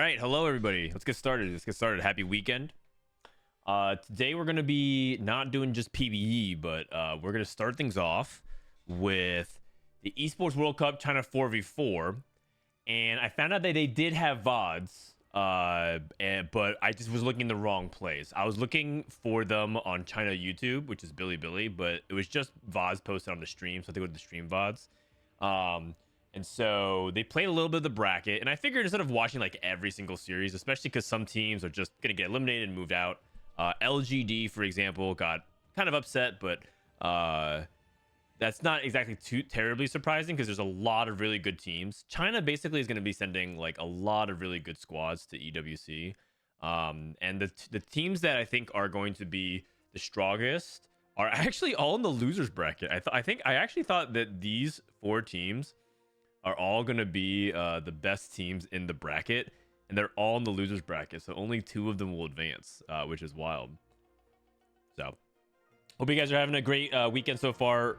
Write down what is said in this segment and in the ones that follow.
All right, hello everybody. Let's get started. Happy weekend. Today we're gonna be not doing just PvE, but we're gonna start things off with the Esports World Cup China 4v4. And I found out that they did have VODs, but I just was looking in the wrong place. I was looking for them on China YouTube, which is Bilibili, but it was just VODs posted on the stream, so I think it was the stream VODs. And so they played a little bit of the bracket, and I figured instead of watching like every single series, especially because some teams are just gonna get eliminated and moved out. LGD, for example, got kind of upset, but that's not exactly too terribly surprising because there's a lot of really good teams. China basically is going to be sending like a lot of really good squads to EWC, and the teams that I think are going to be the strongest are actually all in the losers bracket. I actually thought that these four teams are all going to be the best teams in the bracket, and they're all in the losers bracket, so only two of them will advance, which is wild. So hope you guys are having a great weekend so far.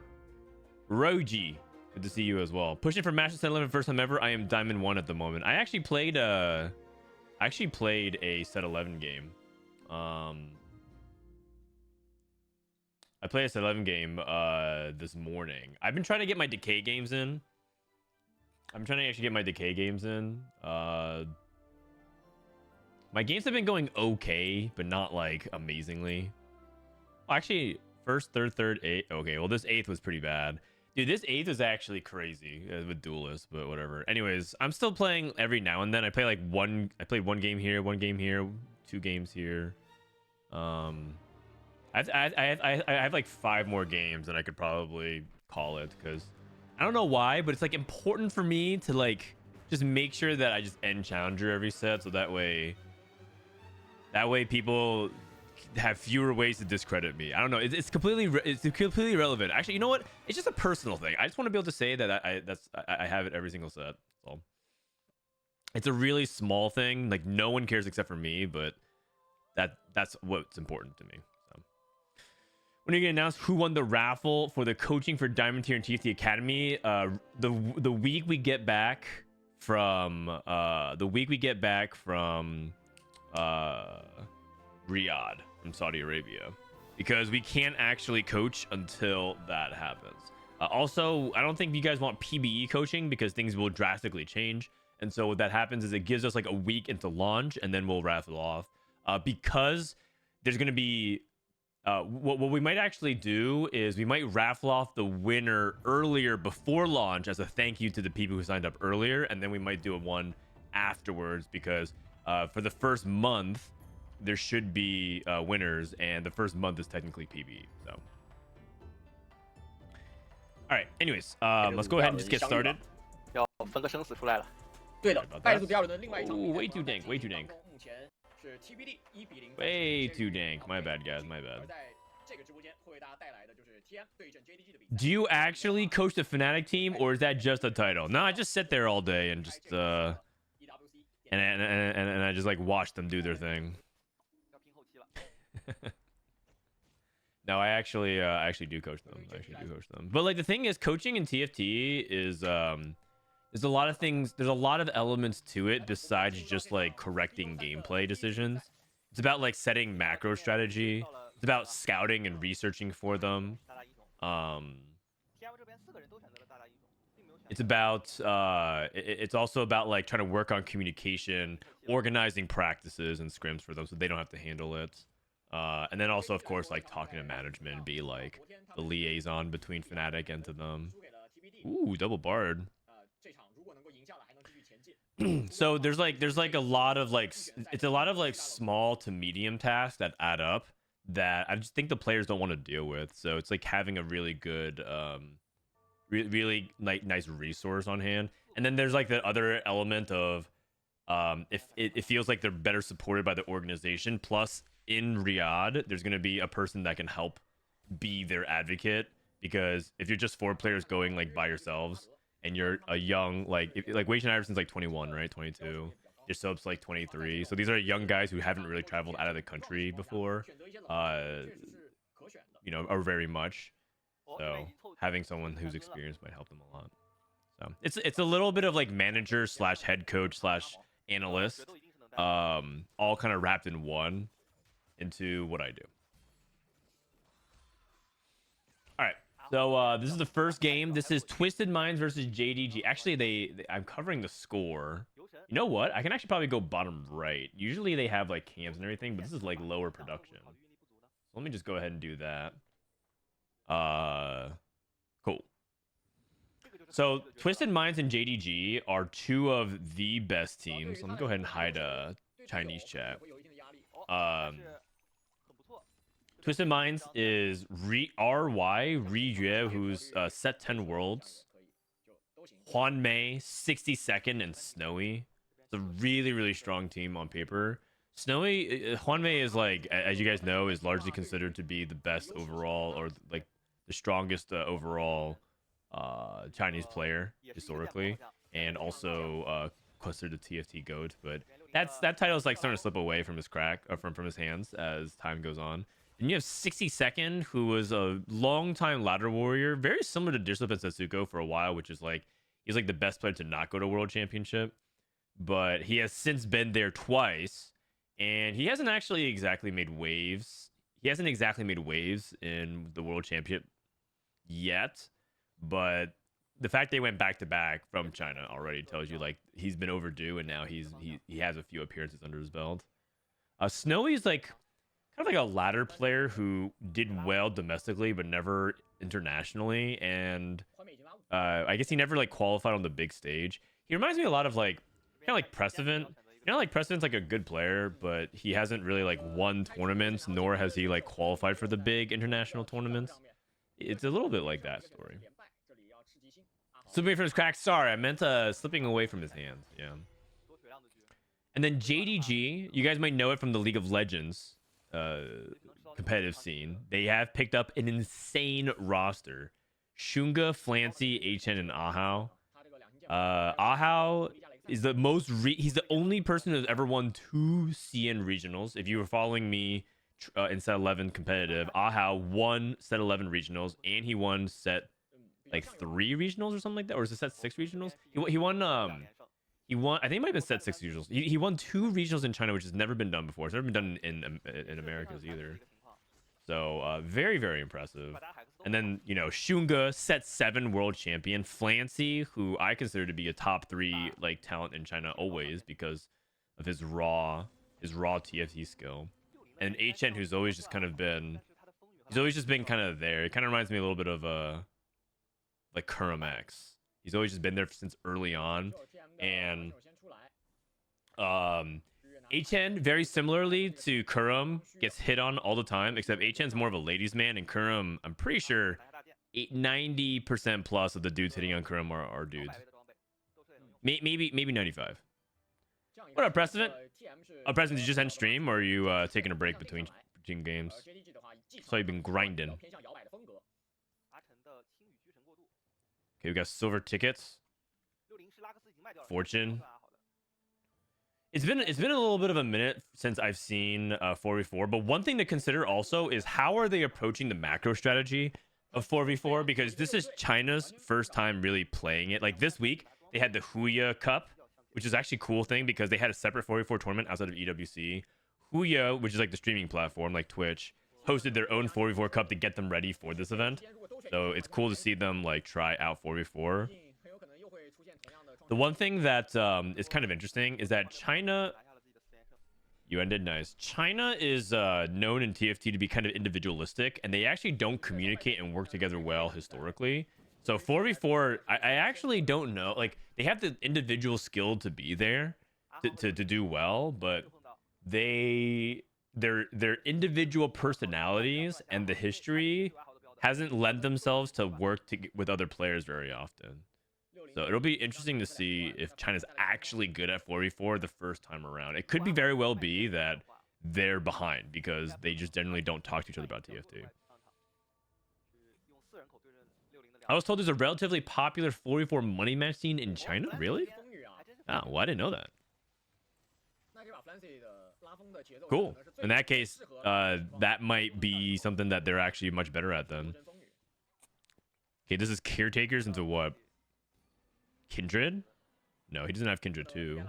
Roji, good to see you as well. Pushing for Master 7-11 first time ever. I am Diamond 1 at the moment. I actually played a set 11 game. I played a set 11 game this morning. I've been trying to get my decay games in. I'm trying to actually get my decay games in. My games have been going okay, but not like amazingly. Actually, first, third, eighth. Okay, well, this eighth was pretty bad. Dude, this eighth is actually crazy with duelists, but whatever. Anyways, I'm still playing every now and then. I played one game here, 2 games here. I have like 5 more games that I could probably call it, because I don't know why, but it's like important for me to like just make sure that I just end challenger every set, so that way people have fewer ways to discredit me. I don't know. It's completely irrelevant. Actually, you know what? It's just a personal thing. I just want to be able to say that I have it every single set. So it's a really small thing. Like no one cares except for me, but that's what's important to me. So when are you gonna announce who won the raffle for the coaching for Diamond Tier and TFT Academy? The week we get back from Riyadh, from Saudi Arabia, because we can't actually coach until that happens. Also, I don't think you guys want PBE coaching because things will drastically change, and so what that happens is it gives us like a week into launch, and then we'll raffle off, because there's going to be what we might actually do is we might raffle off the winner earlier before launch as a thank you to the people who signed up earlier, and then we might do a one afterwards, because for the first month there should be winners, and the first month is technically PB. So all right, anyways, let's go ahead and just get started. 要分个生死出来了。对的，败出第2轮的另外一场。 way too dank. 目前是 TBD 1比0。Way too dank. My bad, guys. My bad. 在这个直播间会为大家带来的就是 TM 对阵 JDG 的比赛。 Do you actually coach the Fnatic team, or is that just a title? No, I just sit there all day and just and I just like watch them do their thing. No, I actually do coach them. But like the thing is, coaching in TFT is there's a lot of things. There's a lot of elements to it besides just like correcting gameplay decisions. It's about like setting macro strategy. It's about scouting and researching for them. It's about it's also about like trying to work on communication, organizing practices and scrims for them so they don't have to handle it. And then also, of course, like talking to management, be like the liaison between Fnatic and to them. Ooh, double bard. So there's like a lot of like, it's a lot of like small to medium tasks that add up that I just think the players don't want to deal with. So it's like having a really good really like nice resource on hand. And then there's like the other element of if it feels like they're better supported by the organization, plus in Riyadh there's going to be a person that can help be their advocate, because if you're just 4 players going like by yourselves and you're a young, like Wei Shen Iverson's like 21, right? 22. Your Soap's like 23. So these are young guys who haven't really traveled out of the country before, you know, or very much. So having someone who's experienced might help them a lot. So it's a little bit of like manager slash head coach slash analyst. all kind of wrapped in one into what I do. All right. So this is the first game. This is Twisted Minds versus JDG. Actually, I'm covering the score. You know what? I can actually probably go bottom right. Usually they have like cams and everything, but this is like lower production. So let me just go ahead and do that. Cool. So Twisted Minds and JDG are two of the best teams. Let me go ahead and hide Chinese chat. Twisted Minds is RY Riyue, who's set 10 worlds. Huan Mei, 62nd, and Snowy. It's a really, really strong team on paper. Snowy, Huan Mei is like, as you guys know, is largely considered to be the best overall, or like the strongest overall Chinese player historically, and also considered the TFT GOAT. But that title is like starting to slip away from his from his hands as time goes on. And you have 62nd, who was a long-time ladder warrior, very similar to Disruptive and Setsuko for a while, which is like he's like the best player to not go to World Championship. But he has since been there twice, and he hasn't actually exactly made waves. He hasn't exactly made waves in the World Championship yet, but the fact they went back to back from China already tells you like he's been overdue, and now he has a few appearances under his belt. Snowy's like kind of like a ladder player who did well domestically but never internationally, and I guess he never like qualified on the big stage. He reminds me a lot of like kind of like Precedent. You know, like Precedent's like a good player, but he hasn't really like won tournaments, nor has he like qualified for the big international tournaments. It's a little bit like that story. Slipping from his crack. Sorry, I meant slipping away from his hands. Yeah. And then JDG, you guys might know it from the League of Legends competitive scene. They have picked up an insane roster. Shunga, Flancy, HN, and Ahao. Ahao is the most he's the only person who's ever won 2 CN regionals. If you were following me in set 11 competitive, Ahao won set 11 regionals, and he won set like 3 regionals or something like that, or is it set 6 regionals? He won I think it might have been set 6 regionals. He won 2 regionals in China, which has never been done before. It's never been done in Americas either. So very, very impressive. And then, you know, Shunga, set 7 world champion. Flancy, who I consider to be a top 3 like talent in China always because of his raw TFT skill. And HN, who's always just kind of been kind of there. It kind of reminds me a little bit of like Kuramax. He's always just been there since early on. And HN, very similarly to Kurum, gets hit on all the time, except HN's more of a ladies' man, and Kurum, I'm pretty sure 90% plus of the dudes hitting on Kurum are dudes. Maybe 95. What up, Precedent? Precedent, did you just end stream, or are you taking a break between games? So you've been grinding. Okay, we got silver tickets. Fortune. It's been a little bit of a minute since I've seen 4v4, but one thing to consider also is how are they approaching the macro strategy of 4v4, because this is China's first time really playing it. Like this week, they had the Huya Cup, which is actually a cool thing because they had a separate 4v4 tournament outside of EWC. Huya, which is like the streaming platform like Twitch, hosted their own 4v4 Cup to get them ready for this event. So it's cool to see them like try out 4v4. The one thing that is kind of interesting is that China... You ended nice. China is known in TFT to be kind of individualistic, and they actually don't communicate and work together well historically. So 4v4, I actually don't know. Like, they have the individual skill to be there to do well, but their individual personalities and the history hasn't lent themselves to work with other players very often. So it'll be interesting to see if China's actually good at 4v4 the first time around. It could be very well be that they're behind because they just generally don't talk to each other about TFT. I was told there's a relatively popular 4v4 money match scene in China. Really? Oh, well, I didn't know that. Cool. In that case, that might be something that they're actually much better at then. Okay, this is caretakers into what? Kindred? No, he doesn't have Kindred too.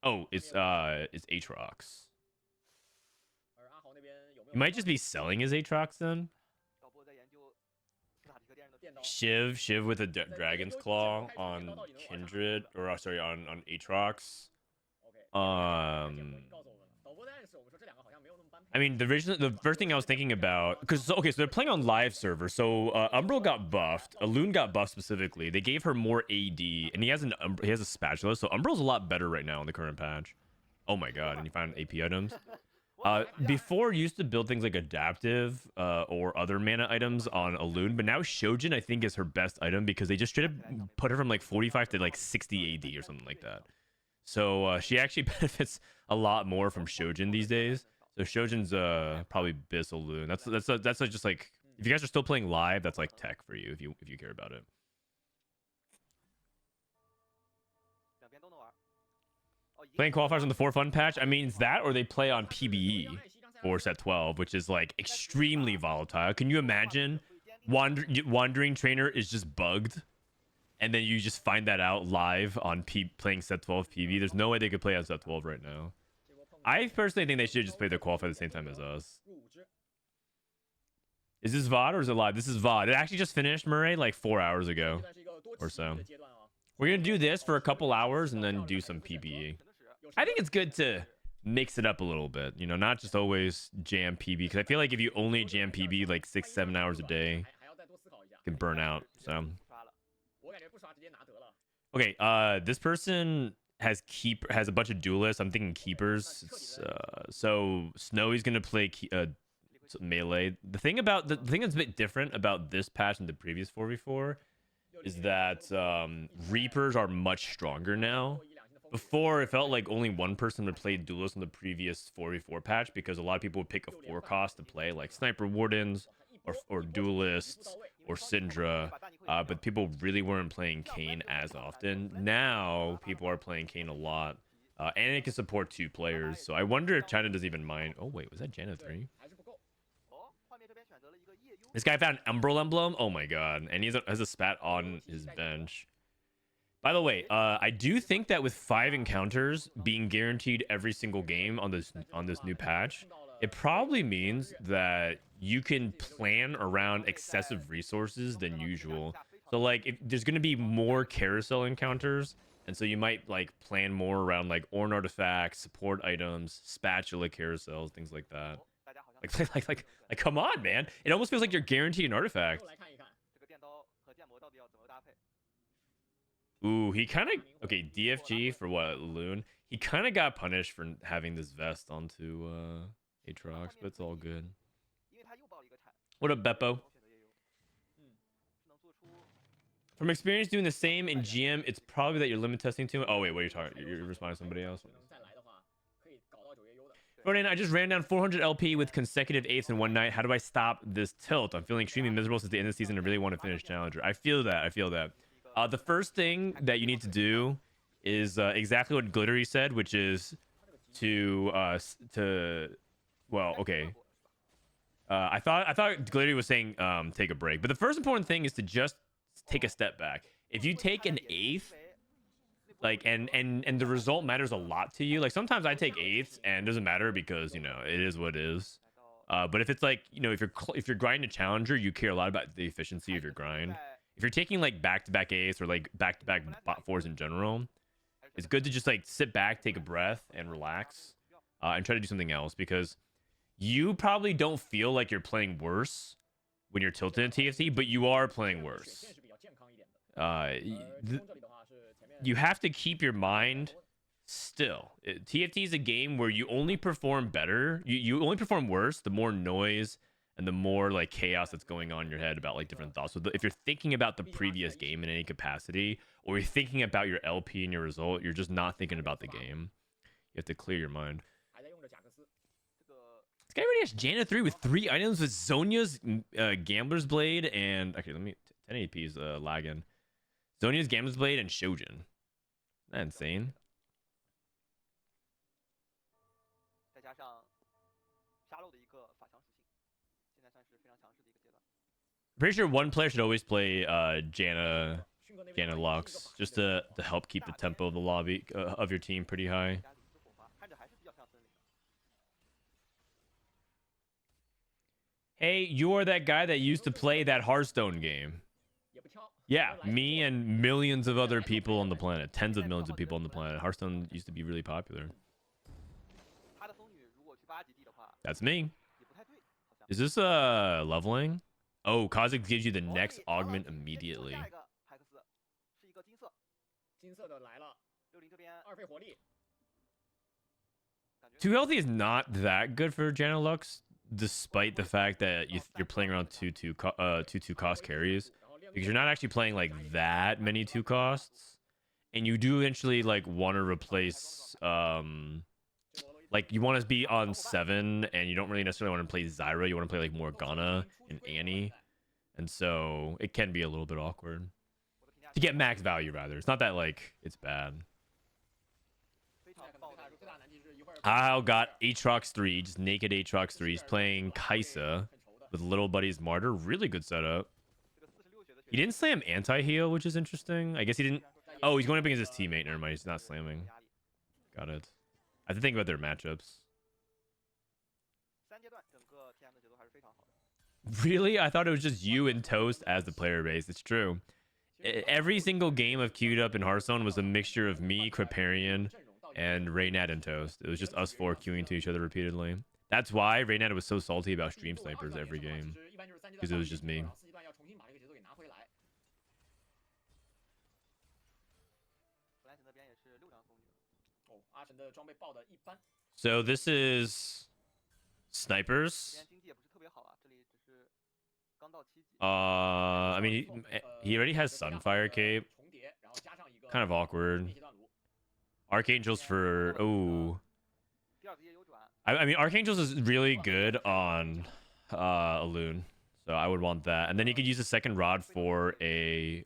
Oh, it's Aatrox. 而阿豪那边有没有 You might just be selling his Aatrox then. 导播在研究斯塔迪克电人的电刀 Shiv with a Dragon's Claw on Kindred, or sorry, on Aatrox. OK， Um, 告诉我们了，导播在暗示我们说这两个好像没有那么般配。 I mean, the first thing I was thinking about, because okay, so they're playing on live server. So Umbro got buffed, Alune got buffed specifically. They gave her more AD, and he has a spatula. So Umbro's a lot better right now in the current patch. Oh my god! And you found AP items. Before used to build things like adaptive or other mana items on Alune, but now Shojin I think is her best item because they just straight up put her from like 45 to like 60 AD or something like that. So she actually benefits a lot more from Shojin these days. So Shojin's probably Bis Alune. That's just like, if you guys are still playing live, that's like tech for you if you care about it. 两边都能玩。哦，一个 Playing qualifiers on the 4 fun patch, I mean it's that or they play on PBE for set 12, which is like extremely volatile. Can you imagine wandering trainer is just bugged? And then you just find that out live on playing set 12 PB. There's no way they could play on set 12 right now. I personally think they should just play their qualifier at the same time as us. 入之 Is this VOD or is it live? This is VOD. It actually just finished, Murray, like 4 hours 阶 ago. 段是一个多 or 起 so. 的阶段啊。 We're going to do this for a couple hours and then do some PBE. 肯定是 I think it's good to mix it up a little bit, you know, not just always jam PB. Because I feel like if you only jam PB like 6-7 hours a day, 还要再多思考一下。 you can burn out. So, 不刷了。我感觉不刷直接拿得了。 okay, this person has a bunch of duelists. I'm thinking keepers. So Snowy's gonna play melee. The thing that's a bit different about this patch and the previous 4v4 is that Reapers are much stronger now. Before, it felt like only one person would play duelist in the previous 4v4 patch because a lot of people would pick a 4 cost to play, like Sniper Wardens or Duelists or Syndra, but people really weren't playing Kayn as often. Now, people are playing Kayn a lot, and it can support 2 players, so I wonder if China doesn't even mind. Oh, wait, was that Janna 3? 还是不够。 哦，画面这边选择了一个夜幽。 This guy found Umbral Emblem? Oh my god, and he has a spat on his bench. By the way, I do think that with 5 encounters being guaranteed every single game on this new patch, it probably means that you can plan around excessive resources than usual. So like, if there's going to be more carousel encounters, and so you might like plan more around like Ornn artifacts, support items, spatula carousels, things like that. 大家好像 Like, come on, man! It almost feels like you're guaranteed an artifact. 又来看一看。 这个电刀和剑魔到底要怎么搭配？ Ooh, he kind of okay. DFG for what, Loon? He kind of got punished for having this vest onto Aatrox, but it's all good. 因为他又爆了一个铲。 What up, Beppo? 选择夜幽。只能做出 From experience doing the same in GM, it's probably that you're limit testing too. Oh wait, what are you talking? You're responding to somebody else. 能再来的话，可以搞到9月优的。 Frodan, I just ran down 400 LP with consecutive 8s in one night. How do I stop this tilt? I'm feeling extremely miserable since the end of the season. I really want to finish Challenger. I feel that. The first thing that you need to do is exactly what Glittery said, which is to well, okay. I thought Glittery was saying take a break, but the first important thing is to just take a step back. If you take an 8th, like and the result matters a lot to you. Like sometimes I take 8ths and it doesn't matter because you know it is what it is. But if it's like, you know, if you're grinding a Challenger, you care a lot about the efficiency of your grind. If you're taking like back-to-back 8s or like back-to-back bot 4s in general, it's good to just like sit back, take a breath, and relax, and try to do something else because you probably don't feel like you're playing worse when you're tilted in TFT, but you are playing worse. 是比较健康一点的。这里的话是前面 You have to keep your mind still. TFT is a game where you only perform better. You only perform worse the more noise and the more like chaos that's going on in your head about like different thoughts. So if you're thinking about the previous game in any capacity, or you're thinking about your LP and your result, you're just not thinking about the game. You have to clear your mind. 还在用着贾克斯。 这个 This guy already has Janna 3 with 3 items with Zhonya's Gambler's Blade and... Actually, let me... 1080p's lagging. Zhonya's Gambler's Blade and Shojin. Isn't that insane? 再加上沙漏的一个法强属性，现在算是非常强势的一个阶段。 Pretty sure one player should always play Janna Gana Lux, just to help keep the tempo of the lobby of your team pretty high. 家里一个火花，看着还是比较像森林的。 Hey, you're that guy that used to play that Hearthstone game. Yeah, me and millions of other people on the planet, tens of millions of people on the planet. Hearthstone used to be really popular. 他的风女如果去8级地的话， That's me. 也不太对，好像。 Is this leveling? Oh, Kha'Zix gives you the next augment immediately. 下一个海克斯是一个金色，金色的来了， 60这边二费火力， 感觉 Too healthy is not that good for Janilux, despite the fact that you're playing around 2/2 cost carries, because you're not actually playing like that many 2 costs, and you do eventually like want to replace like you want to be on 7, and you don't really necessarily want to play Zyra. You want to play like Morgana and Annie, and so it can be a little bit awkward 我的评价 to get max value. Rather, it's not that like it's bad. 非常爆的一个。 I'll got Aatrox 3, just naked Aatrox 3. He's playing Kaisa with Little Buddy's Martyr. Really good setup. 这个46血的 He didn't slam anti-heal, which is interesting. I guess he didn't... Oh, he's going up against his teammate. Never mind, he's not slamming. 压力。 Got it. I have to think about their matchups. 3阶段整个 TM 的节奏还是非常好的。 Really? I thought it was just you and Toast as the player base. It's true. Every single game of queued up in Hearthstone was a mixture of me, Kriparian, and Reynad and Toast. It was just us 4 queuing to each other repeatedly. That's why Reynad was so salty about stream snipers every game. Because it was just me. 弗兰肯那边也是6张风女。 哦，阿神的装备爆的一般， So this is 这 snipers. 边经济也不是特别好啊，这里只是刚到7级。 I mean, he already has Sunfire Cape. 重叠，然后加上一个 Kind of awkward. 变形断炉， Archangels for... Oh. 第2个也有转， I mean, Archangels is really good on Alune. So I would want that. And then he could use the second rod for a...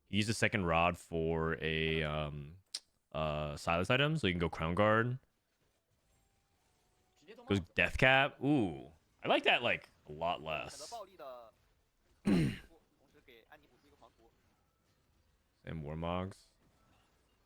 Use the second rod for a Silas item. So you can go Crown Guard. 直接做帽 Goes 子， Death Cap. Ooh. I like that, like, a lot 选择 less. 暴力的同时给安妮补出一个狂徒。 And Warmogs.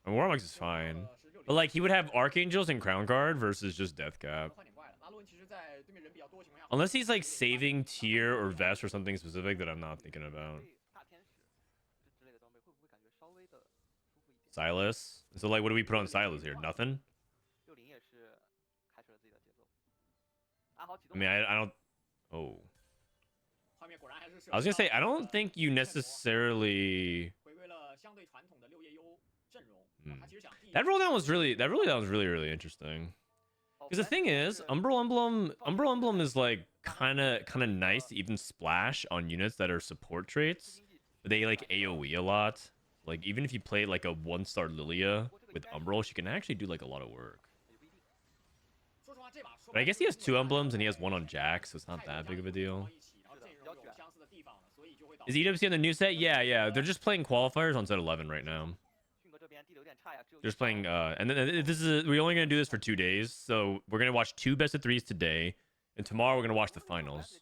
And Warmogs is fine. 是6 But, like, he would have Archangels and Crown Guard versus just Death Cap. 换点怪了。拉伦其实在对面人比较多的情况下， Unless he's, like, saving tier or vest or something specific that I'm not thinking about. 对大天使之类的装备会不会感觉稍微的舒服一点？ Silas. So, like, what do we put on Silas here? Nothing? 60也是开出了自己的节奏。暗号启 I 动。 mean, I don't... Oh. 画面果然还是 I was gonna say, I don't think you necessarily... 回归了相对传统的6叶优阵容。 Hmm. 他其实想替 That rolldown was really... That rolldown was really, really interesting. Because the thing is, Umbral Emblem is, like, kind of nice to even splash on units that are support traits. But they, like, AoE a lot. Like, even if you play, like, a 1-star Lilia with Umbral, she can actually do, like, a lot of work. 也不一定。 说实话，这把说 But I guess he has 2 emblems and he has 1 on Jack, so it's not that big of a deal. 然后阵容有相似的地方了，所以就会导 Is EWC on the new set? Yeah, yeah. They're just playing qualifiers on set 11 right now. 迅哥这边地的有点差呀，只有 They're just playing, and then this is we're only gonna do this for 2 days, so we're gonna watch 2 best of 3s today, and tomorrow we're gonna watch the finals,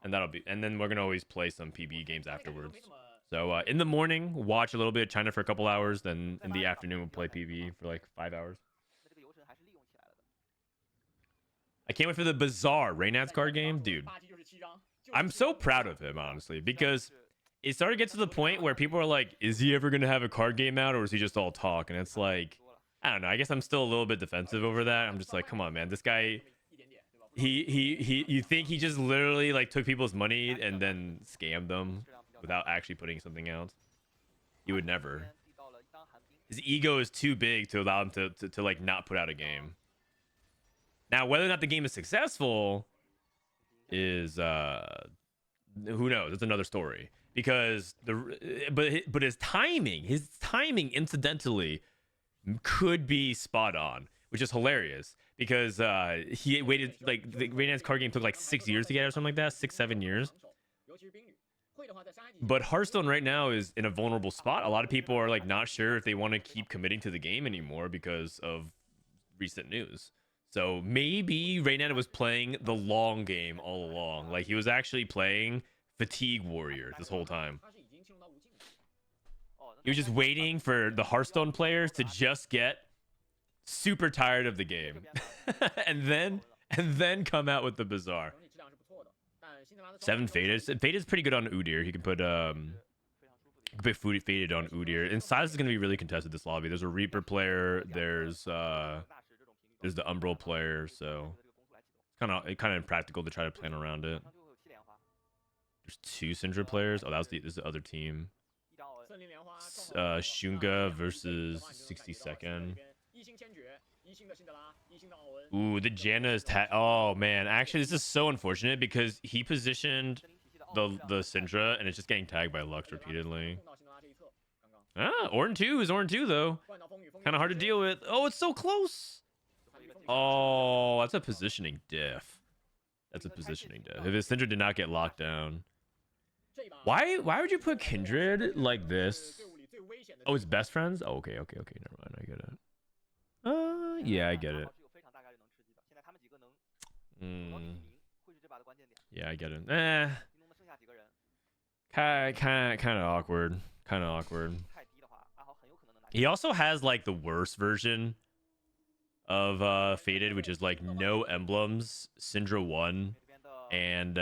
and then we're gonna always play some PB games afterwards. So in the morning, watch a little bit of China for a couple hours, then in the afternoon we'll play PB for like 5 hours. 那这个游神还是利用起来了的。 I can't wait for the bizarre Reynad's card game, dude. 8级就是7张， I'm so proud of him, honestly, because it started to get to the point where people are like, is he ever gonna have a card game out, or is he just all talk? And it's like, 多了， I don't know. I guess I'm still a little bit defensive over that. I'm just like, come on, man. This guy, 一点点，对吧？ you think he just literally like took people's money and then scammed them 质量比较高。 without actually putting something out? He would 这 never. 边递到了一张寒冰， His ego is too big to allow him to like not put out a game. Now, whether or not the game is successful is who knows? It's another story. Because but his timing incidentally could be spot on, which is hilarious because he waited like the Reynad's card game took like 6 years to get or something like that, 6-7 years. 尤其是冰女，会的话在上一级 But Hearthstone right now is in a vulnerable spot. A lot of people are like not sure if they want to keep committing to the game anymore because of recent news. So maybe Reynad was playing the long game all along. Like he was actually playing Fatigue Warrior this whole time. 他是已经进入到无尽了。哦，那 He was just waiting for the Hearthstone players to just get super tired of the game, and then come out with the Bazaar. 7 Faded. Faded's pretty good on Udyr. He can put Faded on Udyr. And size is gonna be really contested this lobby. There's a Reaper player. There's the Umbral player. So it's kind of impractical to try to plan around it. There's 2 Syndra players. Oh, this is the other team. Shunga versus 62nd. Ooh, the Janna is oh man, actually this is so unfortunate because he positioned the Syndra and it's just getting tagged by Lux repeatedly. Ornn 2 is Ornn 2 though. Kind of hard to deal with. Oh, it's so close. Oh, that's a positioning diff. That's a positioning diff. If his Syndra did not get locked down. Why would you put Kindred like this? Oh, it's best friends? Oh, okay. Never mind. I get it. Yeah, I get it. Yeah, I get it. Kind of awkward. He also has like the worst version of Faded, which is like no emblems, Syndra 1, and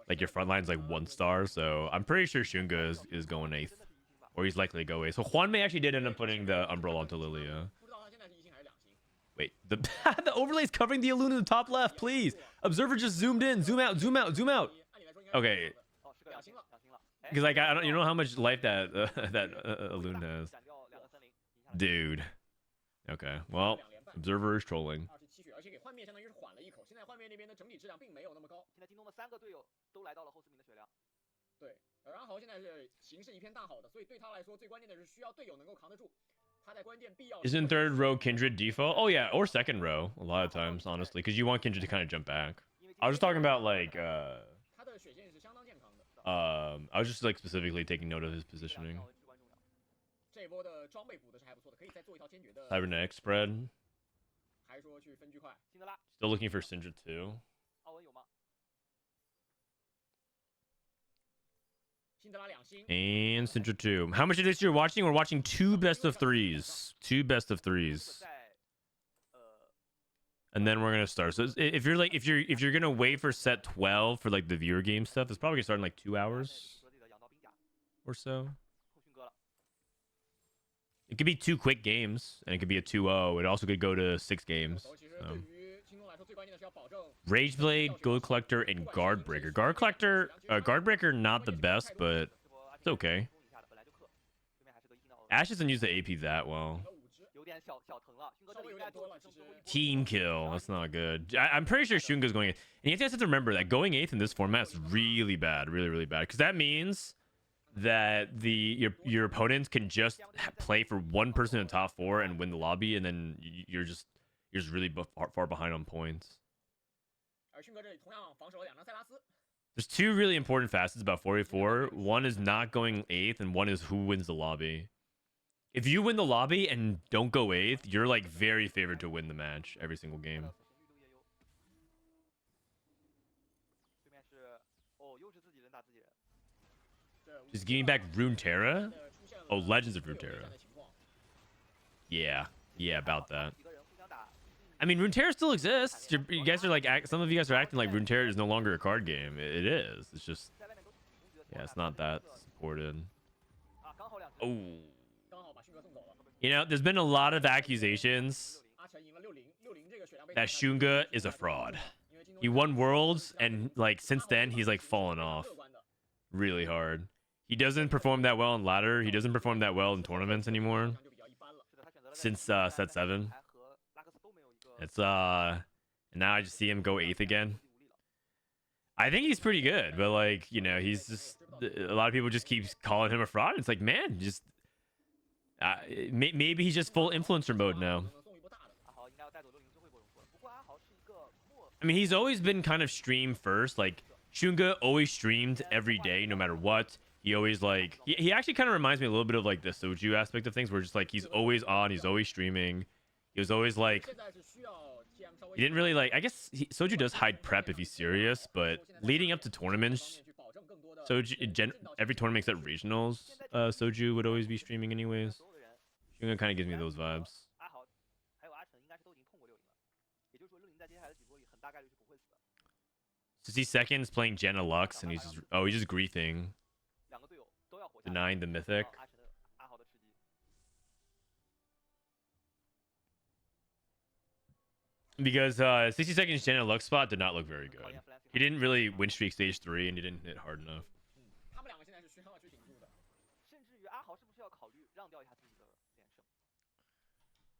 like your front line's like 1 star. So I'm pretty sure Shunga is going 8th, or he's likely to go 8th. So Juan May actually did end up putting the Umbral onto Lilia. Wait, the the overlay's covering the Elune in the top left, please. Observer just zoomed in. Zoom out. Okay. Because like I don't, you know how much life that Elune has, dude. Okay, well, Observer is trolling. Isn't 3rd row Kindred default? Oh yeah, or 2nd row a lot of times, honestly, because you want Kindred to kind of jump back. I was just talking about like I was just like specifically taking note of his positioning. Cybernetic spread. Still looking for Syndra 2. And Syndra 2. How much of this you're watching? We're watching 2 best of 3s. 2 best of 3s. And then we're gonna start. So if you're gonna wait for set 12 for like the viewer game stuff, it's probably gonna start in like 2 hours or so. It could be 2 quick games, and it could be a 2-0. It also could go to 6 games. So. Rageblade, Gold Collector, and Guardbreaker. Guardbreaker not the best, but it's okay. Ashe doesn't use the AP that well. Team kill. That's not good. I'm pretty sure Shunga's going 8th. And you have to remember that going 8th in this format is really bad. Really bad. Because that means that your opponents can just play for 1 person in the top 4 and win the lobby, and then you're just really far behind on points. There's 2 really important facets about 4v4. One is not going 8th, and one is who wins the lobby. If you win the lobby and don't go 8th, you're like very favored to win the match every single game. Just giving back Runeterra? Oh, Legends of Runeterra. Yeah, about that. I mean, Runeterra still exists. You guys are like, some of you guys are acting like Runeterra is no longer a card game. It is. It's just, yeah, it's not that supported. Oh. You know, there's been a lot of accusations that Shunga is a fraud. He won Worlds, and like since then, he's like fallen off really hard. He doesn't perform that well in ladder. He doesn't perform that well in tournaments anymore since set 7. It's and now I just see him go 8th again. I think he's pretty good, but like, you know, he's just, a lot of people just keep calling him a fraud. It's like, man, just maybe he's just full influencer mode now. I mean, he's always been kind of stream first. Like Shunga always streamed every day, no matter what. He always like, he actually kind of reminds me a little bit of like the Soju aspect of things, where just like he's always on, he's always streaming. He was always like, he didn't really like, I guess Soju does hide prep if he's serious, but leading up to tournaments, every tournament except regionals, Soju would always be streaming anyways. Shunga kind of gives me those vibes. 阿豪还有阿成应该是都已经碰过60了，也就是说60在接下来的几波里很大概率是不会死的。 60 seconds playing Janna Lux, and he's just griefing, 两个队友都要活下来。 denying the mythic. 阿成的阿豪的吃鸡。 Because 60 seconds Janna Lux spot did not look very good. He didn't really win streak stage 3, and he didn't hit hard enough. 他们两个现在是需要去顶住的。甚至于阿豪是不是要考虑让掉一下自己的连胜？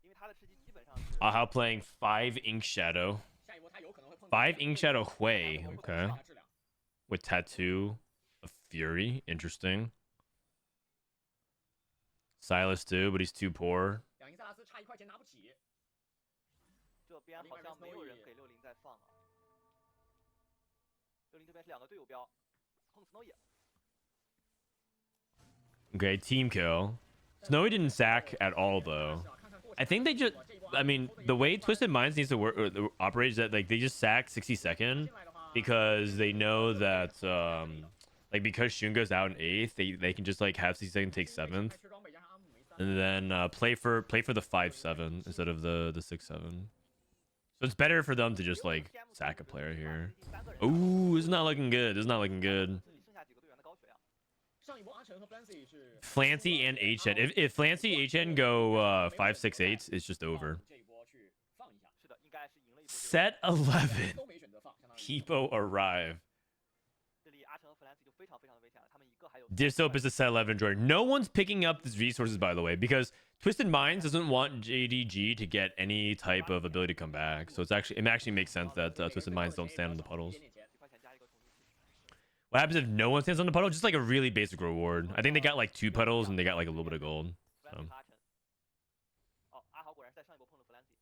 因为他的吃鸡基本上是。 Ahao playing 5 Ink Shadow. 下一波他有可能会碰。 5 Ink Shadow Hui. Okay. With Tattoo of Fury. Interesting. Silas too, but he's too poor. 两赢塞拉斯差1块钱拿不起。 这边好像没有人给60在放啊。60这边是两个队友标，碰 Snowy。 Okay, team kill. Snowy didn't sack at all though. I think they just, I mean, the way Twisted Minds needs to work or operate is that like they just sack 60-second because they know that like because Shunga's out in 8th, they can just like have 60-second take 7th and then play for the 5-7 instead of the 6-7. So it's better for them to just like sack a player here. Ooh, this is not looking good. This is not looking good. 剩下几个队员的高血量。 上一波阿成和 Flancy 是。 Flancy and HN. If Flancy HN go 5-6-8, it's just over. 这一波去放一下。是的，应该是赢了一波。 Set 11. 都没选择放，相当于。 Hippo arrive. 这里阿成和 Flancy 就非常非常的危险了，他们一个还有。 Disop is a set 11 droid. No one's picking up these resources, by the way, because Twisted Minds doesn't want JDG to get any type of ability to come back. So it actually makes sense that Twisted Minds don't stand on the puddles. 1块钱加一个重力器。 What happens if no one stands on the puddle? Just like a really basic reward. I think they got like 2 puddles and they got like a little bit of gold. So. 阿成。哦，阿豪果然在上一波碰了 Flancy。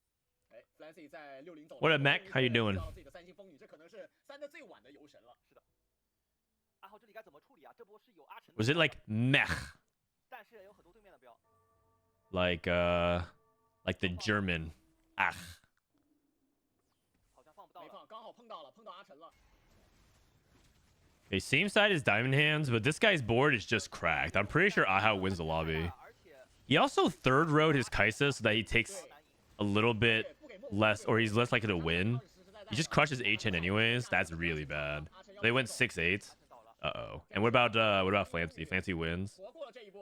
哎 ，Flancy 在60走。 What up, Mac? How you doing? 自己的3星风女，这可能是3的最晚的游神了。是的。阿豪这里该怎么处理啊？这波是有阿成。 Was it like mech? 但是也有很多对面的标。 Like the German. Ah. 好像放不到了。没放，刚好碰到了，碰到阿成了。 Okay, same side as Diamond Hands, but this guy's board is just cracked. I'm pretty sure Ahao wins the lobby. 而且 He also third road his Kaisa so that he takes a little bit less, or he's less likely to win. He just crushes HN anyways. That's really bad. They went 6-8. Uh-oh. And what about Flancy? Flancy wins.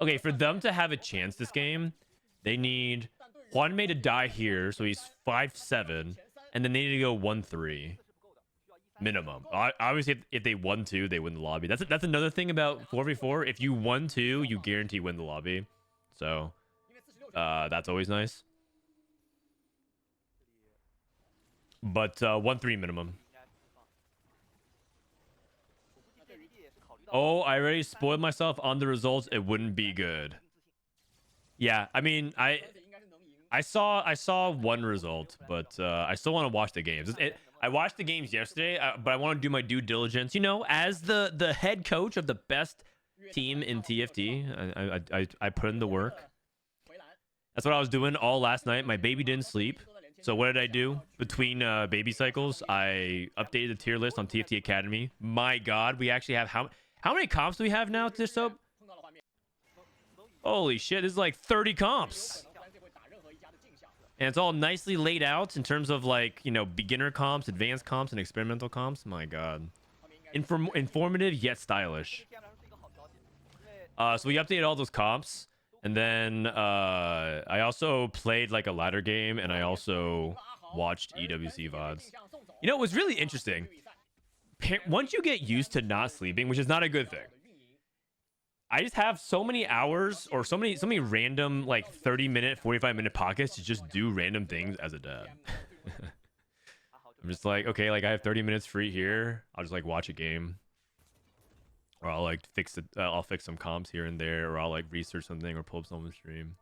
Okay, for them to have a chance this game, they need Juanmei to die here, so he's 5-7, and then they need to go 1-3 minimum. Obviously, if they 1-2, they win the lobby. That's another thing about 4v4. If you 1-2, you guarantee win the lobby. So that's always nice. But 1-3 minimum. Oh, I already spoiled myself on the results. It wouldn't be good. Yeah, I mean, I saw one result, but I still want to watch the games. I watched the games yesterday, but I want to do my due diligence. You know, as the head coach of the best team in TFT, I put in the work. That's what I was doing all last night. My baby didn't sleep. So what did I do? Between baby cycles, I updated the tier list on TFT Academy. My God, we actually have how many comps do we have now, Disop? Holy shit, this is like 30 comps. And it's all nicely laid out in terms of like, you know, beginner comps, advanced comps, and experimental comps. My God. Informative yet stylish. So we updated all those comps. And then I also played like a ladder game, and I also watched EWC VODs. You know, it was really interesting. Once you get used to not sleeping, which is not a good thing, I just have so many hours or so many random like 30-minute, 45-minute pockets to just do random things as a dad. I'm just like, okay, like I have 30 minutes free here. I'll just like watch a game. Or I'll like I'll fix some comps here and there, or I'll like research something or pull up something stream.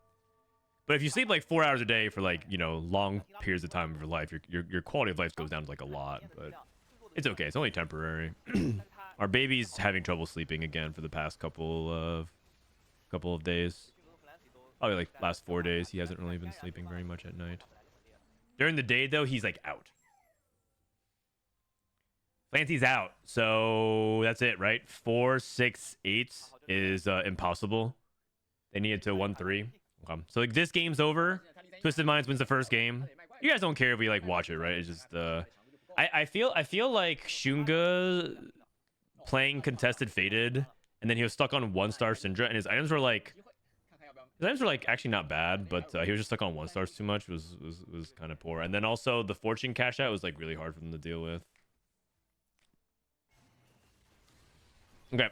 But if you sleep like 4 hours a day for like, you know, long periods of time of your life, your quality of life goes down to like a lot. But it's okay. It's only temporary. Our baby's having trouble sleeping again for the past couple of days. Probably like last 4 days. He hasn't really been sleeping very much at night. During the day though, he's like out. Fancy's out, so that's it, right? 4, 6, 8 is impossible. They needed to 1-3. Okay. So like this game's over. Twisted Minds wins the first game. You guys don't care if we like watch it, right? It's just I feel like Shunga playing contested faded, and then he was stuck on 1-star Syndra, and his items were like actually not bad, but he was just stuck on 1-stars too much. Was kind of poor. And then also the fortune cash out was like really hard for them to deal with. Okay,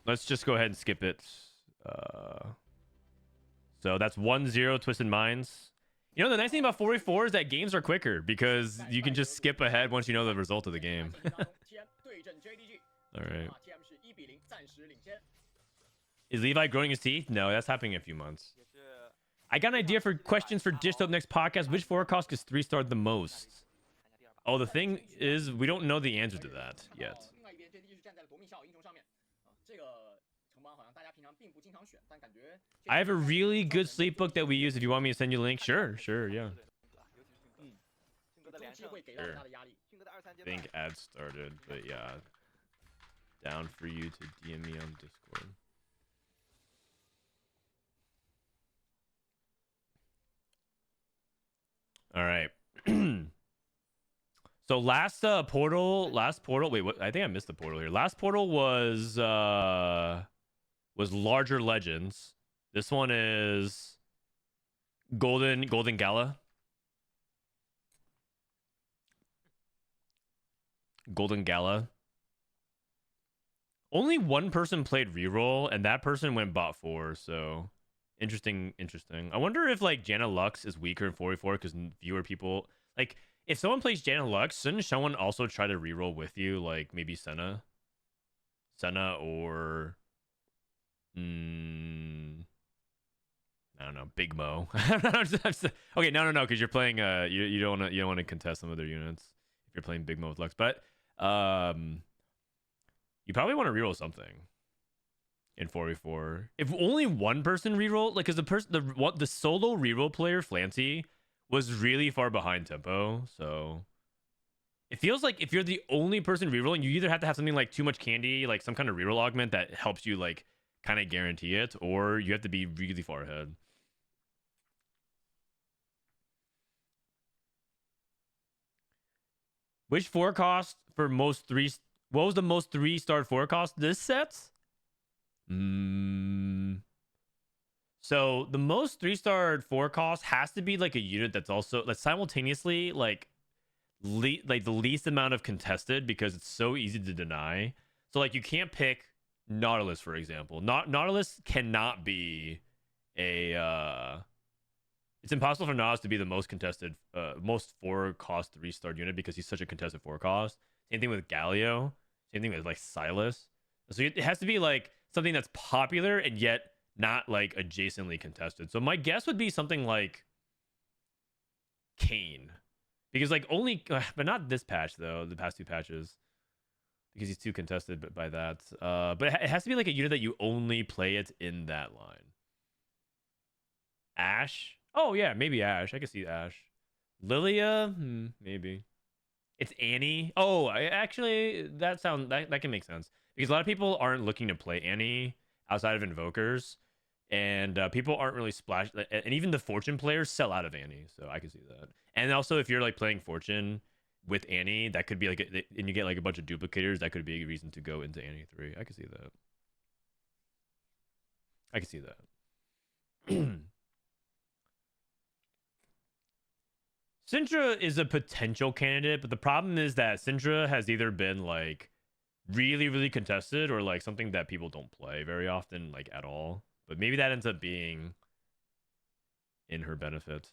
let's just go ahead and skip it. So that's 1-0 Twisted Minds. You know, the nice thing about 4v4 is that games are quicker because you can just skip ahead once you know the result of the game. All right. Is Levi growing his teeth? No, that's happening in a few months. I got an idea for questions for Dished Up next podcast. Which forecast is 3-starred the most? Oh, the thing is, we don't know the answer to that yet. I have a really good sleep book that we use. If you want me to send you a link, sure, yeah. Sure. I think ads started, but yeah. Down for you to DM me on Discord. All right. So last portal, wait, what? I think I missed the portal here. Last portal was Larger Legends. This one is Golden Gala. Golden Gala. Only one person played reroll, and that person went bot 4, so interesting. I wonder if like Janna Lux is weaker in 4v4 because fewer people like if someone plays Janna Lux, shouldn't someone also try to reroll with you, like maybe Senna or I don't know, Big Mo. Okay, no, because you're playing you don't want to contest some of their units if you're playing Big Mo with Lux, but you probably want to reroll something in 4v4. If only one person reroll, like, because the solo reroll player Flancy was really far behind tempo, so it feels like if you're the only person rerolling, you either have to have something like too much candy, like some kind of reroll augment that helps you like kind of guarantee it, or you have to be really far ahead. Which forecast for most 3? What was the most 3-star forecast this set? So the most 3-star forecast has to be like a unit that's also like simultaneously like the least amount of contested because it's so easy to deny. So like you can't pick Nautilus, for example. Nautilus cannot be a it's impossible for Nautilus to be the most contested most forecast 3-star unit because he's such a contested forecast. Same thing with Galio. Same thing with like Silas. So it has to be like something that's popular and yet not like adjacently contested. So my guess would be something like Kane, because like only, but not this patch though. The past 2 patches, because he's too contested by that. But it has to be like a unit that you only play it in that line. Ashe. Oh yeah, maybe Ashe. I can see Ashe. Lilia, maybe. It's Annie. Oh, actually, that can make sense because a lot of people aren't looking to play Annie outside of Invokers, and people aren't really splash. And even the Fortune players sell out of Annie, so I can see that. And also, if you're like playing Fortune with Annie, that could be like, and you get like a bunch of duplicators, that could be a reason to go into Annie 3. I can see that. Syndra is a potential candidate, but the problem is that Syndra has either been like really, really contested or like something that people don't play very often, like at all. But maybe that ends up being in her benefit.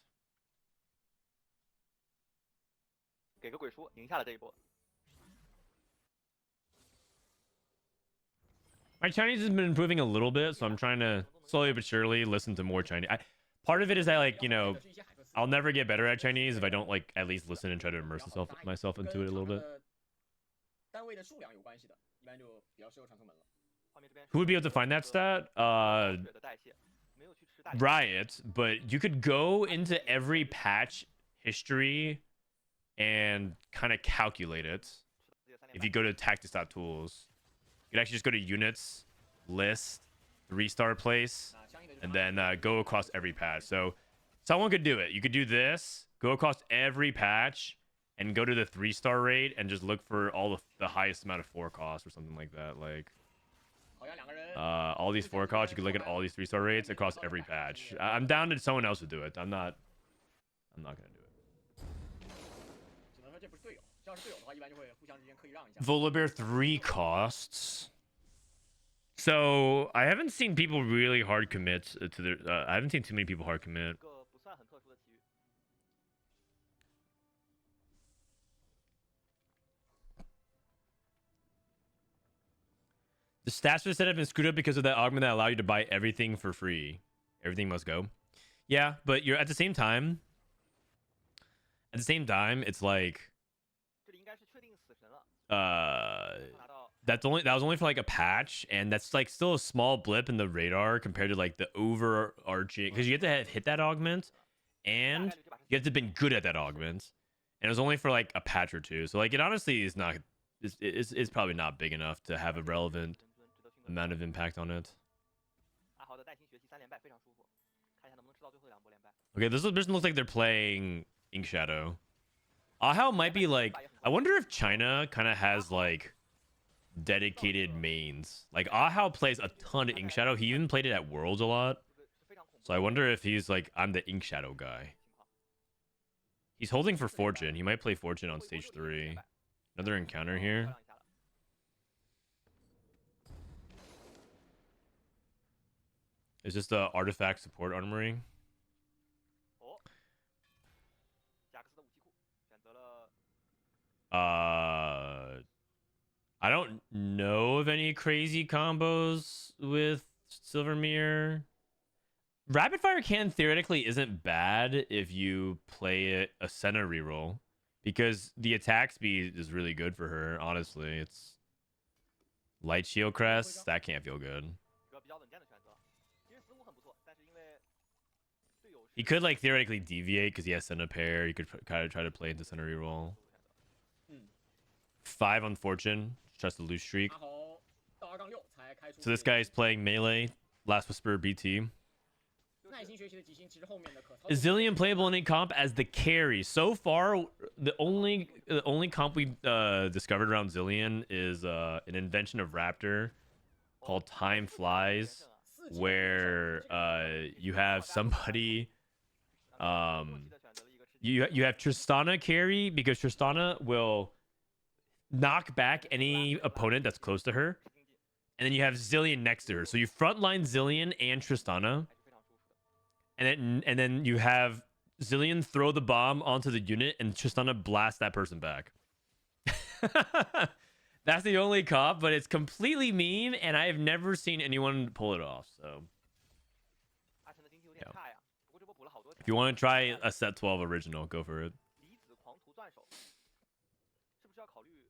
My Chinese has been improving a little bit, so I'm trying to slowly but surely listen to more Chinese. Part of it is that, like, you know, I'll never get better at Chinese if I don't like at least listen and try to immerse myself into it a little bit. Who would be able to find that stat? Riot, but you could go into every patch history and kind of calculate it. if you go to tactics.tools, you can actually just go to units, list, 3-star place, and then go across every patch. So someone could do it. You could do this, go across every patch, and go to the 3-star rate and just look for all the highest amount of 4 costs or something like that. Like all these 4 costs, you could look at all these 3-star rates across every patch. I'm down to someone else to do it. I'm not gonna do it. Volibear 3 costs. So I haven't seen people really hard commit to their. I haven't seen too many people hard commit. 个不算很特殊的体育。 The stats for the set have been screwed up because of that augment that allowed you to buy everything for free. Everything must go. Yeah, but you're at the same time. At the same time, it's like 这里应该是确定死神了。 拿到 that was only for like a patch, and that's like still a small blip in the radar compared to like the overarching, because you have to hit that augment and you have to have been good at that augment, and it was only for like a patch or two. So like it honestly is not, it's probably not big enough to have a relevant 真尊值得逊格。 amount of impact on it. 阿豪的带薪学习3连败非常舒服，看一下能不能吃到最后2波连败。 Okay, this doesn't look like they're playing Ink Shadow. Ahao might be like, I wonder if China kind of has like dedicated mains. Like Ahao plays a ton of Ink Shadow. He even played it at Worlds a lot. 这个是非常恐怖 So I wonder if he's like, I'm the Ink Shadow guy. 情况。 He's holding for Fortune. He might play Fortune on stage 3. Another encounter 漂 here. 亮一下了。 Is this the artifact support armory? 哦，贾克斯的武器库选择了 I don't know of any crazy combos with Silver Mirror. Rapid Fire Cannon theoretically isn't bad if you play it a Senna reroll, because the attack speed is really good for her. Honestly, it's Light Shield Crest, that can't feel good. 一个比较稳健的选择。其实思路很不错，但是因为队友 He could like theoretically deviate because he has Senna pair. He could kind of try to play into Senna reroll. 5 on Fortune, tries to lose streak. 阿豪到2-6才开出。 So this guy is playing melee, Last Whisper BT. 耐心学习的吉星，其实后面的可操 Is Zillion playable in any comp as the carry? So far, the only comp we discovered around Zillion is an invention of Raptor called Time Flies, where you have somebody you have Tristana carry, because Tristana will knock back any opponent that's close to her, and then you have Zillion next to her. So you frontline Zillion and Tristana, 还是非常舒服的。 and then you have Zillion throw the bomb onto the unit and Tristana blast that person back. That's the only comp, but it's completely meme, and I have never seen anyone pull it off. So 阿晨的经济有点差呀，不过这波补了好多钱。 if you want to try a set 12 original, go for it. 离子狂徒钻手，是不是要考虑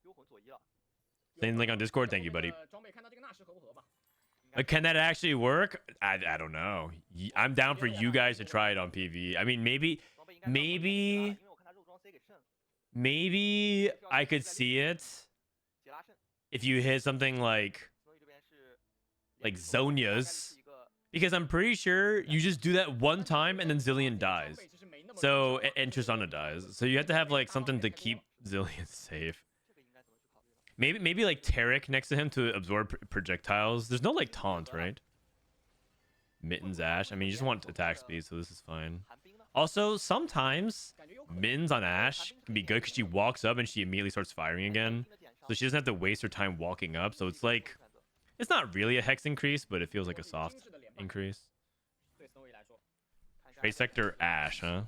幽魂佐伊了？ Same link on Discord. Thank you, buddy. 装备看到这个纳什合不合吧？ Can that actually work? I don't know. I'm down for you guys to try it on PV. I mean, maybe 装备应该上 maybe 因为我看他肉装 C 给肾， maybe I could see it 解拉肾。 if you hit something like 所以这边是 like 大概率 Zonia's, 是一个 because I'm pretty sure you just do that one time and then Zillion dies. 装备其实没那么 So and Tristana dies. So you have to have like something to keep Zillion safe. 这个应该怎么去考虑呢？ Maybe like Tarek next to him to absorb projectiles. There's no like taunt, right? Mittens Ash. I mean, you just want attack speed, so this is fine. 寒冰呢？ Also, sometimes 感觉有可能。 Mittens on Ash can be good because she walks up and she immediately starts firing again. 冰的点上 So she doesn't have to waste her time walking up. So it's like, it's not really a hex increase, but it feels like a soft increase. 对 Snowy 来说， 看一下 Trade Sector Ash, huh?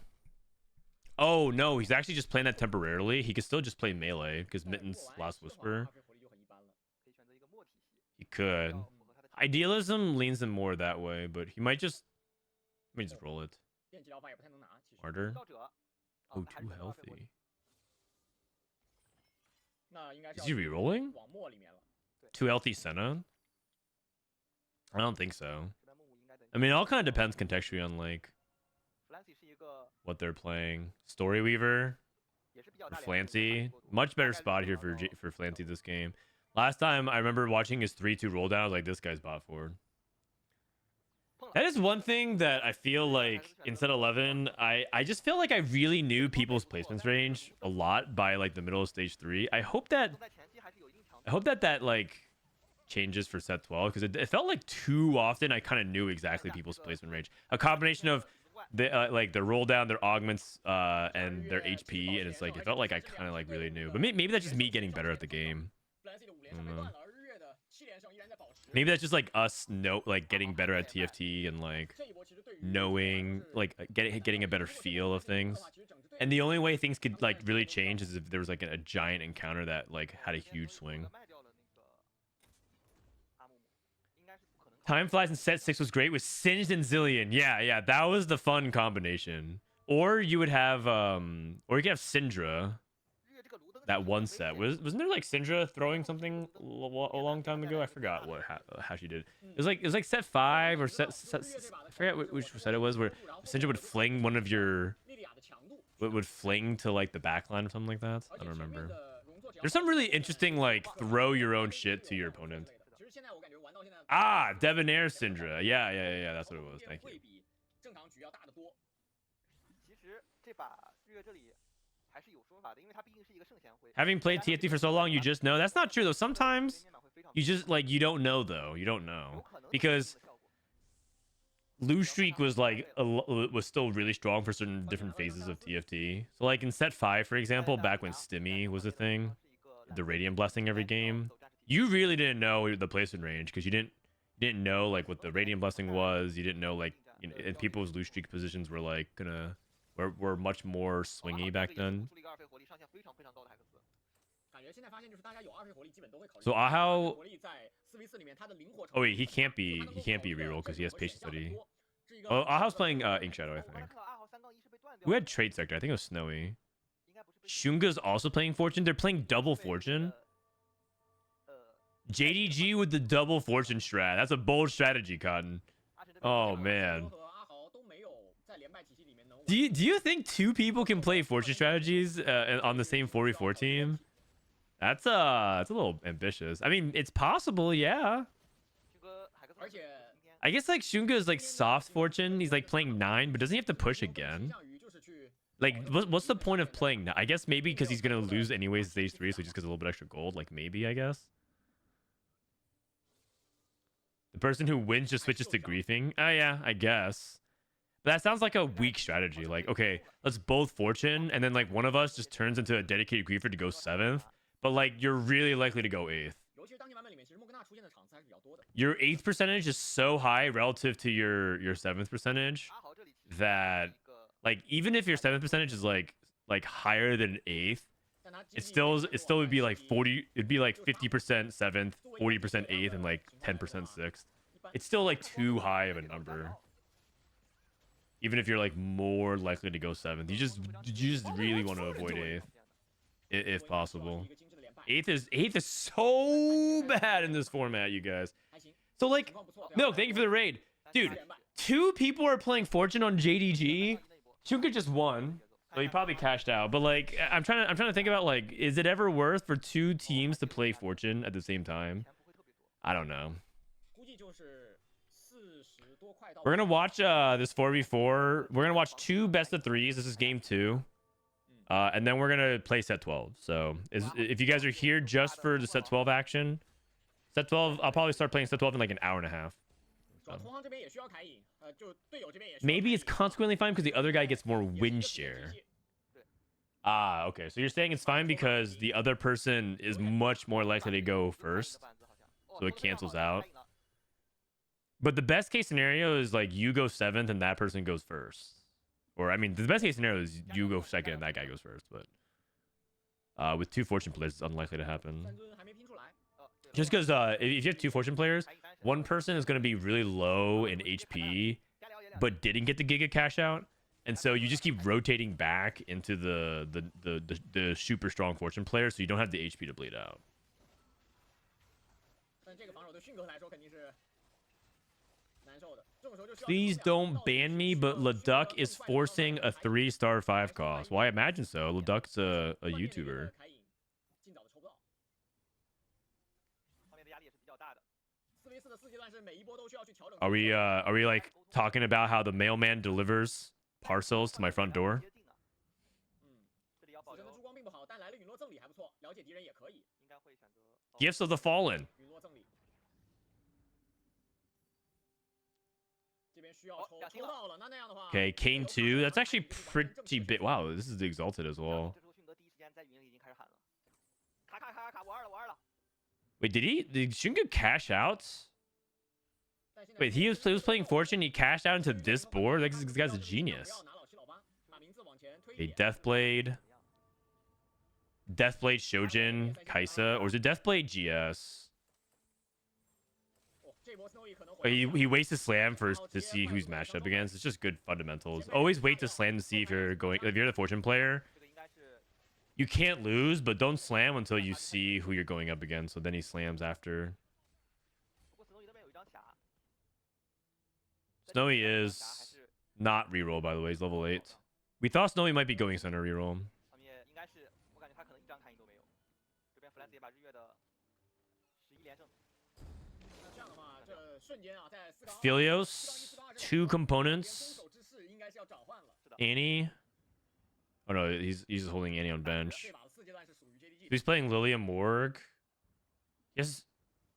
Oh no, he's actually just playing that temporarily. He could still just play melee because Mittens Last Whisper. 发挥火力就很一般了。 可以选择一个墨体系， He could. 比较符合他的 Idealism leans him more that way, but he might just roll it. 电击疗法也不太能拿，其实。 Martyr. 造者。 Oh, 那还是 too 选择二费火力 healthy. 那应该是 Is 要 he 去 rerolling? 网墨里面了。 Too healthy Senna? I don't think so. 这边木木应该等 I mean, it all kind of depends contextually on like Flancy 是一个 what they're playing. Story Weaver. 也是比较 Flancy. Much better spot here for Flancy this game. Last time I remember watching his 3-2 roll down, I was like, this guy's bot forward. That is one thing that I feel like in set 11, I just feel like I really knew people's placements range a lot by like the middle of stage 3. I hope that like changes for set 12 because it felt like too often I kind of knew exactly people's placement range. A combination of the like their roll down, their augments, and their HP, and it's like it felt like I kind of like really knew. But maybe that's just me getting better at the game. I don't know. Maybe that's just like us like getting better at TFT and like knowing like getting a better feel of things. And the only way things could like really change is if there was like a giant encounter that like had a huge swing. Time flies in set 6 was great with Singed and Zillion. Yeah, that was the fun combination. Or you would have or you could have Syndra. That one set wasn't there like Syndra throwing something a long time ago? I forgot how she did. It was like set 5 or set I forget which set it was where Syndra would fling one of your would fling to like the backline or something like that. I don't remember. There's some really interesting like throw your own shit to your opponent. Ah, Debonair Syndra. Yeah, that's what it was. Thank you. Having played TFT for so long, you just know. That's not true though. Sometimes you just like you don't know though. You don't know because Lose Streak was like was still really strong for certain different phases of TFT. So like in set 5, for example, back when Stimmy was a thing, the Radiant Blessing every game, you really didn't know the placement range because you didn't know like what the Radiant Blessing was. You didn't know like and people's Lose Streak positions were like were much more swingy back then. So Ahao, oh wait, he can't be reroll because he has Patient Study. Oh, Ahao's playing Ink Shadow, I think. Who had Trade Sector? I think it was Snowy. Shunga's also playing Fortune. They're playing double Fortune. JDG with the double Fortune strat. That's a bold strategy, Cotton. Oh man. Do you think 2 people can play Fortune strategies on the same 4v4 team? That's a little ambitious. I mean, it's possible, yeah. I guess like Shunga is like soft Fortune. He's like playing 9, but doesn't he have to push again? Like, what's the point of playing 9? I guess maybe because he's gonna lose anyways stage 3, so he just gets a little bit extra gold. Like maybe, I guess. The person who wins just switches to griefing. Oh yeah, I guess. But that sounds like a weak strategy. Like, okay, let's both Fortune, and then like one of us just turns into a dedicated griefer to go 7th. But like, you're really likely to go 8th. Your 8th percentage is so high relative to your 7th percentage that like even if your 7th percentage is like higher than 8th, it still would be like 40. It'd be like 50% 7th, 40% 8th, and like 10% 6th. It's still like too high of a number. Even if you're like more likely to go 7th, you just really want to avoid 8th if possible. 8th is so bad in this format, you guys. So like, no, thank you for the raid, dude. 2 people are playing Fortune on JDG. Shunga just won, so he probably cashed out. But like, I'm trying to think about like, is it ever worth for 2 teams to play Fortune at the same time? I don't know. We're gonna watch this 4v4. We're gonna watch 2 best of 3s. This is game 2. And then we're gonna play set 12. So if you guys are here just for the set 12 action, set 12, I'll probably start playing set 12 in like an hour and a half. So. Maybe it's consequently fine because the other guy gets more win share. Ah, okay. So you're saying it's fine because the other person is much more likely to go first, so it cancels out. But the best case scenario is like you go 7th and that person goes first. Or, I mean, the best case scenario is you go 2nd and that guy goes first. But with 2 Fortune players, it's unlikely to happen. Just because if you have 2 Fortune players, one person is going to be really low in HP, but didn't get the Giga cash out. And so you just keep rotating back into the super strong Fortune player, so you don't have the HP to bleed out. Please don't ban me, but Leduc is forcing a 3-star 5 cost. Well, I imagine so. Leduc's a YouTuber. 方面的压力也是比较大的。4v4的4阶段是每一波都需要去调整。 Are we like talking about how the mailman delivers parcels to my front door? 接近啊，这里要保死神的留，珠光并不好，但来了陨落赠礼还不错，了解敌人也可以。应该会选择。 Gifts of the Fallen. 陨落赠礼。这边需要抽，抽到了，那样的话。Okay, Kane 2. That's actually pretty big. Wow, this is the Exalted as well. 这时候迅哥第一时间在云里已经开始喊了，卡卡卡卡，我二了我二了。 Wait, did Shunga cash out? Wait, he was playing Fortune. He cashed out into this board. Like, this guy's a genius. Okay, Deathblade. Deathblade Shojin Kaisa, or is it Deathblade GS? He waits to slam to see who's matched up against. It's just good fundamentals. Always wait to slam to see if you're the Fortune player. 这个应该是 You can't lose, but don't slam until you see who you're going up against. So then he slams after. 不过 Snowy 这边有一张卡。 Snowy is not reroll, by the way. He's level 8. We thought Snowy might be going center reroll. 上面应该是，我感觉他可能一张卡影都没有。这边弗兰斯也把日月的11连胜。 Philios, 2 components. Annie. Oh no, he's holding Annie on bench. He's playing Lilia Morg. Yes,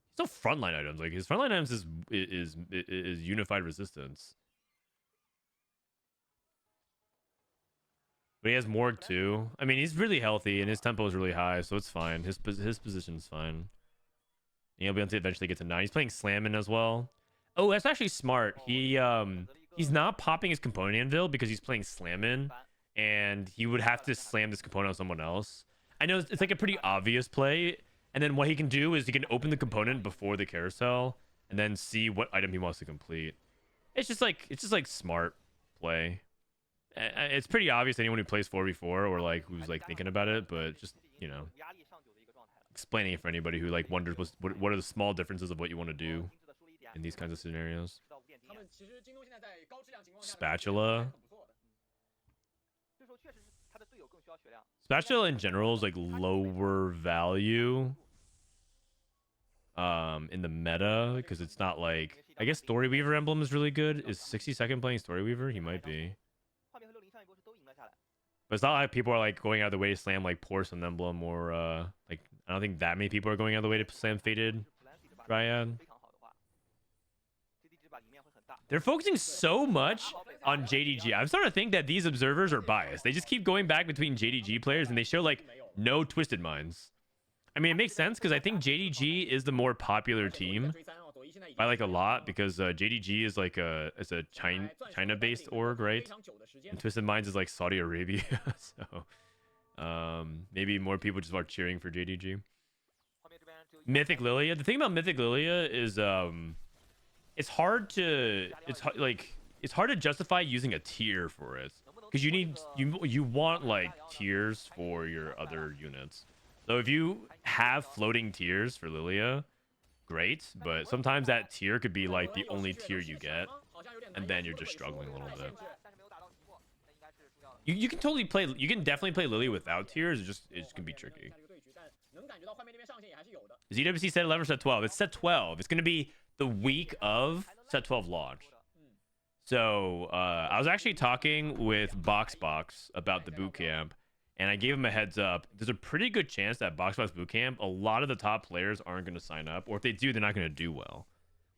he's no frontline items. Like his frontline items is unified resistance. But he has Morg too. I mean, he's really healthy and his tempo is really high, so it's fine. His position's fine. And he'll be able to eventually get to 9. He's playing Slammin as well. Oh, that's actually smart. He's not popping his component anvil because he's playing Slammin, and he would have to slam this component on someone else. I know it's like a pretty obvious play, and then what he can do is he can open the component before the carousel and then see what item he wants to complete. It's just like smart play. It's pretty obvious to anyone who plays 4v4 or like who's like thinking about it, but just, you know, explaining it for anybody who like wonders what are the small differences of what you want to do in these kinds of scenarios. Spatula. Spatula in general is like lower value in the meta because it's not like, I guess Story Weaver emblem is really good. Is 60-second playing Story Weaver? He might be. But it's not like people are like going out of the way to slam like Porcelain Emblem or like I don't think that many people are going out of the way to slam Fated Dryad. They're focusing so much on JDG. I'm starting to think that these observers are biased. They just keep going back between JDG players and they show like no Twisted Minds. I mean, it makes sense because I think JDG is the more popular team by like a lot because JDG is like a China-based org, right? And Twisted Minds is like Saudi Arabia, so maybe more people just are cheering for JDG. Mythic Lilia. The thing about Mythic Lilia is it's hard to justify using a tier for it because you want like tiers for your other units. So if you have floating tiers for Lilia, great, but sometimes that tier could be like the only tier you get, and then you're just struggling a little bit. You can totally play. You can definitely play Lilia without tiers. It just can be tricky. Is EWC set 11 or set 12? It's set 12. It's gonna be the week of set 12 launch. So I was actually talking with Boxbox about the bootcamp, and I gave him a heads up. There's a pretty good chance that Boxbox bootcamp, a lot of the top players aren't going to sign up, or if they do, they're not going to do well.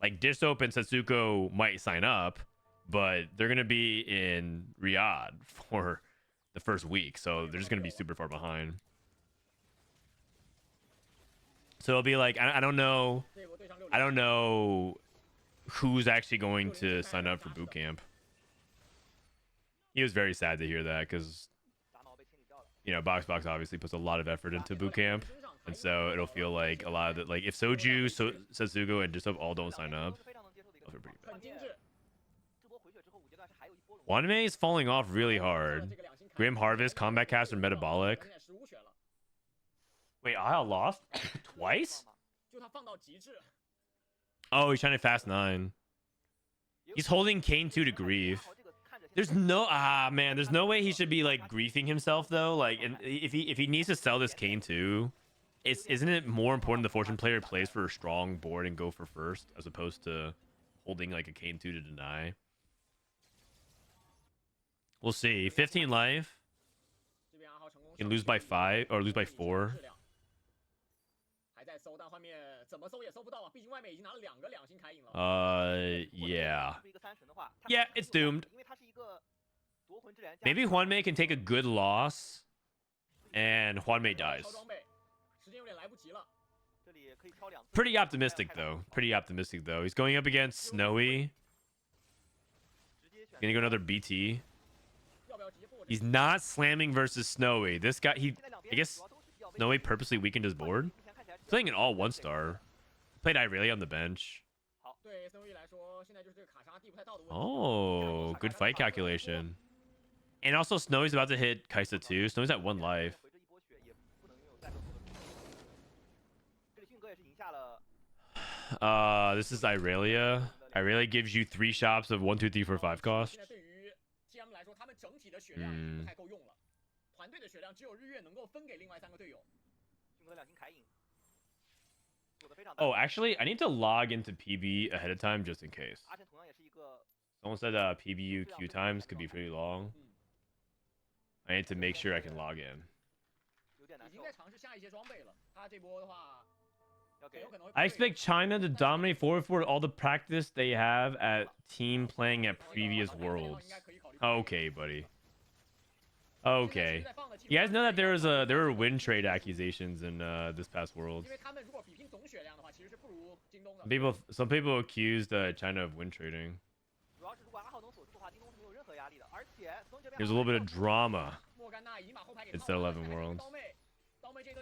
Like Dishsoap and Setsuko might sign up, but they're going to be in Riyadh for the first week, so they're just going to be super far behind. So it'll be like I don't know who's actually going to sign up for bootcamp. He was very sad to hear that because, you know, Boxbox obviously puts a lot of effort into bootcamp, and so it'll feel like a lot of it. Like if Soju, Setsugo, and Dishsoap all don't sign up, they'll feel pretty bad. Waname is falling off really hard. Grim Harvest, Combat Caster, Metabolic. Wait, I lost twice? Oh, he's trying to fast 9. He's holding Kane 2 to grief. There's no man, there's no way he should be like griefing himself though. Like, and if he needs to sell this Kane 2, isn't it more important the fortune player plays for a strong board and go for first as opposed to holding like a Kane 2 to deny? We'll see. 15 life. You can lose by 5 or lose by 4. Yeah. Yeah, it's doomed. Maybe Huanmei can take a good loss and Huanmei dies. Pretty optimistic though. Pretty optimistic though. He's going up against Snowy. Gonna go another BT. He's not slamming versus Snowy. This guy, I guess Snowy purposely weakened his board. He's playing an all 1-star. Played Irelia on the bench. Oh, good fight calculation. And also Snowy's about to hit Kaisa too. Snowy's at 1 life. This is Irelia. Irelia gives you 3 shops of 1, 2, 3, 4, 5 cost. Oh, actually, I need to log into PB ahead of time just in case. Someone said PBU queue times could be pretty long. I need to make sure I can log in. I expect China to dominate 4-4 all the practice they have at team playing at previous worlds. Okay, buddy. Okay. You guys know that there were win trade accusations in this past world. Some people accused China of win trading. There's a little bit of drama. It's the 11 worlds.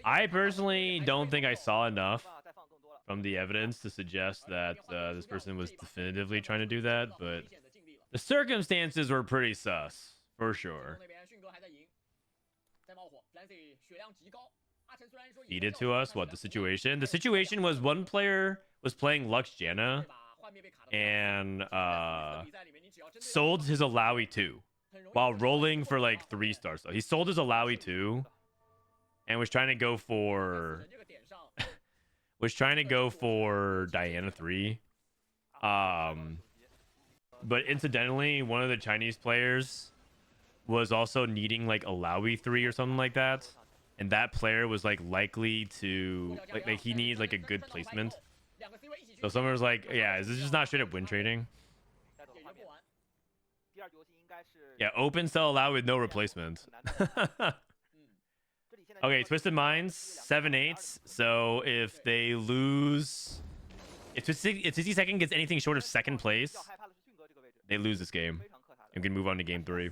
I personally don't think I saw enough from the evidence to suggest that this person was definitively trying to do that, but the circumstances were pretty sus, for sure. Feed it to us. What the situation? The situation was one player was playing Lux Janna and sold his Alawi 2 while rolling for like 3 stars. So he sold his Alawi 2 and was trying to go for Diana 3. But incidentally, one of the Chinese players was also needing like Alawi 3 or something like that, and that player was like likely to like he needed like a good placement. So someone was like, yeah, is this just not straight up win trading? Yeah, open sell Alawi with no replacement. Okay, Twisted Minds 7/8. So if they lose, if 60 Second gets anything short of second place, they lose this game and can move on to game 3.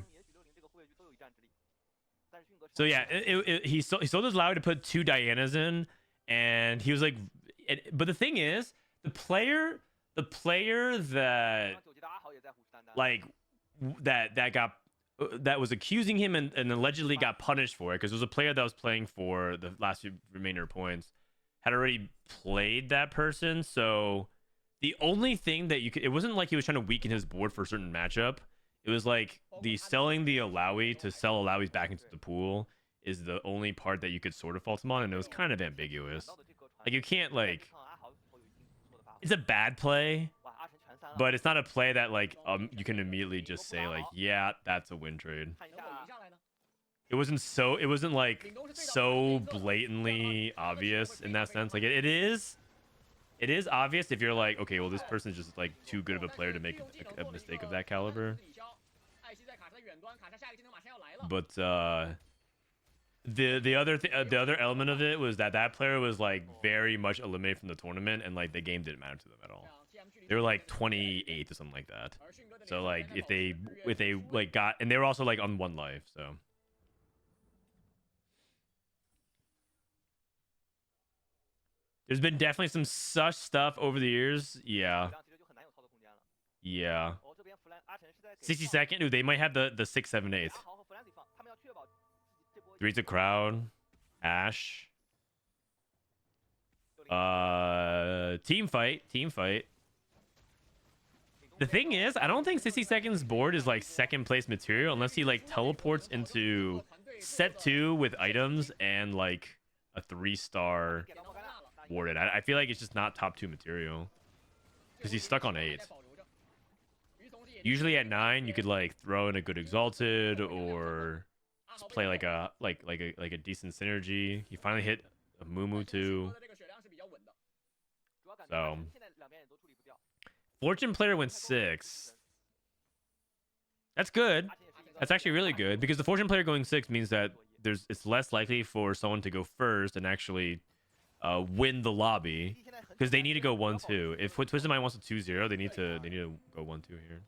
So yeah, he sold his Alawi to put 2 Dianas in, and he was like, but the thing is, the player that like that was accusing him and allegedly got punished for it, because it was a player that was playing for the last few remainder points, had already played that person. So the only thing that you could, it wasn't like he was trying to weaken his board for a certain matchup. It was like selling the Alawi to sell Alawis back into the pool is the only part that you could sort of fault him on, and it was kind of ambiguous. Like, you can't like, it's a bad play, but it's not a play that like you can immediately just say like, yeah, that's a win trade. It wasn't like so blatantly obvious in that sense. Like it is obvious if you're like, okay, well, this person is just like too good of a player to make a mistake of that caliber. But the other element of it was that player was like very much eliminated from the tournament, and like the game didn't matter to them at all. They were like 28th or something like that. So like if they like got, and they were also like on 1 life, so. There's been definitely some such stuff over the years. Yeah. Yeah. 60 Second, dude, they might have the 6, 7, 8. 3's a crowd. Ash. Team fight. The thing is, I don't think 60 seconds board is like second place material unless he like teleports into set 2 with items and like a 3-star warded. I feel like it's just not top 2 material because he's stuck on 8. Usually at 9 you could like throw in a good exalted or just play like a decent synergy. He finally hit a Mumu too. So Fortune player went 6. That's good. That's actually really good because the Fortune player going 6 means that it's less likely for someone to go first and actually win the lobby because they need to go 1-2. If Twisted Mind wants to 2-0, they need to go 1-2 here.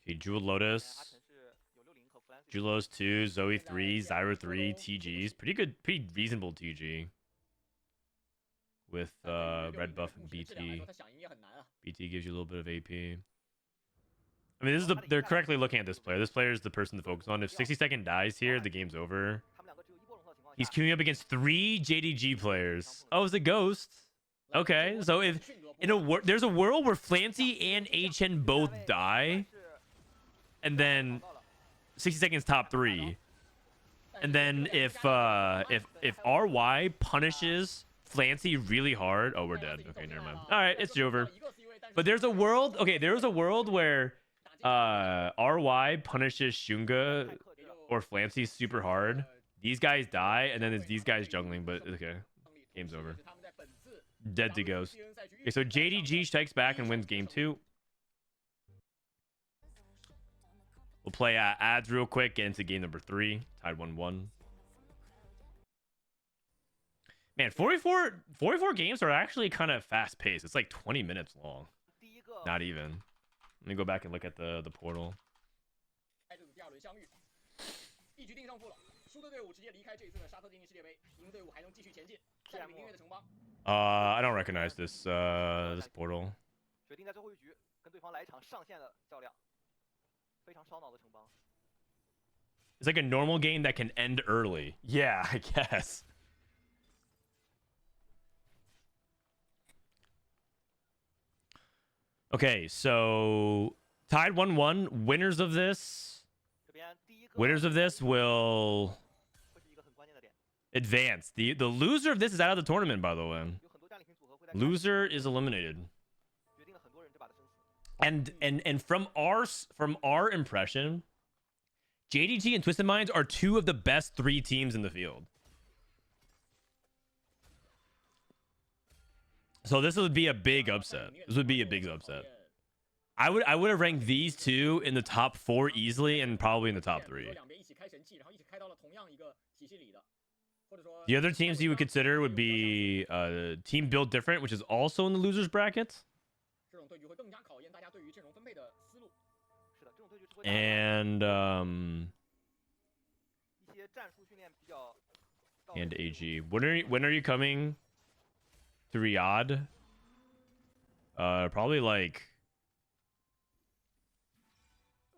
Okay, Jewel Lotus. Julos 2, Zoe 3, Zyra 3, TGs. Pretty good, pretty reasonable TG. With red buff and BT. BT gives you a little bit of AP. I mean, they're correctly looking at this player. This player is the person to focus on. If 60 second dies here, the game's over. He's queuing up against 3 JDG players. Oh, it's a ghost. Okay, so if there's a world where Flancy and HN both die, and then 60 seconds top 3, and then if RY punishes Flancy really hard, oh, we're dead. Okay, never mind. All right, it's over. But there's a world. Okay, there's a world where RY punishes Shunga or Flancy super hard. These guys die, and then it's these guys jungling. But okay, game's over. Dead to ghost. Okay, so JDG strikes back and wins game 2. We'll play ads real quick, get into game number 3. Tied 1-1. Man, 44 games are actually kind of fast paced. It's like 20 minutes long. Not even. Let me go back and look at the portal. I don't recognize this this portal. It's like a normal game that can end early. Yeah, I guess. Okay, so tied 1-1. Winners of this will advance. The loser of this is out of the tournament, by the way. Loser is eliminated. And from our impression, JDG and Twisted Minds are 2 of the best 3 teams in the field. So this would be a big upset. This would be a big upset. I would have ranked these 2 in the top 4 easily and probably in the top 3. The other teams you would consider would be Team Build Different, which is also in the losers bracket. And AG. When are you coming to Riyadh? Probably like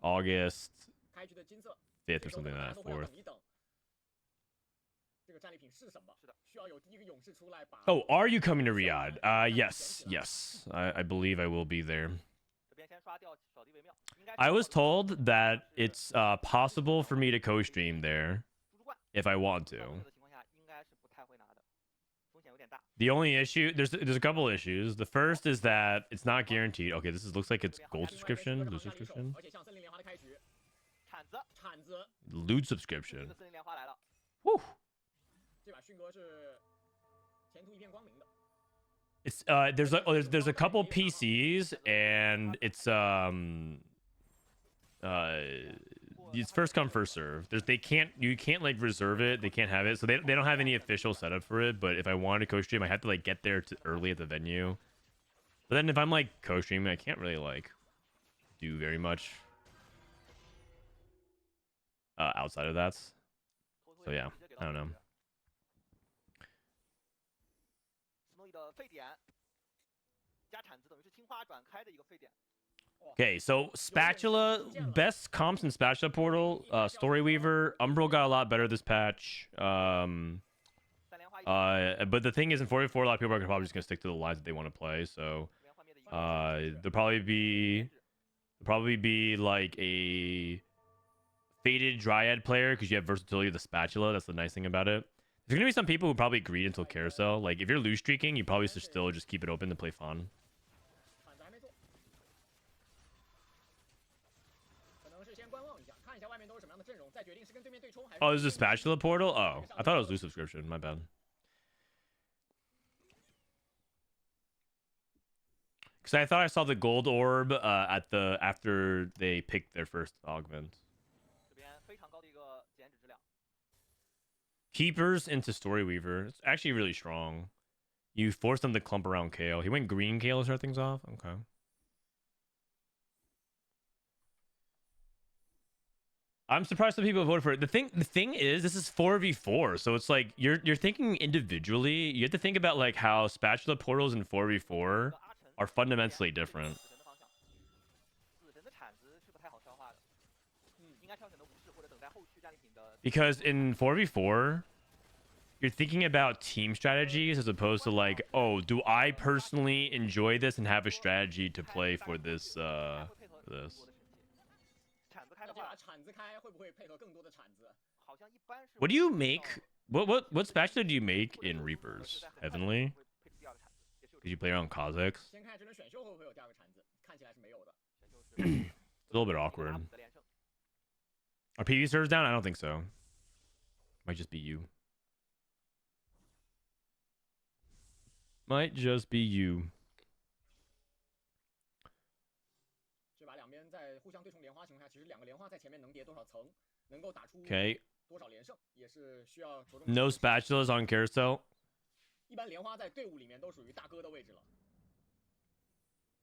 August 5th or something like that. 4th. Oh, are you coming to Riyadh? Yes. I believe I will be there. I was told that it's possible for me to co-stream there if I want to. The only issue, there's a couple issues. The first is that it's not guaranteed. Okay, looks like it's gold subscription, blue subscription, loot subscription. Whew. It's there's a couple PCs and it's first come first serve. You can't like reserve it. They can't have it, so they don't have any official setup for it. But if I wanted to co-stream, I have to like get there early at the venue. But then if I'm like co-streaming, I can't really like do very much outside of that. So yeah, I don't know. Okay, so Spatula, best comps in Spatula Portal, Story Weaver, Umbral got a lot better this patch. But the thing is, in 4v4, a lot of people are probably just gonna stick to the lines that they want to play. So, 这边画面的一个 there'll probably be like a faded Dryad player because you have versatility of the spatula. That's the nice thing about it. There's gonna be some people who probably greed until carousel. Like if you're lose streaking, you probably should still just keep it open to play fun. 铲子还没做，可能是先观望一下，看一下外面都是什么样的阵容，再决定是跟对面对冲还是。 Oh, this is a spatula portal? Oh, I thought it was loose subscription. My bad. Because I thought I saw the gold orb after they picked their first augment. 这边非常高的一个减脂质量。 Keepers into Story Weaver. It's actually really strong. You force them to clump around Kale. He went green Kale to start things off. Okay. I'm surprised some people voted for it. The thing is, this is 4v4, so it's like you're thinking individually. You have to think about like how spatula portals in 4v4 are fundamentally different. 死神的铲子是不太好消化的，应该挑选的武士或者等待后续战利品的。 Because in 4v4, you're thinking about team strategies as opposed to like, oh, do I personally enjoy this and have a strategy to play for this this. 铲子开的那这把话，铲子开会不会配合更多的铲子？好像一般是。 What do you make? What spatula do you make in Reapers? Heavenly? 配出第二个铲子，也是有 Did you play around Kazakhs? 先看这轮选秀会不会有第二个铲子，看起来是没有的。 It's a little bit awkward. 拿5的连胜。 Are PV servers down? I don't think so. Might just be you. Might just be you. 这把两边在互相对冲莲花情况下，其实两个莲花在前面能叠多少层，能够打出 Okay. 多少连胜，也是需要着重。 No spatulas on carousel. 一般莲花在队伍里面都属于大哥的位置了，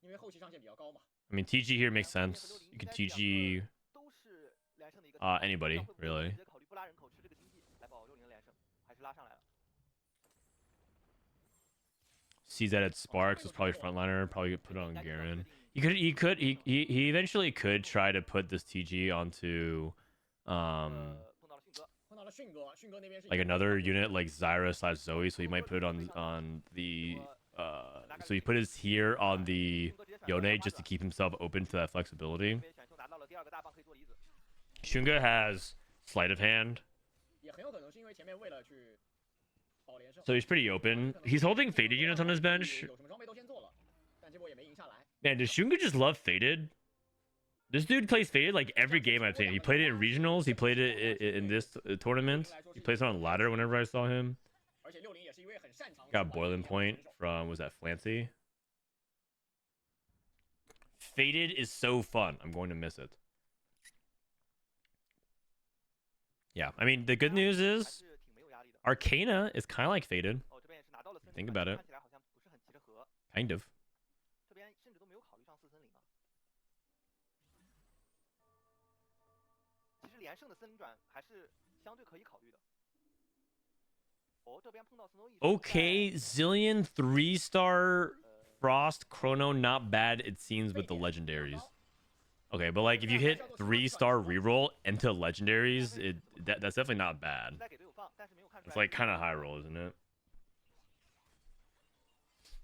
因为后期上限比较高嘛。 I mean, TG here makes sense. You could TG 都是连胜的一个 anybody, really. 直接考虑不拉人口吃这个经济来保60的连胜，还是拉上来了。 Sees that at Sparks was probably frontliner. Probably get put on Garen. He eventually could try to put this TG onto 碰到了迅哥， 碰到了迅哥，迅哥那边是 like another unit like Zyra / Zoe, so he might put it on the so he put his here on the Yone just to keep himself open to that flexibility. 这边选秀拿到了第二个大棒可以做离子。 Shunga has sleight of hand, 也很有可能是因为前面为了去保连胜， so he's pretty open. He's holding faded units on his bench. 有什么装备都先做了，但结果也没赢下来。 Man, does Shunga just love faded? This dude plays faded like every game I've seen. He played it in regionals. He played it in this tournament. He plays it on ladder whenever I saw him. 而且60也是一位很擅长 Got boiling point from, was that Flancy? Faded is so fun. I'm going to miss it. Yeah, I mean, the good news 还 is 是挺没有压力的。 Arcana is kind of like Faded. 哦，这边也是拿到了森林 Think 板 about it. 看起来好像不是很急着和， Kind of. 这边甚至都没有考虑上4森林啊。其实连胜的森林转还是相对可以考虑的。哦，这边碰到 Snowy。 Okay, Zillion 3-star Frost Chrono, not bad it seems with the legendaries. Okay, but like if you hit 3-star reroll into legendaries, that's definitely not bad. 再给队友放，但是没有看出 It's 来。 like kind of high roll, isn't it?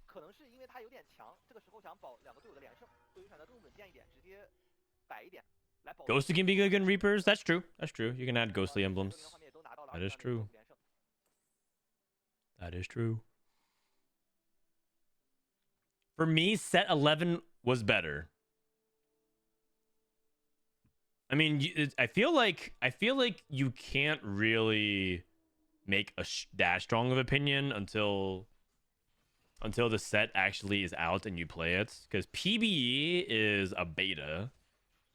可能是因为他有点强，这个时候想保两个队友的连胜，队友选择更稳健一点，直接摆一点来保。 Ghosty can be good in Reapers. That's true. That's true. You can add ghostly emblems. 这边的画面也都拿到了 That is 23连 true. 胜 That is true. For me, set 11 was better. I mean, I feel like you can't really make a that strong of opinion until the set actually is out and you play it, because PBE is a beta,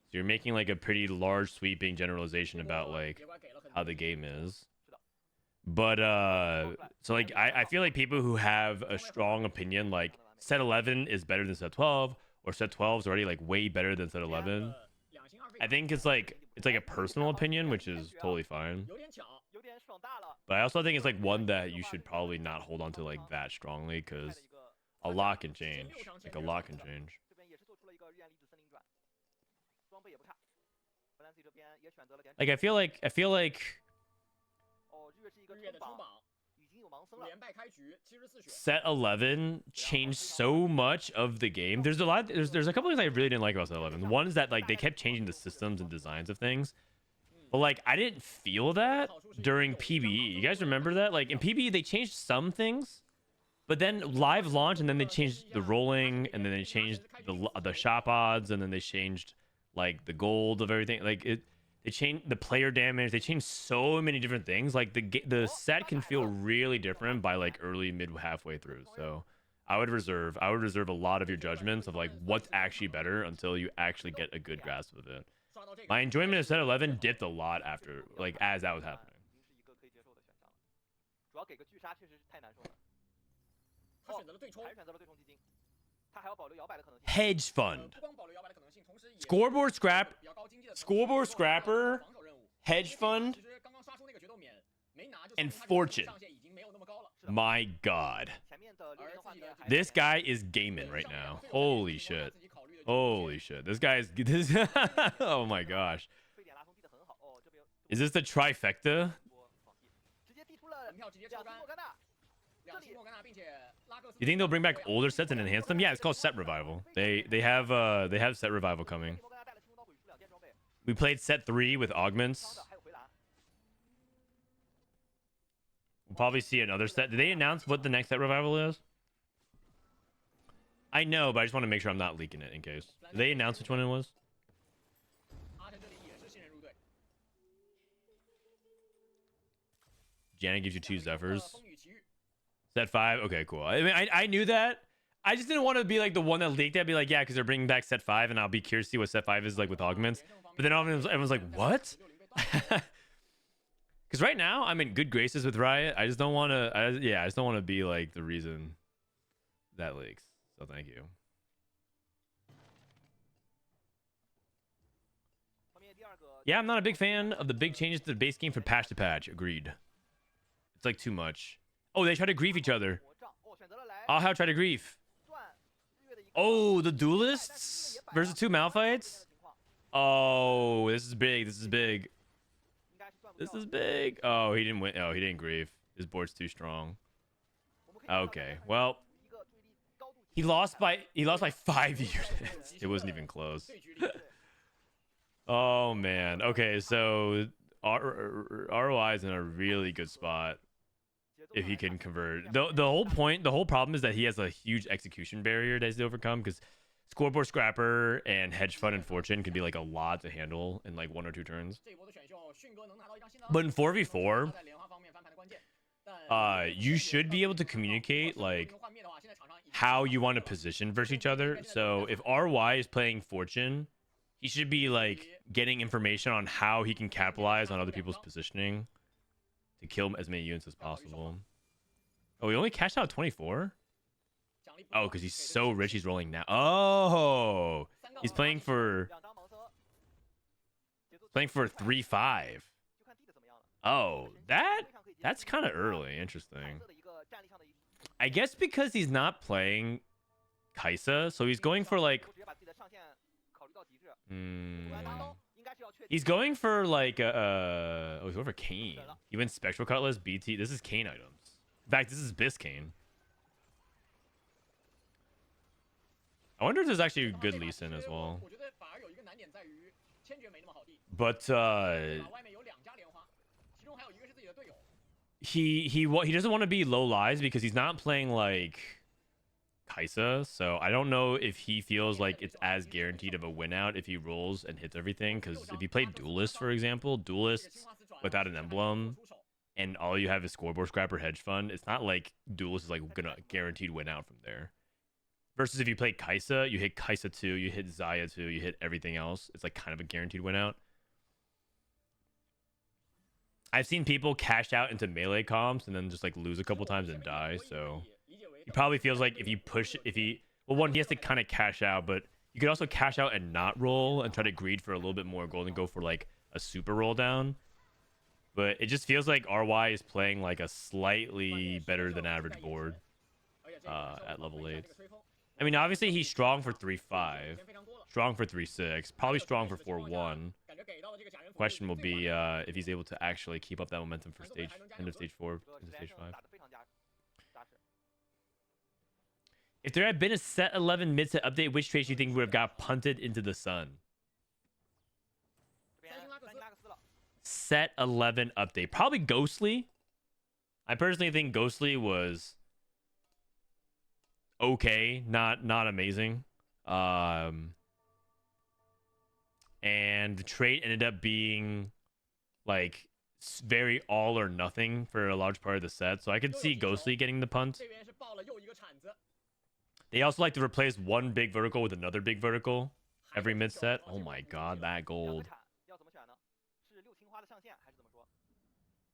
so you're making like a pretty large sweeping generalization about like how the game is. But so like I feel like people who have a strong opinion like set 11 is better than set 12, or set 12 is already like way better than set 11. I think it's like a personal opinion, which is totally fine. 有点巧， 有点爽大了。 But I also think it's like one that you should probably not hold on to like that strongly, 开的 because 一个 a lot can change. Like a lot can change. 这边也是做出了一个日炎离子森林转，装备也不差。Frodan 这边也选择了点。 Like I feel like 哦，日月是一个日月的冲榜，冲榜，已经有盲连败开局74血。 Set 11 changed so much of the game. There's a couple things I really didn't like about Set 11. One is that like they kept changing the systems and designs of things. But like I didn't feel that during PBE. You guys remember that? Like in PBE they changed some things, but then live launch and then they changed the rolling and then they changed the shop odds and then they changed like the gold of everything. Like they changed the player damage. They changed so many different things. Like the set can feel really different by like early, mid, halfway through. So I would reserve a lot of your judgments of like what's actually better until you actually get a good grasp of it. My enjoyment of set 11 dipped a lot after like as that was happening. 主要给个巨杀确实是太难受了。他选择了对冲，还是选择了对冲基金，他还要保留摇摆的可能性。 Hedge fund, 不光保留摇摆的可能性，同时也 scoreboard scrap, 比较高经济的 scoreboard scrapper, 防守任务。 hedge fund, 其实刚刚刷出那个决斗免没拿，就 and 说明他 fortune. 上限已经没有那么高了。 My God, 前面的六人画面还 this guy is gaming right now. Holy shit. Holy shit. This guy's this. Oh my gosh. 非典拉松递得很好哦，这边 Is this the trifecta? 直接递出了门票直接抽干，莫甘娜，两期莫甘娜，并且拉克斯。 You think they'll bring back older sets and enhance them? Yeah, it's called set revival. They have set revival coming. 莫甘娜带了青龙刀鬼术两件装备， We played set 3 with 伤 augments. 的还有回蓝。 We'll probably see another set. Did they announce what the next set revival is? I know, but I just want to make sure I'm not leaking it in case. Did they announce which one it was? 阿晨这里也是新人入队。 Janet gives you 2 Zephyrs. 风雨奇遇， Set 5? Okay, cool. I mean, I knew that. I just didn't want to be like the one that leaked it. Be like, yeah, because they're bringing back set 5, and I'll be curious to see what set 5 is like with augments. But then everyone's like, what? Because right now, I'm in good graces with Riot. I just don't want to, I just don't want to be like the reason that leaks. So thank you. 后面第二个 Yeah, I'm not a big fan of the big changes to the base game from patch to patch. Agreed. It's like too much. Oh, they try to grief each other. 魔杖哦，选择了来 Oh, how try to grief? 赚日月的一个 Oh, the duelists versus 2 Malphites? 情况， Oh, this is big. This is big. 应该是赚不 This 到 is big. Oh, he didn't win. Oh, he didn't grief. His board's too strong. 我们可以看到 Okay, 在 well, 一个注意力高度 he lost by 5 units. It wasn't even close. 最局里 Oh man. Okay, so ROI is in a really good spot 节奏 if he 还 can convert. The whole problem is that he has a huge execution barrier that he's to overcome because scoreboard scrapper and hedge fund and fortune can be like a lot to handle in like 1 or 2 turns. 这一波的选秀，迅哥能拿到一张新的。 But in 4v4, 他在莲花方面翻盘的关键。但 you should be able to communicate like how you want to position versus each other. So if RY is playing fortune, he should be like getting information on how he can capitalize on other people's positioning to kill as many units as possible. Oh, he only cashed out 24? Oh, because he's so rich, he's rolling now. Oh, he's playing for 两张盲僧，节奏 3-5. 就看递的怎么样了。 Oh, that's kind of early. Interesting. 白色的一个战力上的一 I guess because he's not playing Kaisa, so he's going for like 直接把自己的上限考虑到极致。 mm, 果然拿刀应该是要确定 he's going for like oh, he's going for Kane. He went Spectral Cutlass, BT. This is Kane items. In fact, this is Biscane. I wonder if there's actually a good Lee Sin as well. 我觉得反而有一个难点在于千珏没那么好递， But 外面有2家莲花，其中还有一个是自己的队友。 he doesn't want to be low lies because he's not playing like Kaisa, so I don't know if he feels like it's as guaranteed of a win out if he rolls and hits everything. Because if you play Duelist, for example, Duelists without an emblem and all you have is scoreboard scrapper hedge fund, it's not like Duelist is like gonna guaranteed win out from there. Versus if you play Kaisa, you hit Kaisa 2, you hit Zaya 2, you hit everything else. It's like kind of a guaranteed win out. I've seen people cash out into melee comps and then just like lose a couple times and die. So he probably feels like if you push, well, one, he has to kind of cash out, but you could also cash out and not roll and try to greed for a little bit more gold and go for like a super roll down. But it just feels like RY is playing like a slightly better than average board at level 8. I mean, obviously he's strong for 3-5, strong for 3-6, probably strong for 4-1. Question will be if he's able to actually keep up that momentum for end of stage 4 into stage 5. 打得非常佳。If there had been a set 11 mid set update, which traits do you think would have got punted into the sun? 这边三星拉克斯了， Set 11 update. Probably Ghostly. I personally think Ghostly was okay, not amazing. And the trait ended up being like very all or nothing for a large part of the set. So I could see Ghostly getting the punt. 这边是爆了又一个铲子， They also like to replace one big vertical with another big vertical every mid set. Oh my god, that 两个 gold. 铲要怎么选呢？是六青花的上限还是怎么说？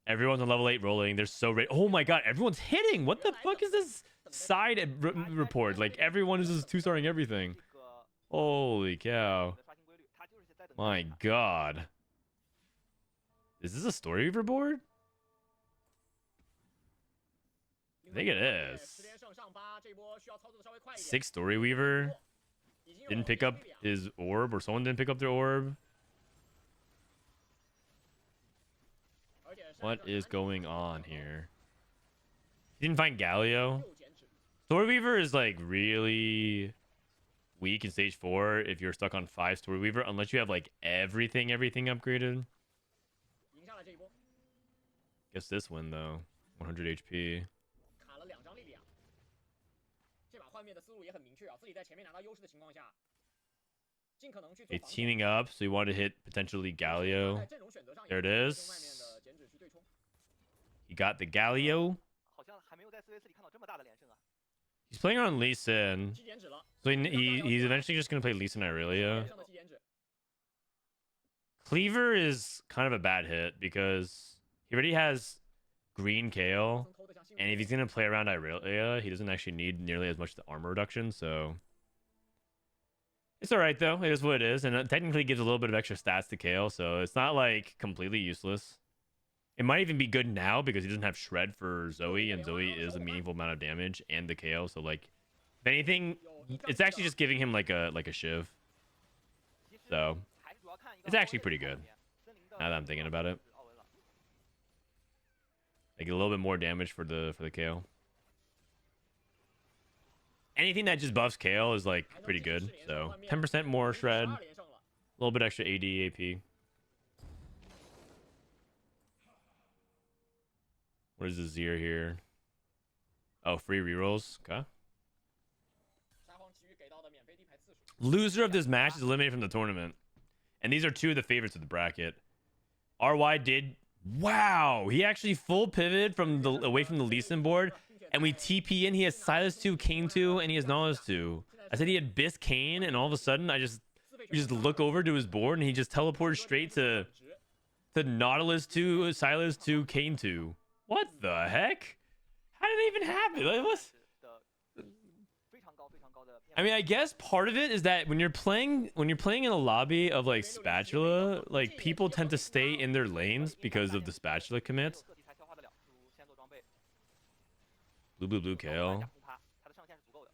Everyone's on level 8 rolling. They're so ready. Oh my god, everyone's hitting. What the fuck is this side report? Like everyone is just 2-starring everything. 这个 Holy cow. 的刷新规律，它就是在等 My god. Is this a story weaver board? I think it is. 10连胜上8，这波需要操作的稍微快一点。 6 story weaver 已经有 didn't pick up his orb, or someone didn't pick up their orb. 而且是 What is going on here? He didn't find Galio. 又减脂， Story weaver is like really weak in stage 4 if you're stuck on 5 story weaver, unless you have like everything upgraded. 赢下了这一波， Guess this win though. 100 HP. 卡了2张力量。这把幻灭的思路也很明确啊，自己在前面拿到优势的情况下，尽可能去做 It's 防守。 teaming up, so you want to hit potentially Galio. 在阵容选择上也 There it 跟 is. 外面的减脂去对冲。 He got the Galio. 好像还没有在4v4里看到这么大的连胜啊！ He's playing on Lee Sin. 7减脂了， So he's eventually just going to play Lee Sin 连 Irelia. 胜的7减脂。 Cleaver is kind of a bad hit because he already has green Kale. 偷的像幸 And if he's going to play around Irelia, he doesn't actually need nearly as much the armor reduction. So it's all right, though. It is what it is. And it technically gives a little bit of extra stats to Kale. So it's not like completely useless. It might even be good now because he doesn't have Shred for Zoe. And Zoe is a meaningful amount of damage and the Kale. So like, if anything, it's actually just giving him like a shiv. 其实 So 还是主要看一个 it's actually pretty good 森林的 now that I'm thinking about it. 是奥文了 Like a little bit more damage for the Kale. Anything that just buffs Kale is like pretty good. So 10% more Shred, a 12连胜了， little bit extra AD AP. What is the Zir here? Oh, free rerolls. Okay. 沙皇奇遇给到的免费地牌次数。 Loser of this match is eliminated from the tournament. And these are two of the favorites of the bracket. RY did. Wow. He actually full pivoted from the away from the Lee Sin board. And we TP in. He has Silas 2, Kane 2, and he has Nautilus 2. I said he had Bis Kane, and all of a sudden we just look over to his board and he just teleported straight to Nautilus 2, Silas 2, Kane 2. What the heck? How did it even happen? Like, what's... 的非常高非常高的变 I mean, I guess part of it is that when you're playing in a lobby of like spatula, like people tend to stay in their lanes because of the spatula commits. 个体才消化得了，不如先做装备。 Blue 假 Kale. 空趴，它的上限是足够的。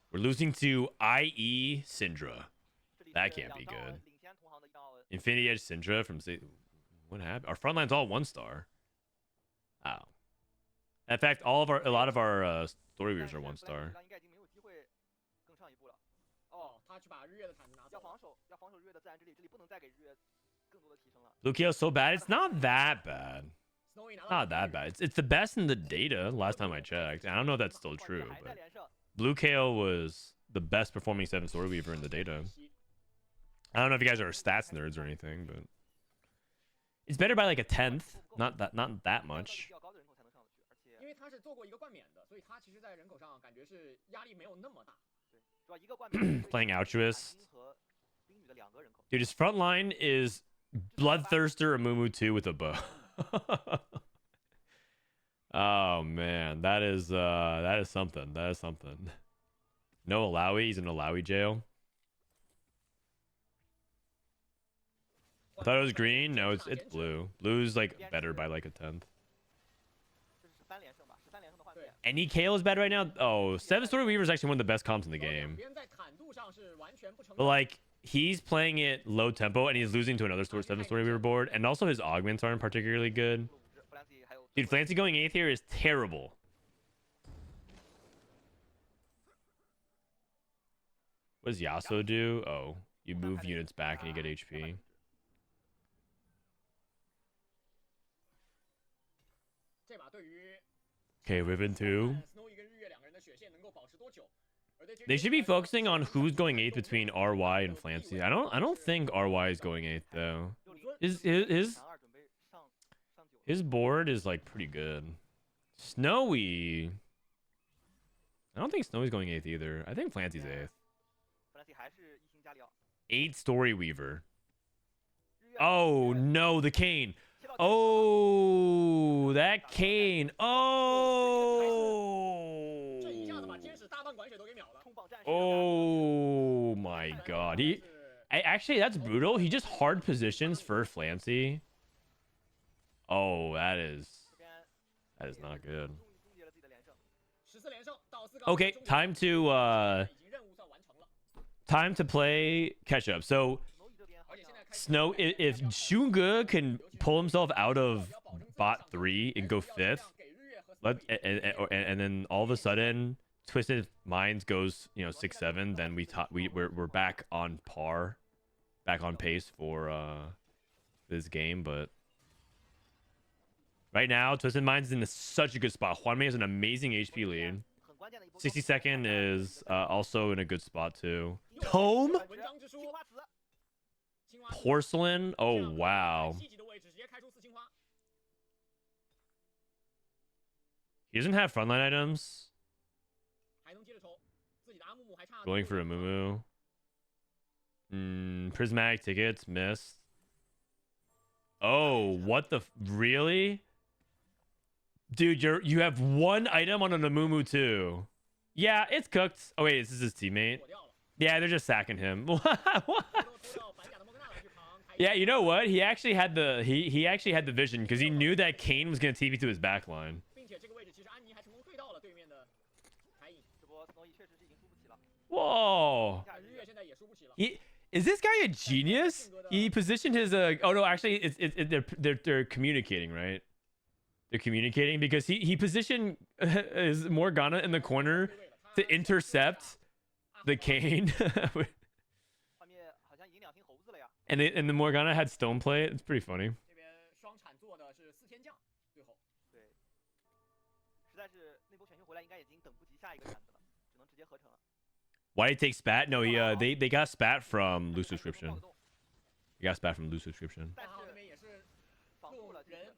We're losing to IE Syndra. 这里 That 是 can't be 两张 good. 领先同行的一张奥文， Infinity Edge Syndra from what happened? Our front line's all 1-star. Wow. In fact, a lot of our story weavers are 1-star. 应该已经没有机会更上一步了。哦，他去把日月的铲子拿走了。要防守，要防守日月的自然之力，这里不能再给日月更多的提升了。 Blue Kale's so bad. It's not that bad. Snowy 拿到 Not that bad. It's the best in the data last time I checked. I don't know if that's still true, 还在 but 连胜， Blue Kale was the best performing 7 story weaver in the data. I don't know if you guys are stats nerds or anything, but it's better by like a 10th. Not that 比 much. 较高的人口才能上得去，而且因为他是做过一个冠冕的，所以他其实在人口上感觉是压力没有那么大。对，主要一个冠冕 Playing Altruist. 冰和冰女的两个人口。 Dude, his front line is Bloodthirster Amumu 2 with a bow. Oh man, that is something. That is something. No Alawi, he's in Alawi jail. I thought it was green. No, it's blue. Blue's like better by like a 10th. 这是13连胜吧，13连胜的幻灭。 Any Kale is bad right now. Oh, 7 Story Weaver is actually one of the best comps in the game. 别人在坦度上是完全不成 But like he's playing it low tempo and he's losing to another 7 Story Weaver board, and also his augments aren't particularly good. 弗兰西还有 Dude, Flancy going 8th here is terrible. What does Yasuo do? Oh, you move units back and you get HP. 这把对于 Okay, Riven 2. Snowy 跟日月两个人的血线能够保持多久？ They should be focusing on who's going 8th between RY and Flancy. I don't think RY is going 8th though. His board is like pretty good. Snowy. I don't think Snowy's going 8th either. I think Flancy's 8th. 8 Story Weaver. Oh no, the Kane. Oh, that Kane. Oh. 这一下子把天使大半管血都给秒了。 Oh my god. Actually, that's brutal. He just hard positions for Flancy. Oh, that is not good. 14连胜到4 Okay, time to play catch up. So Snow, if Xunge can pull himself out of bot 3 and go 5th, and then all of a sudden Twisted Minds goes 6-7, then we're back on par, back on pace for this game. But right now Twisted Minds is in such a good spot. Huanmei is an amazing HP lead. 62nd is also in a good spot too. Tome? Porcelain? Oh wow. He doesn't have frontline items. Going for a Mumu. Prismatic tickets missed. Oh, what the really? Dude, you have one item on a Mumu too. Yeah, it's cooked. Oh wait, this is his teammate. Yeah, they're just sacking him. What? Yeah, you know what? He actually had the he actually had the vision because he knew that Kane was gonna TP to his backline. Whoa! Is this guy a genius? He positioned his oh no, actually they're communicating, right? They're communicating because he positioned his Morgana in the corner to intercept the Kane. And the Morgana had stone play. It's pretty funny. Why did he take spat? No, they got spat from loose subscription. They got spat from loose subscription.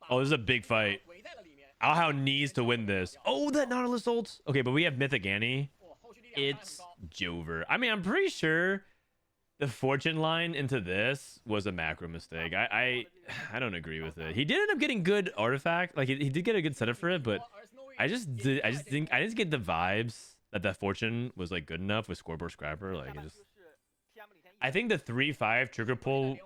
Oh, this is a big fight. Ahau needs to win this. Oh, that Nautilus ult. Okay, but we have Mythic Annie. It's Jover. I mean, I'm pretty sure the fortune line into this was a macro mistake. I don't agree with it. He did end up getting good artifact. Like he did get a good setup for it, but I just didn't get the vibes that fortune was like good enough with scoreboard scrapper. Like I think the 3-5 trigger pull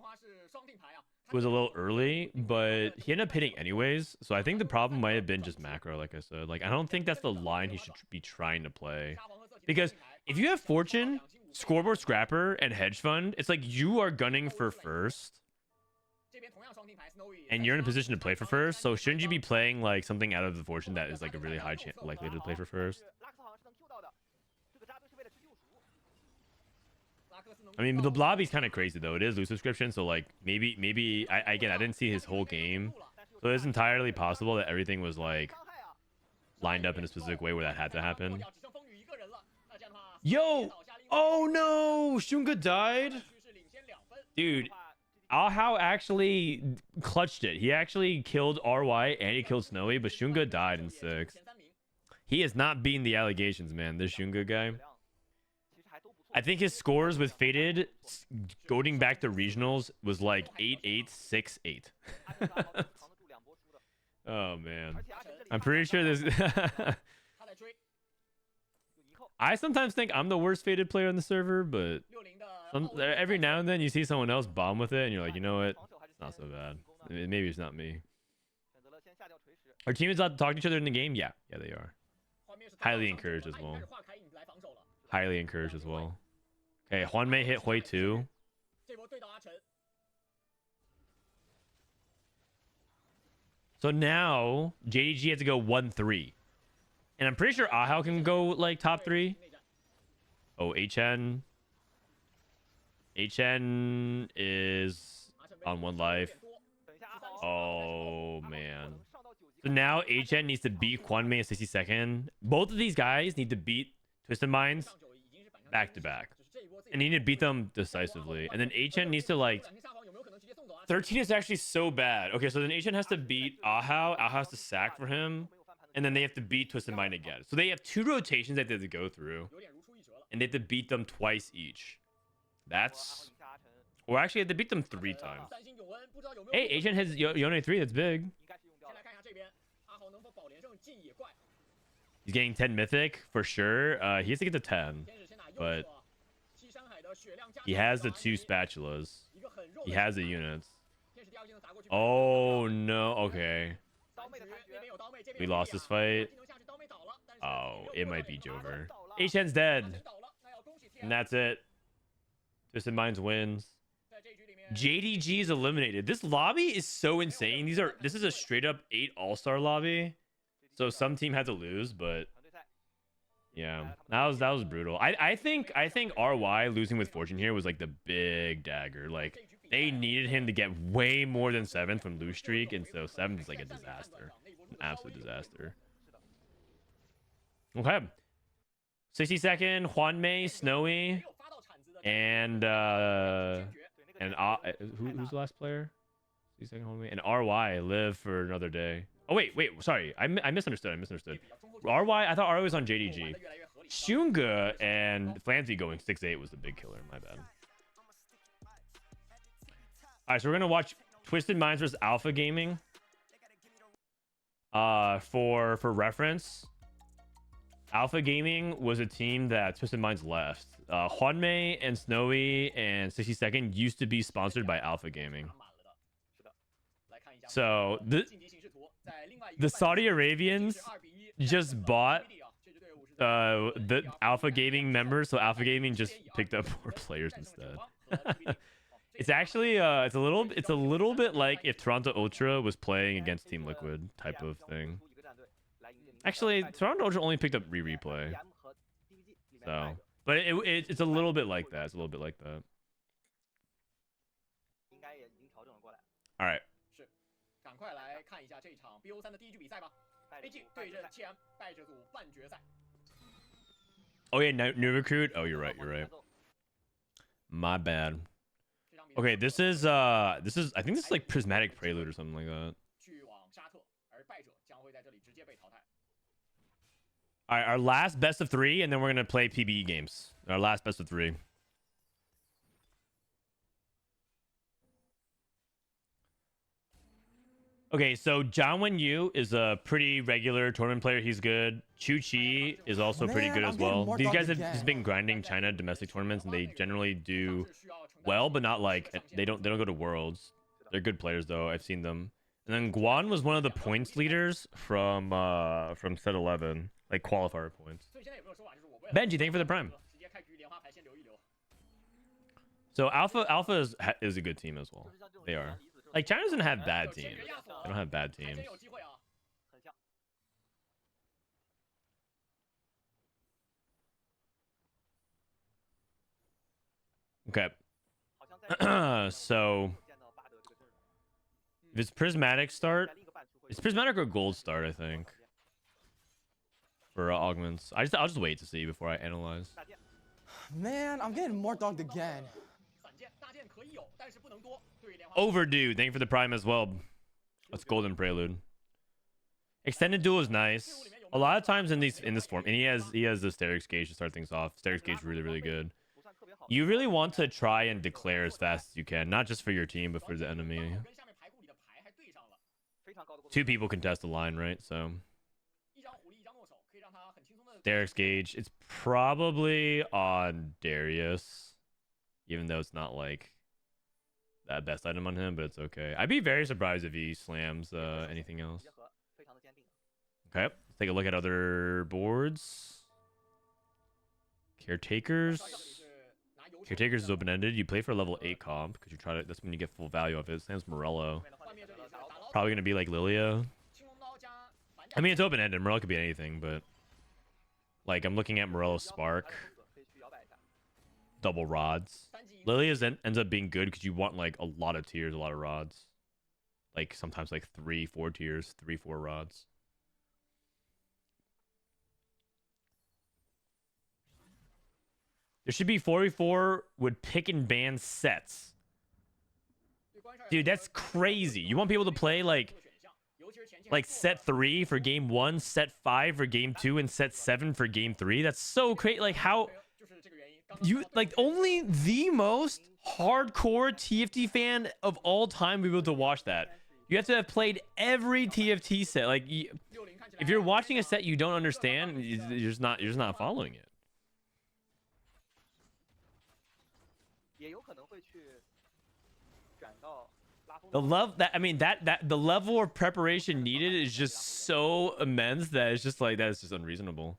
was a little early, but he ended up hitting anyways. So I think the problem might have been just macro, like I said. Like I don't think that's the line he should be trying to play, because if you have fortune, scoreboard scrapper, and hedge fund, it's like you are gunning for first and you're in a position to play for first. So shouldn't you be playing like something out of the fortune that is like a really high chance likely to play for first? I mean, the lobby's kind of crazy though. It is loose subscription, so like maybe I didn't see his whole game, so it's entirely possible that everything was like lined up in a specific way where that had to happen. Yo! Oh no! Xunge died? Dude, Ahau actually clutched it. He actually killed RY and he killed Snowy, but Xunge died in 6. He has not beaten the allegations, man. This Xunge guy. I think his scores with Faded going back to regionals was like 8-8, 6-8. Oh man. I'm pretty sure this I sometimes think I'm the worst Faded player on the server, but every now and then you see someone else bomb with it and you're like, you know what? It's not so bad. Maybe it's not me. Our teammates allowed to talk to each other in the game? Yeah, they are. Highly encouraged as well. Highly encouraged as well. Okay, Huanmei hit Hui 2. So now JDG has to go 1-3. And I'm pretty sure Ahau can go like top 3. Oh, HN. HN is on one life. 等一下，阿豪。 Oh 阿豪 man. 能上到9级 So now HN needs to beat Kwanmei in 60-second. Both of these guys need to beat Twisted Minds back to back. And need to beat them decisively. And then HN needs to like 13 is actually so bad. Okay, so then HN has to beat Ahao. Ahao has to sack for him. And then they have to beat Twisted Mind again. So they have 2 rotations that they have to go through. And they have to beat them twice each. That's... Or actually, they have to beat them 3 times. Hey, HN has Yone 3. That's big. 应该是用掉了。 He's getting 10 mythic for sure. He has to get to 10. But he has the 2 spatulas. He has the units. Oh no. Okay. 刀妹的残血。 We lost this fight. Oh, it might be Jover. HN's dead. And that's it. Twisted Minds wins. JDG is eliminated. This lobby is so insane. This is a straight up 8 all-star lobby. So some team had to lose, but 团队赛。 yeah, that was brutal. I think RY losing with Fortune here was like the big dagger. Like they needed him to get way more than 7th from lose streak, and so 7th is like a disaster, an absolute disaster. Okay, 60-second Hwanmei, Snowy, and who's the last player? 60-second Hwanmei and RY live for another day. Oh wait, sorry, I misunderstood. RY, I thought RY was on JDG. Shunga and Flanzy going 6-8 was the big killer. My bad. All right, so we're gonna watch Twisted Minds versus Alpha Gaming. For reference, Alpha Gaming was a team that Twisted Minds left. Hwanmei and Snowy and 60-second used to be sponsored by Alpha Gaming. So the Saudi Arabians just bought the Alpha Gaming members, so Alpha Gaming just picked up more players instead. It's actually it's a little bit like if Toronto Ultra was playing against Team Liquid type of thing. Actually, Toronto Ultra only picked up replay. So, but it's a little bit like that. It's a little bit like that. 应该也已经调整了过来。 All right. 是，赶快来看一下这场 BO3 的第一局比赛吧。AG 对阵切安败者组半决赛。 Oh yeah, new recruit. Oh, you're right. You're right. My bad. Okay, this is I think this is like Prismatic Prelude or something like that. 去往沙特，而败者将会在这里直接被淘汰。 All right, our last best of 3, and then we're gonna play PBE games. Our last best of 3. Okay, so Zhang Wenyu is a pretty regular tournament player. He's good. Chu Chi is also pretty good as well. These guys have just been grinding China domestic tournaments, and they generally do well, but not like they don't go to Worlds. They're good players though. I've seen them. And then Guan was one of the points leaders from set 11, like qualifier points. Benji, thank you for the prime. So Alpha is a good team as well. They are. Like China doesn't have bad teams. They don't have bad teams. 很像。 Okay. 好像在 So 见到巴德这个阵容。 if it's prismatic start, 在另一个半区会 it's prismatic or gold start, I think, for augments. I'll just wait to see before I analyze. 大剑。 Man, I'm getting more dogged again. 散剑大剑可以有，但是不能多。对莲花 Overdue, thank you for the prime as well. That's golden prelude. Extended duel is nice. A lot of times in this form, and he has the Sterix gauge to start things off. Sterix gauge is really good. 不算特别好。 You really want to try and declare as fast as you can, not just for your team, but for the enemy. 跟下面排库里的牌还对上了。 非常高的攻击 2 people contest the line, right? So 一张狐狸，一张诺手，可以让他很轻松的。 Sterix gauge, it's probably on Darius, even though it's not like that best item on him, but it's okay. I'd be very surprised if he slams anything else. 结合非常的坚定。 Okay, let's take a look at other boards. Caretakers. 到这里是拿油手 Caretakers is open-ended. You play for a level 8 comp because you try to. That's when you get full value of it. Sam's Morello. 换面这里是打捞 Probably gonna be like Lilia. 青龙刀加反 I mean, it's open-ended. Morello could be anything, but like I'm looking at Morello's Spark, 可以去摇摆一下。 double rods. 3级 Lilia ends up being good because you want like a lot of tiers, a lot of rods. Like sometimes like 3, 4 tiers, 3, 4 rods. There should be 4v4 with pick and ban sets. Dude, that's crazy. You want people to play like set 3 for game 1, set 5 for game 2, and set 7 for game 3? That's so crazy. Like how you like only the most hardcore TFT fan of all time will be able to watch that. You have to have played every TFT set. Like if you're watching a set you don't understand, you're just not following it. The the level of preparation needed is just so immense that it's just like that's just unreasonable.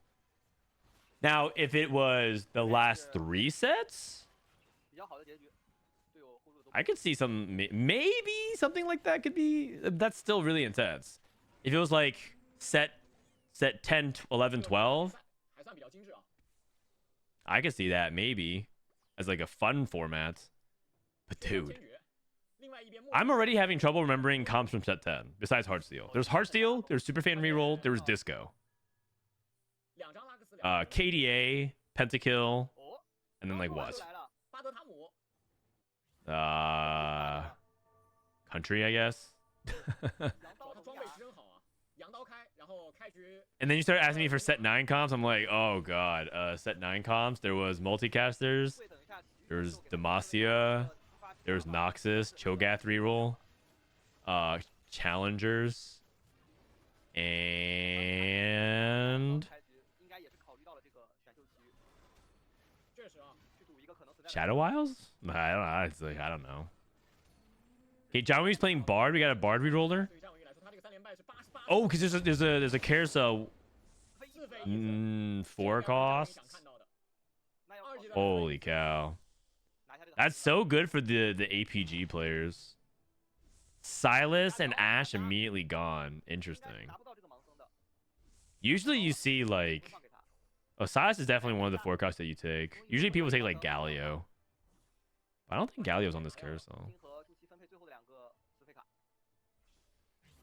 Now, if it was the last 3 sets, I could see maybe something like that could be. That's still really intense. If it was like set 10, 11, 12, I could see that maybe as like a fun format. But dude, I'm already having trouble remembering comps from set 10 besides Heartsteel. There's Heartsteel, there's Superfan Reroll, there was Disco, KDA, Pentakill, and then like what? Country, I guess. And then you start asking me for set 9 comps. I'm like, oh god. Set 9 comps. There was Multicasters. There was Demacia. There was Noxus, Cho'Gath reroll, Challengers, and Shadow Isles? I don't know. It's like, I don't know. Okay, John Wee's playing Bard. We got a Bard reroller. Oh, because there's a carousel. 4 costs. Holy cow. That's so good for the APG players. Silas and Ashe immediately gone. Interesting. Usually you see like... Oh, Silas is definitely one of the forecasts that you take. Usually people take like Galio. But I don't think Galio's on this carousel.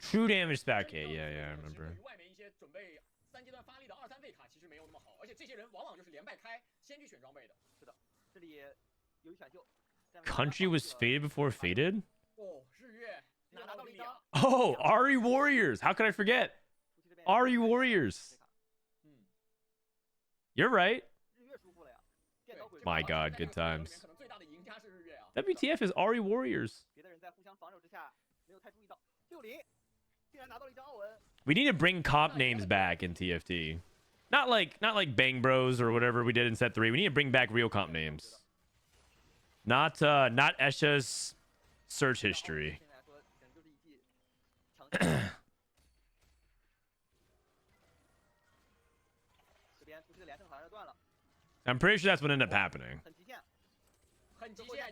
True damage spec. Yeah, I remember. Country was faded before faded? Oh, Ari Warriors. How could I forget? Ari Warriors. You're right. My god, good times. WTF is Ari Warriors. We need to bring comp names back in TFT. Not like Bang Bros or whatever we did in set 3. We need to bring back real comp names. Not Esha's search history. I'm pretty sure that's what ended up happening.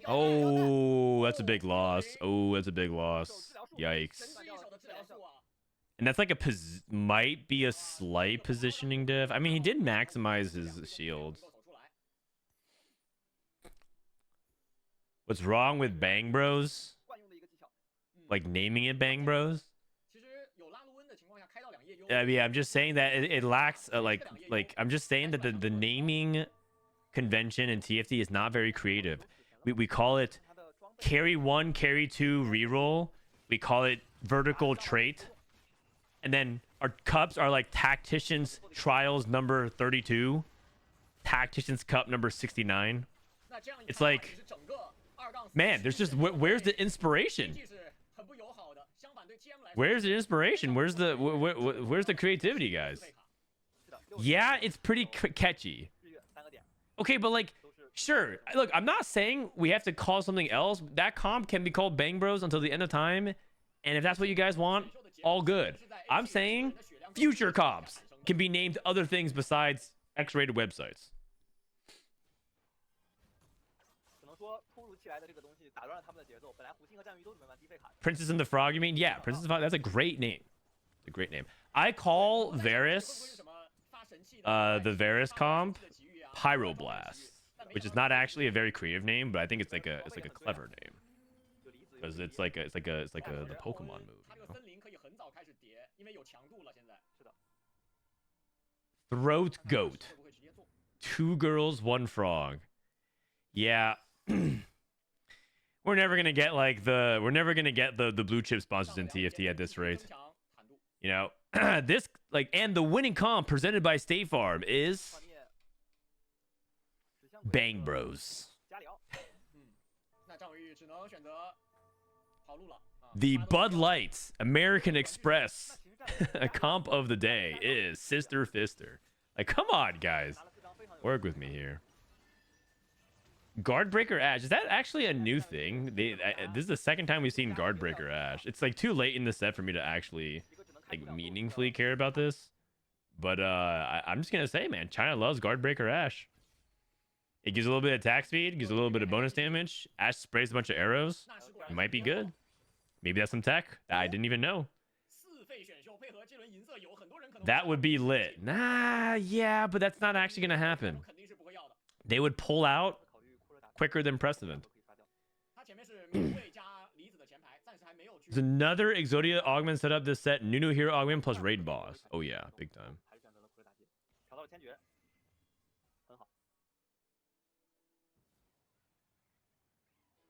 Oh, that's a big loss. Oh, that's a big loss. Yikes. And that's like might be a slight positioning diff. I mean, he did maximize his shield. What's wrong with Bang Bros? Like naming it Bang Bros? Yeah, I'm just saying that it lacks I'm just saying that the naming convention in TFT is not very creative. We call it carry 1, carry 2 reroll. We call it vertical trait. And then our cups are like Tacticians Trials number 32, Tacticians Cup number 69. It's like, man, there's just where's the inspiration? Where's the inspiration? Where's the creativity, guys? Yeah, it's pretty catchy. Okay, but like, sure. Look, I'm not saying we have to call something else. That comp can be called Bang Bros until the end of time. And if that's what you guys want, all good. I'm saying future comps can be named other things besides X-rated websites. Princess and the Frog, you mean? Yeah, Princess and the Frog, that's a great name. It's a great name. I call Varus, the Varus comp, Pyroblast. which is not actually a very creative name, but I think it's like a clever name because it's like the Pokemon move. 它这个森林可以很早开始叠，因为有强度了。现在是的。 Throat goat. 会不会直接做？ 2 girls, 1 frog. Yeah. We're never gonna get the blue chip sponsors in TFT at this rate. 增强坦度。 You know, this and the winning comp presented by State Farm is 幻灭指向鬼 Bang Bros. 加里奥，那张伟玉只能选择跑路了。啊 The 大家都 Bud Light American Express 那其实战 comp of the day is Sister Fister. Like, come on, guys. 拿了4张非常有 Work with me here. Guardbreaker Ash. Is that actually a new thing? This is the second time we've seen Guardbreaker Ash. It's like too late in the set for me to actually 一个只能开 like 一两路 meaningfully care about this. But I'm just gonna say, man, China loves Guardbreaker Ash. It gives a little bit of attack speed, gives a little bit of bonus damage. Ash sprays a bunch of arrows. 那是果 It 然 might be good. Maybe that's some tech that I didn't even know. 四费选秀配合这轮银色有很多人可能 That would be lit. Nah, yeah, but that's not actually gonna happen. 肯定是不会要的。 They would pull out 考虑库勒打 quicker than Precedent. 都可以刷掉。他前面是明卫加离子的前排，暂时还没有去 There's。another Exodia augment set up this set. Nunu Hero augment plus raid boss. Oh yeah, big time. 还是选择了库勒打击，调到了千珏，很好。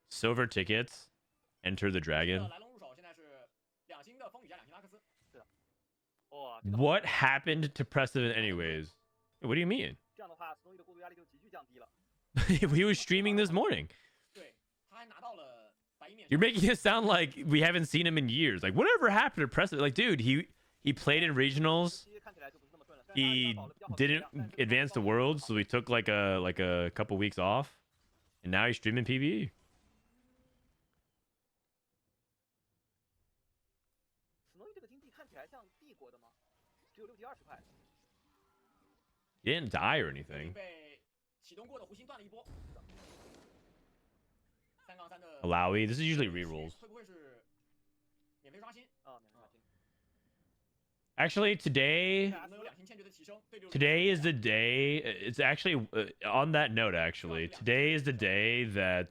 Silver tickets. Enter the 这 dragon. 来龙入手现在是2星的风雨加2星拉克斯。哇，这个 What happened to Precedent anyways? What do you mean? 这样的话，斯诺伊的过渡压力就急剧降低了。 He was streaming this morning. 对，他还拿到了白银免 You're making it sound like we haven't seen him in years. Like whatever happened to Precedent? Like dude, he played in regionals. 其实看起来就不是那么顺了。虽然他 He 保了比较好的质量 didn't advance to worlds, so he took like a couple weeks off, and now he's streaming PvE. 斯诺伊这个金币看起来像帝国的吗？只有6级20块。 He didn't die or 已经 anything. 被启动过的弧形断了一波。3-3的 Alawi, this is usually rerolls. 会不会是免费刷新？啊，免费刷新。 Actually, today 有没有2星千珏的提升？对6 is the day. It's actually on that note. Actually, today is the day that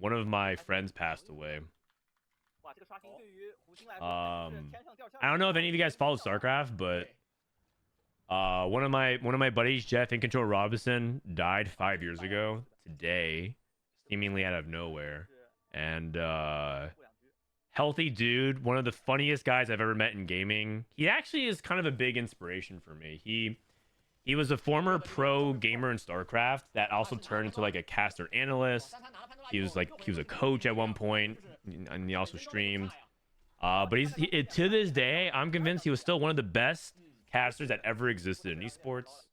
one of my friends passed away. 哇，这个刷新对于弧星来说是天上掉馅儿 I don't know if any of you guys follow StarCraft, but one of my buddies, Jeff In Control Robinson, died 5 years ago today, seemingly out of nowhere. And 过2局。 healthy dude, one of the funniest guys I've ever met in gaming. He actually is kind of a big inspiration for me. He was a former pro gamer in StarCraft that also turned into like a caster analyst. He was a coach at one point, and he also streamed. But to this day, I'm convinced he was still one of the best casters that ever existed in esports.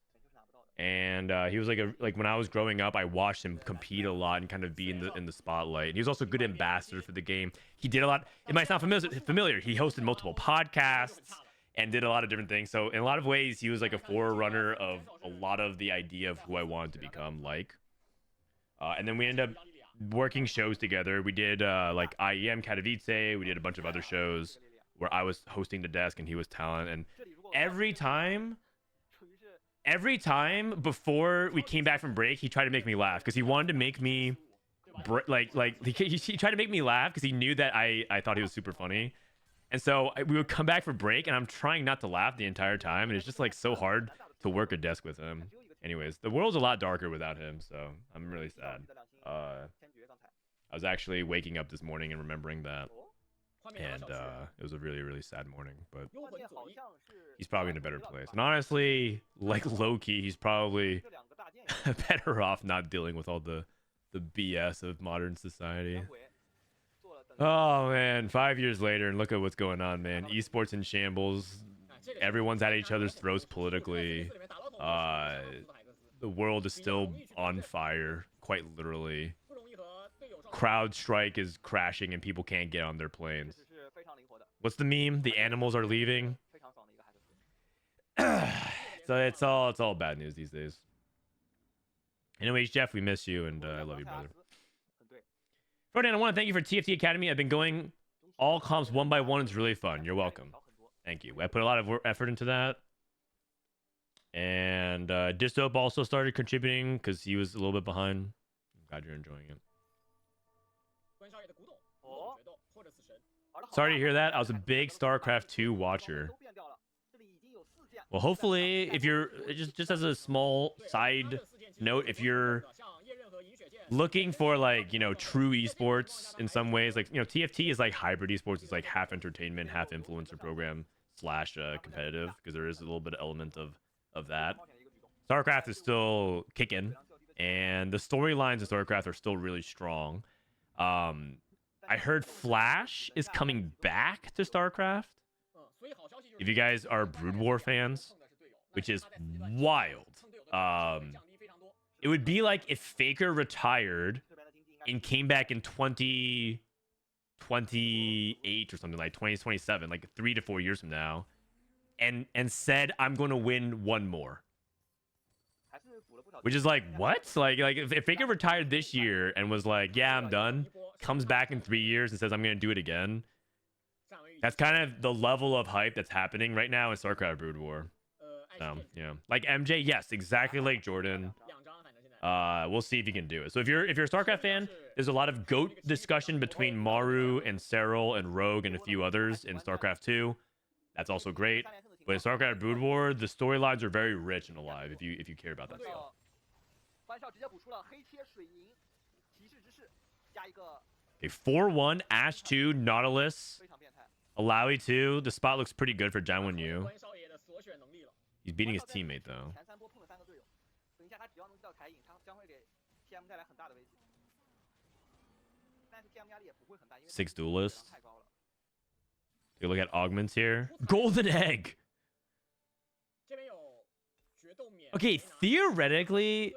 And he was like when I was growing up, I watched him compete a lot and kind of be in the spotlight. And he was also a good ambassador for the game. He did a lot. It might sound familiar. He hosted multiple podcasts and did a lot of different things. So in a lot of ways, he was like a forerunner of a lot of the idea of who I wanted to become like. And then we ended up working shows together. We did like IEM Katowice. We did a bunch of other shows where I was hosting the desk and he was talent. And 这里如果 every time 处于是 every time before we came back from break, he tried to make me laugh because he wanted to make me he tried to make me laugh because he knew that I thought he was super funny. And so we would come back for break and I'm trying not to laugh the entire time. And it's just like so hard to work a desk with him. Anyways, the world's a lot darker without him. So I'm really sad. 的2星千珏刚才。 I was actually waking up this morning and remembering that. 哦， 画面And 小时 it was a really, really sad morning. But 幽 画 魂 面 左 好 一， 像是 he's probably in a better place. And honestly, like low key, he's probably 这2个大件也 better off not dealing with all the BS of modern society. 两鬼做了等 Oh man, 5 years later, and look at what's going on, man. Esports in shambles. 这个 Everyone's at each other's throats politically. 里面打到头 The world is still on fire, quite literally. 不容易和队友上 Crowd strike is crashing and people can't get on their planes. 确实是非常灵活的， What's the meme? The animals are leaving. 非常爽的一个海德斯。 So it's all bad news these days. Anyways, Jeff, we miss you and I love you, brother. 很对， Frodan, I want to thank you for TFT Academy. I've been going all comps one by one. It's really fun. You're welcome. 调很多。 Thank you. I put a lot of effort into that. And Distop also started contributing because he was a little bit behind. I'm glad you're enjoying it. 关少爷的古董、哦决斗或者死神。 Sorry to hear that. I was a big StarCraft 2 watcher. Well, hopefully, if you're just as a small side note, if you're looking for like, you know, true esports in some ways, like, you know, TFT is like hybrid esports. It's like half entertainment, half influencer program slash competitive, because there is a little bit of element of that. StarCraft is still kicking, and the storylines of StarCraft are still really strong. I heard Flash is coming back to StarCraft. If you guys are Brood War fans, which is wild. It would be like if Faker retired and came back in 2028 or something, like 2027, like 3 to 4 years from now, and said, I'm going to win one more. Which is like, what? Like if Faker retired this year and was like, yeah, I'm done, comes back in 3 years and says, I'm going to do it again. That's kind of the level of hype that's happening right now in StarCraft Brood War. So, yeah. Like MJ, yes, exactly like Jordan. We'll see if he can do it. So if you're a StarCraft fan, there's a lot of GOAT discussion between Maru and Serral and Rogue and a few others in StarCraft 2. That's also great. But in StarCraft Brood War, the storylines are very rich and alive if you care about that stuff. Okay, 4-1, Ash 2, Nautilus, Alawi 2. The spot looks pretty good for Janwen Yu. He's beating his teammate, though. 6 duelists. Take a look at augments here. Golden Egg! Okay, theoretically...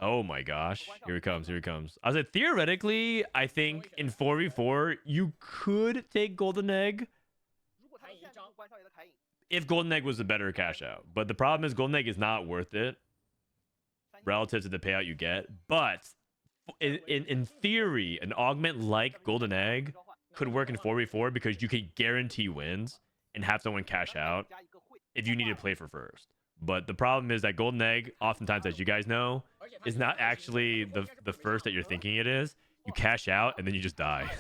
Oh my gosh. Here he comes, here he comes. I said, theoretically, I think in 4v4, you could take Golden Egg if Golden Egg was a better cash out. But the problem is Golden Egg is not worth it relative to the payout you get. But in theory, an augment like Golden Egg could work in 4v4 because you can guarantee wins and have someone cash out if you need to play for first. But the problem is that Golden Egg, oftentimes, as you guys know, is not actually the first that you're thinking it is. You cash out and then you just die.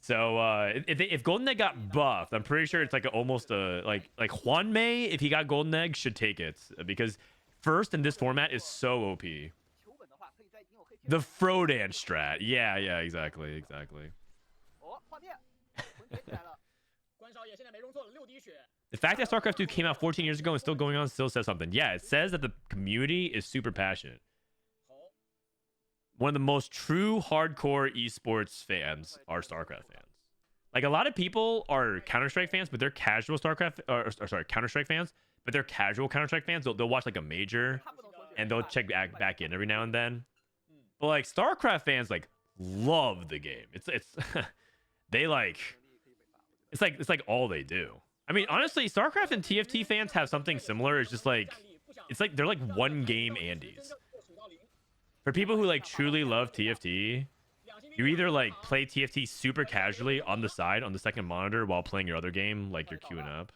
So if Golden Egg got buffed, I'm pretty sure it's like almost a like Juan May, if he got Golden Egg, should take it, because first in this format is so OP. The Frodan strat. Yeah, exactly. The fact that StarCraft 2 came out 14 years ago and still going on still says something. Yeah, it says that the community is super passionate. One of the most true hardcore esports fans are StarCraft fans. Like, a lot of people are Counter-Strike fans, but they're casual Counter-Strike fans, but they're casual Counter-Strike fans. They'll watch like a major and they'll check back in every now and then. But like StarCraft fans like love the game. It's they like it's like all they do. I mean, honestly, StarCraft and TFT fans have something similar. It's just like they're like one game Andes. For people who like truly love TFT, you either like play TFT super casually on the side on the second monitor while playing your other game, like you're queuing up.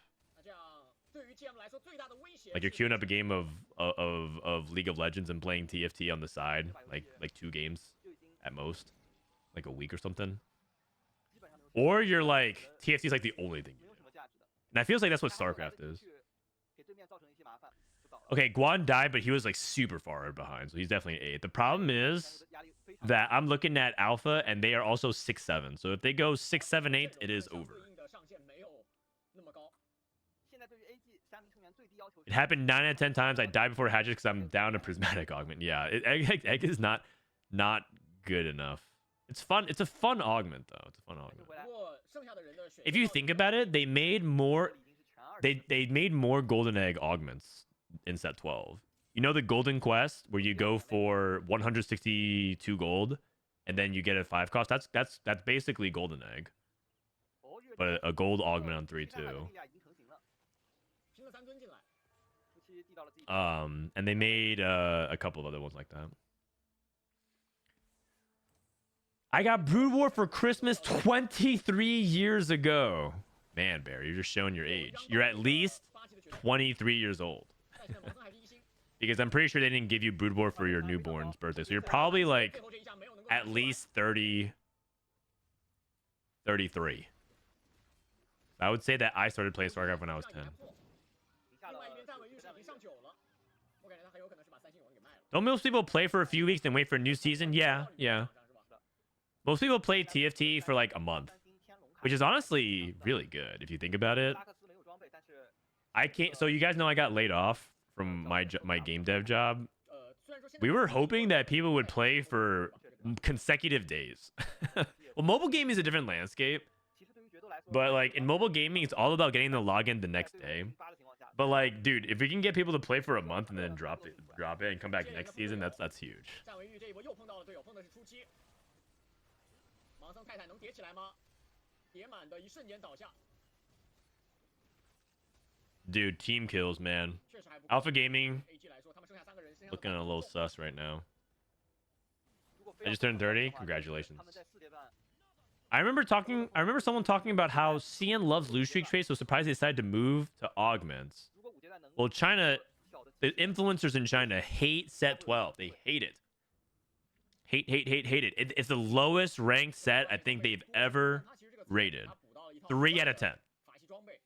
Like you're queuing up a game of League of Legends and playing TFT on the side, like 2 games at most, like a week or something. Or you're like TFT is like the only thing you do. And I feels like that's what StarCraft is. Okay, Guan died, but he was like super far behind, so he's definitely an 8. The problem is that I'm looking at Alpha, and they are also 6-7. So if they go 6-7-8, it is over. It happened 9 out of 10 times. I died before Hatchet because I'm down to Prismatic Augment. Yeah, Egg is not good enough. It's fun. It's a fun augment, though. It's a fun augment. If you think about it, they made more. They made more Golden Egg augments in set 12. You know the Golden Quest where you go for 162 gold, and then you get a 5 cost. That's basically Golden Egg, but a gold augment on 3-2. And they made a couple of other ones like that. I got Brood War for Christmas 23 years ago. Man, Barry, you're just showing your age. You're at least 23 years old. 但现在盲僧还第一星， Because I'm pretty sure they didn't give you brood boar for your newborn's birthday. So you're probably like 最后这一下没有能够 at least 30, 33. I would say that I started playing StarCraft when I was 10. 另外一边站稳预示已经上9了，我感觉他很有可能是把三星王给卖了。 Don't most people play for a few weeks and wait for a new season? Yeah, yeah. Most people play TFT for like a month, which is honestly really good if you think about it. 拉克斯没有装备，但是 I can't. So you guys know I got laid off from my game dev job. 虽然说现在 We were hoping that people would play for consecutive days. Well, mobile gaming is a different landscape, 其实对于决斗来说， but like in mobile gaming, it's all about getting the login the next day. 8的情况下， But like, dude, if we can get people to play for a month and then drop it and come back next season, that's huge. 站稳预这一波又碰到了队友，碰的是初期。盲僧泰坦能叠起来吗？叠满的一瞬间倒下， Dude, team kills, man. 确实还不够。 Alpha Gaming AG 来说，他们剩下3个人，剩下的 looking a little sus right now. 如果非 I 要 just turned 30. 的话 Congratulations. 他们在4阶段 I remember someone talking about how CN loves loose streak trade, so surprised they decided to move to augments. 如果5阶段能 Well, China, 跳的 the influencers in China hate set 12. They hate it. Hate it. It's the lowest ranked set I think they've ever rated. 3 out of 10. 法系装备，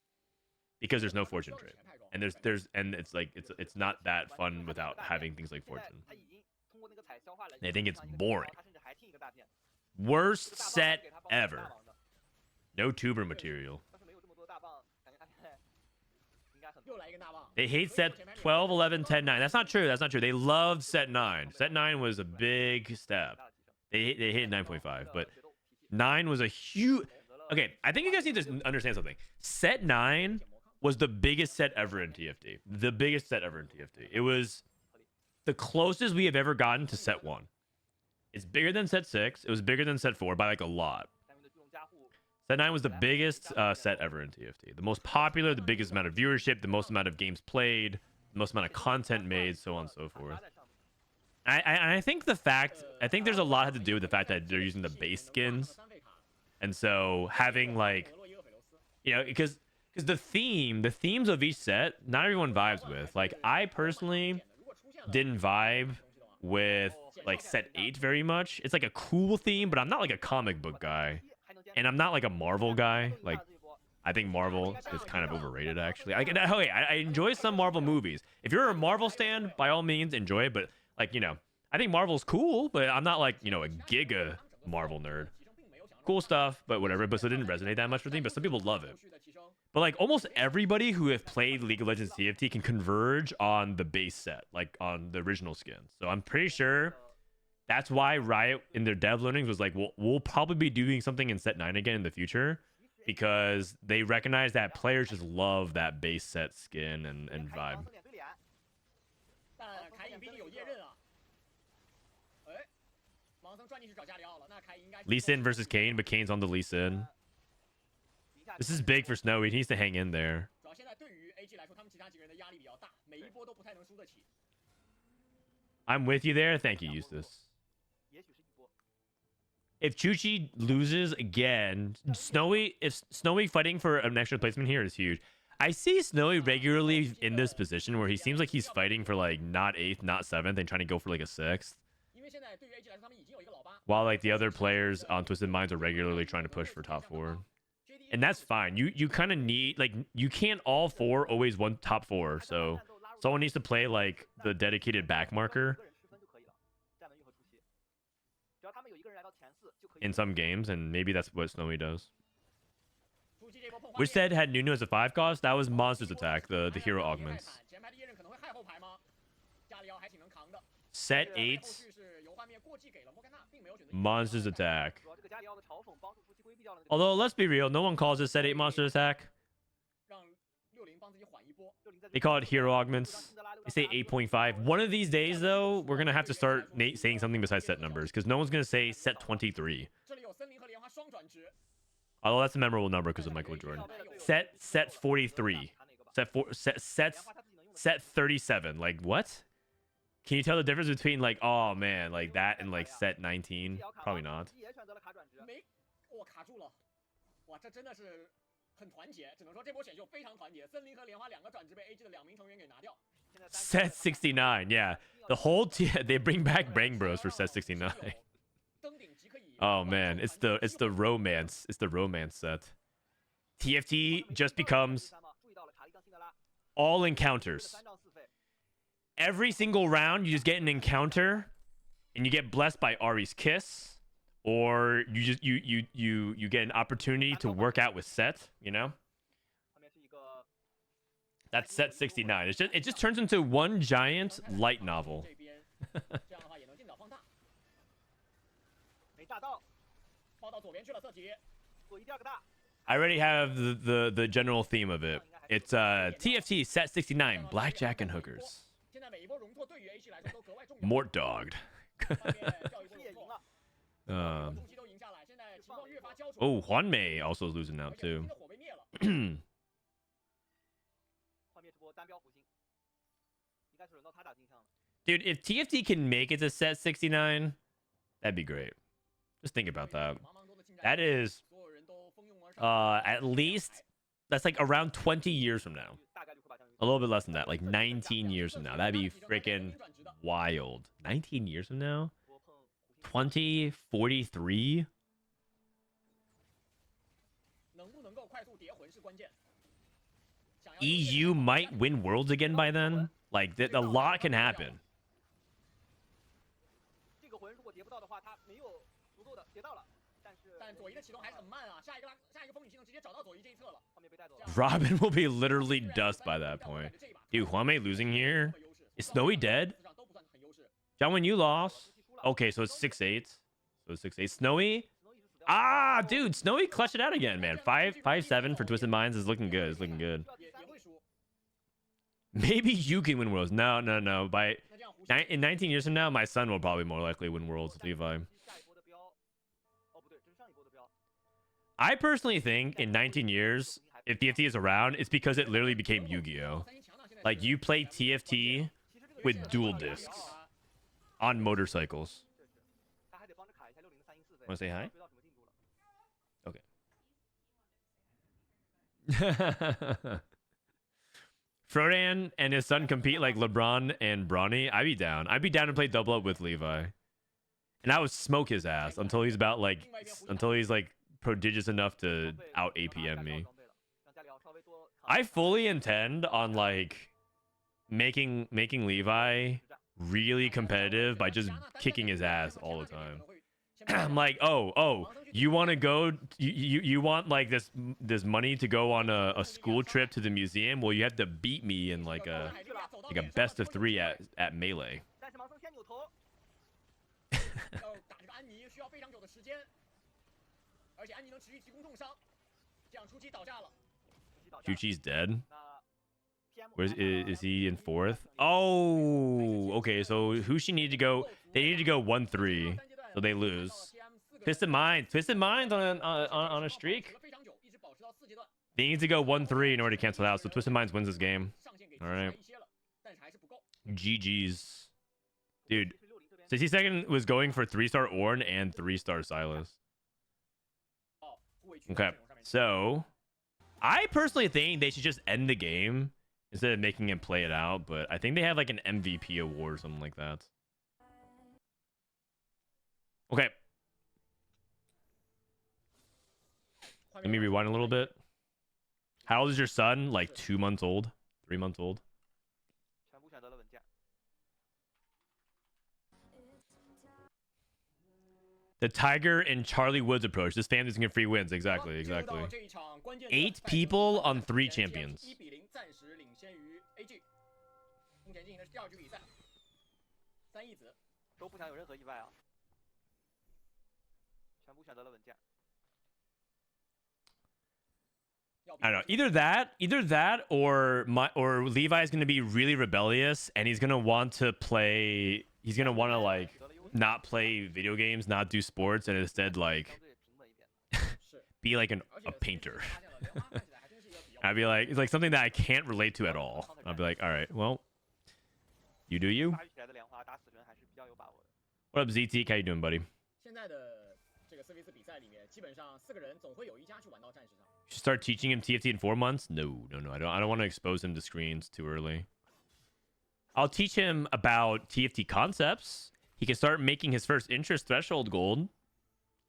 Because there's no fortune trade. And it's like it's not that fun without having things like 现在 fortune. 他已经通过那个彩消化了 I think it's 一个 boring. 他甚至还听一个大片 Worst 这个大棒 set 给他帮大 ever. 王的 No tuber material. 要是没有这么多大棒，感觉他现在应该很又来一个大棒。 They hate set 12, 11, 10, 9. That's not true. That's not true. They loved set 9. Set 9 was a big step. 大的提升。 They hit 9.5, but 9 was a huge. Okay, I think you guys need to understand something. Set 9 was the biggest set ever in TFT. The biggest set ever in TFT. It was the closest we have ever gotten to set 1. It's bigger than set 6. It was bigger than set 4 by like a lot. 三名的聚龙加护 Set 9 was the biggest set ever in TFT. The most popular, the biggest amount of viewership, the most amount of games played, the most amount of content made, so on and so 打 forth. 在上面。 I think there's a lot to do with the fact that they're using the base skins. And so having like, you know, because the themes of each set, not everyone vibes with. Like I personally didn't vibe with like set 8 very much. It's like a cool theme, but I'm not like a comic book guy. And I'm not like a Marvel guy. Like I think Marvel is kind of overrated actually. I enjoy some Marvel movies. If you're a Marvel stan, by all means enjoy it, but like, you know, I think Marvel's cool, but I'm not like, you know, a giga Marvel nerd. Cool stuff, but whatever. But so it didn't resonate that much with me, but some people love it. But like almost everybody who have played League of Legends TFT can converge on the base set, like on the original skins. So I'm pretty sure that's why Riot in their dev learnings was like, we'll probably be doing something in set 9 again in the future, because they recognize that players just love that base set skin and vibe. 点对脸， 但凯隐毕竟有夜刃啊。哎，盲僧转进去找加里奥了，那凯隐应该 Lee Sin versus Kane, but Kane's on the Lee Sin. 一下 This is big for Snowy. He needs to hang in there. 主要现在对于 AG 来说，他们其他几个人的压力比较大，每一波都不太能输得起。 I'm with you there. Thank you, Eustace. 也许是一波。 If Chuchi loses again, if Snowy fighting for an extra placement here is huge. I see Snowy regularly in this position where he seems like he's fighting for like not 8th, not 7th, and trying to go for like a 6th. 因为现在对于 AG 来说，他们已经有一个老八。 While like the other players on Twisted Minds are regularly trying to push for top 4. And that's fine. You kind of need, like, you can't all 4 always one top 4. So someone needs to play like the dedicated back marker 一个人区分就可以了，站稳预和初期，只要他们有一个人来到前4就可以。 in some games, and maybe that's what Snowy does. 初期这波碰花 Which 面 said had Nunu as a 5 cost? That was Monster's Attack, the hero augments. 前排的夜刃可能会害后排吗？加里奥还挺能扛的。 Set 后 8, 续是由画面过继给了莫甘娜，并没有选择。 Monster's Attack. 主要这个加里奥的嘲讽帮助初期规避掉了那个。 Although, let's be real, no one calls it Set 8 Monster Attack. 让60帮自己缓一波。 60在这 They call it hero augments. They say 8.5. One of these days, though, we're going to have to start saying something besides set numbers, because no one's going to say set 23. 这里有森林和莲花双转职。 Although that's a memorable number because of Michael Jordan. Set 43. Set 37. Like, what? Can you tell the difference between, like, oh, man, like that and, like, set 19? Probably not. 也选择了卡转职。没，我卡住了。哇，这真的是很团结，只能说这波选秀非常团结。森林和莲花两个转职被 AG 的2名成员给拿掉。 Set 69, yeah. The whole team, they bring back Bang Bros for set 69. 登顶即可以 Oh man, it's the romance. It's the romance set. TFT just becomes 注意到了查理跟辛德拉 all encounters. 3仗4废， Every single round, you just get an encounter, and you get blessed by Ari's kiss, or you just you get an opportunity to work out with Set. You know, 旁边是一个 that's Set 69. It just turns into one giant light novel. 这边，这样的话也能尽早放大。没炸到，抛到左边去了，色吉。左一第二个大， I already have the general theme of it. It's TFT Set 69, Blackjack and Hookers. 现在每一波容错对于 AG 来说都格外重要。 Mort dogged. 上面掉一波也赢容错，了，中期都赢下来，现在情况越发焦灼。 Oh, Juan Mei also losing out 而且 too. 新的火被灭了。幻灭这波单标弧星，应该是轮到他打金枪了。 Dude, if TFT can make it to set 69, that'd be great. Just think about that. 茫茫多的进 That 战， is 所有人都蜂拥而上。 at least that's like around 20 years from now. 大概率会把将军 A little bit less than that, like 19 years from now. That'd be freaking wild. 19 years from now? 波碰弧星， 2043? 能不能够快速叠魂是关键。想要 EU might win worlds again by then. Like, a lot can happen. 这个魂如果叠不到的话，他没有足够的叠到了，但是但左一的启动还是很慢啊，下一个风女系能直接找到左一这一侧了。画面被带走了。 Robin will be literally dust by that point. Dude, Juan Mei losing here? Is Snowy dead? 都不算很优势。 Jiangwen, you lost. Okay, so it's 6-8. So it's 6-8. Snowy? Ah, dude, Snowy clutched it out again, man. 5-7 for Twisted Minds is looking good. It's looking good. 也会输。 Maybe you can win worlds. No. By 那这样胡西 in 19 years from now, my son will probably more likely win worlds with Levi. 下一波的标，哦不对，这是上一波的标。 I personally think in 19 years, if TFT is around, it's because it literally became Yu-Gi-Oh. 三一强呢，现在 Like you play TFT 其实这个 with dual discs on motorcycles. 是他还得帮着卡一下60的3赢4废。 Wanna say hi? 追到什么进度了？ Frodan and his son compete like LeBron and Bronny. I'd be down. I'd be down to play double up with Levi. And I would smoke his ass until he's like prodigious enough to out APM me. 让家里要稍微多考 I fully intend on like making Levi really competitive by just kicking his ass all the time. I'm like, oh, you want to go? You want like this money to go on a school trip to the museum? Well, you have to beat me in like a best of 3 at melee. 但是盲僧先扭头，要打这个安妮需要非常久的时间，而且安妮能持续提供重伤，这样初期倒下了。 Chuchi's dead. 那 PM Where is he in 4th? Oh, okay. So who she need to go? They need to go 1-3, so they lose. Twisted Minds on a streak. 非常久，一直保持到4阶段。 They need to go 1-3 in order to cancel it out. So Twisted Minds wins this game. 上限给 All right. 一些了，但是还是不够。 GG's, dude. 60这边 62nd was going for 3-star Ornn and 3-star Silas. 哦，护卫区 Okay, 阵容上面 so I personally think they should just end the game instead of making him play it out. But I think they have like an MVP award or something like that. Okay, let me rewind a little bit. How old is your son? Like 2 months old, 3 months old. 全部选择了稳健。 The Tiger and Charlie Woods approach. This family's gonna get free wins. Exactly. 这一场关键的 8 赛事 people on 3 champions. 1比0暂时领先于 AG。目前进行的是第2局比赛，3义子。都不想有任何意外啊，全部选择了稳健。 I don't know. Either that, or Levi's gonna be really rebellious, and he's gonna want to play. He's gonna want to like 得了优势， not play video games, not do sports, and instead like 相对平稳一点。 是， be like a 而且 painter. 发现了莲花看起来还真是一个比较 I'd be like, it's like something that I can't relate to at all. I'd be like, all right, well, you do you. 发育起来的莲花打死人还是比较有把握的。 What up, ZT? How you doing, buddy? 现在的这个4v4比赛里面，基本上4个人总会有一家去玩到战士上。 Should start teaching him TFT in 4 months? No. I don't want to expose him to screens too early. I'll teach him about TFT concepts. He can start making his first interest threshold gold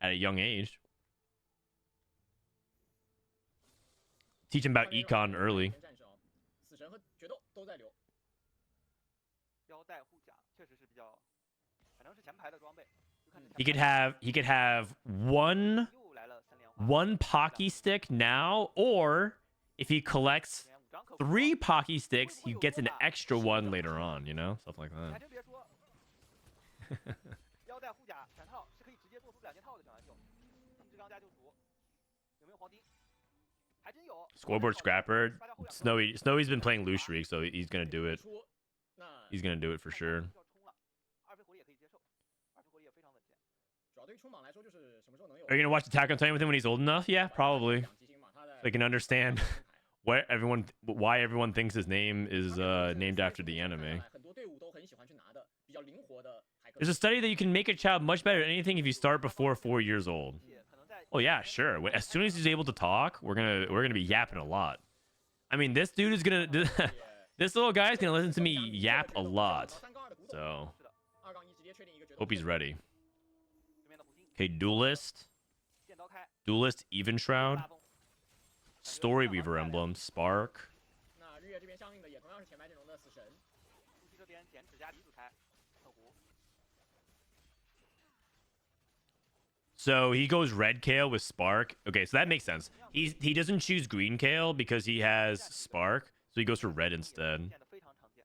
at a young age. Teach him about econ early. 死神和决斗都在留。腰带护甲确实是比较，反正是前排的装备。 He could have one 又来了3连花。 one Pocky stick now, or if he collects 3 Pocky sticks, he gets an extra one later on, you know? Stuff like 你还 that. 真别说，腰带护甲全套是可以直接做出2件套的小玩秀。金之钢加救赎，有没有黄金？还真有。 Scoreboard scrapper. Snowy's been playing loose streak, so he's gonna do it. 出，那 He's gonna do it for sure. 要冲了，二飞火力也可以接受，二飞火力也非常稳健。主要对于冲榜来说，就是什么时候能有。 Are you gonna watch Attack on Titan with him when he's old enough? Yeah, probably. They can understand why everyone thinks his name is named after the anime. 很多队伍都很喜欢去拿的，比较灵活的海克。 There's a study that you can make a child much better at anything if you start before 4 years old. 可能在 Oh yeah, sure. As soon as he's able to talk, we're gonna be yapping a lot. I mean, this dude is gonna this little guy's gonna listen to me yap a lot. So 2-1直接确定一个决斗。 hope he's ready. 这边的胡金 Okay, duelist, 剑刀开， duelist, even shroud, 大风。 story weaver emblem, spark. 那日月这边相应的也同样是前排阵容的死神。朱熹这边剪指甲离子开，特胡。 So he goes red kale with spark. Okay, so that makes sense. He doesn't choose green kale because he has spark, so he goes for red instead 见的非常常见。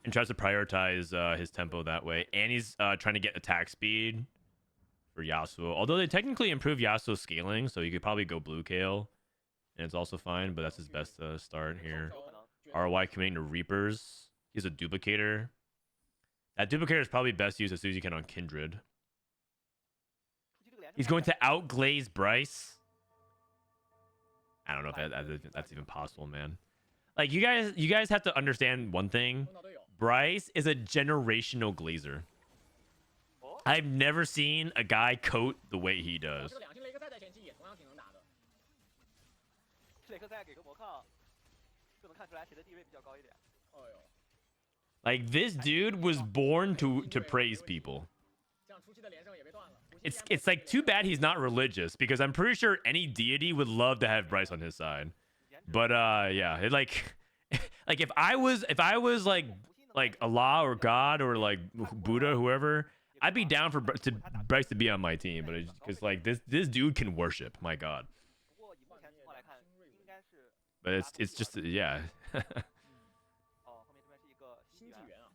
and tries to prioritize his tempo that way. And he's trying to get attack speed for Yasuo. Although they technically improve Yasuo's scaling, so he could probably go blue kale, and it's also fine. But that's his best start here. 有可能 ROI committing to Reapers. He's a duplicator. That duplicator is probably best used as soon as you can on Kindred. 初期这个连胜 He's going to outglaze Bryce. I don't know if that's even possible, man. Like you guys have to understand one thing. 碰到队友， Bryce is a generational glazer. 哦， I've never seen a guy coat the way he 这 does. 个2星雷克赛在前期也同样挺能打的。史雷克赛给个魔抗，就能看出来谁的地位比较高一点。哎呦， Like this dude was born to praise people. 这样初期的连胜也被断了。 It's like too bad he's not religious because I'm pretty sure any deity would love to have Bryce on his side. But yeah, it like if I was like Allah or God or like Buddha, whoever, I'd be down for Bryce to be on my team. But because like this dude can worship, my God. 不过以目前情况来看，应该是 But it's just yeah. 哦，后面这边是一个新纪元。新纪元啊，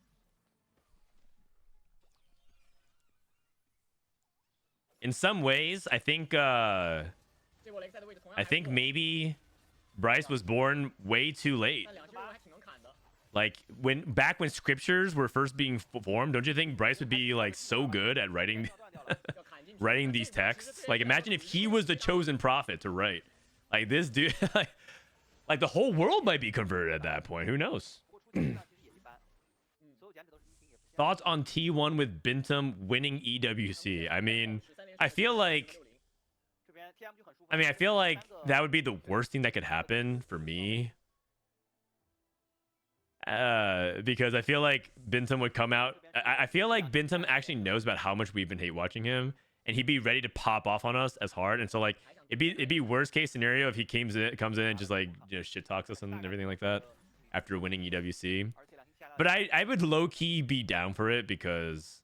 In some ways, I think 这波雷克赛的位置同样 I 还不 think 错 maybe Bryce was born way too late. 但2星任务还挺能砍的。 Like back when scriptures were first being formed, don't you think Bryce would be like so good at writing 要断掉了， 要砍进去 writing these texts? Like imagine if he was the chosen prophet to write. Like this dude like the whole world might be converted at that point. Who knows? 不过初期质量其实也一般，所有剪纸都是1星也不限。 Thoughts on T1 with Bintum winning EWC? I mean, I feel like 这边 TM 就很舒服。 I mean, I feel like that would be the worst thing that could happen for me. Because I feel like Bintum would come out. I feel like Bintum actually knows about how much we've been hate watching him, and he'd be ready to pop off on us as hard. And so like it'd be worst case scenario if he comes in and just like shit talks us and everything like that after winning EWC. 而且2星下来 But I would low key be down for it because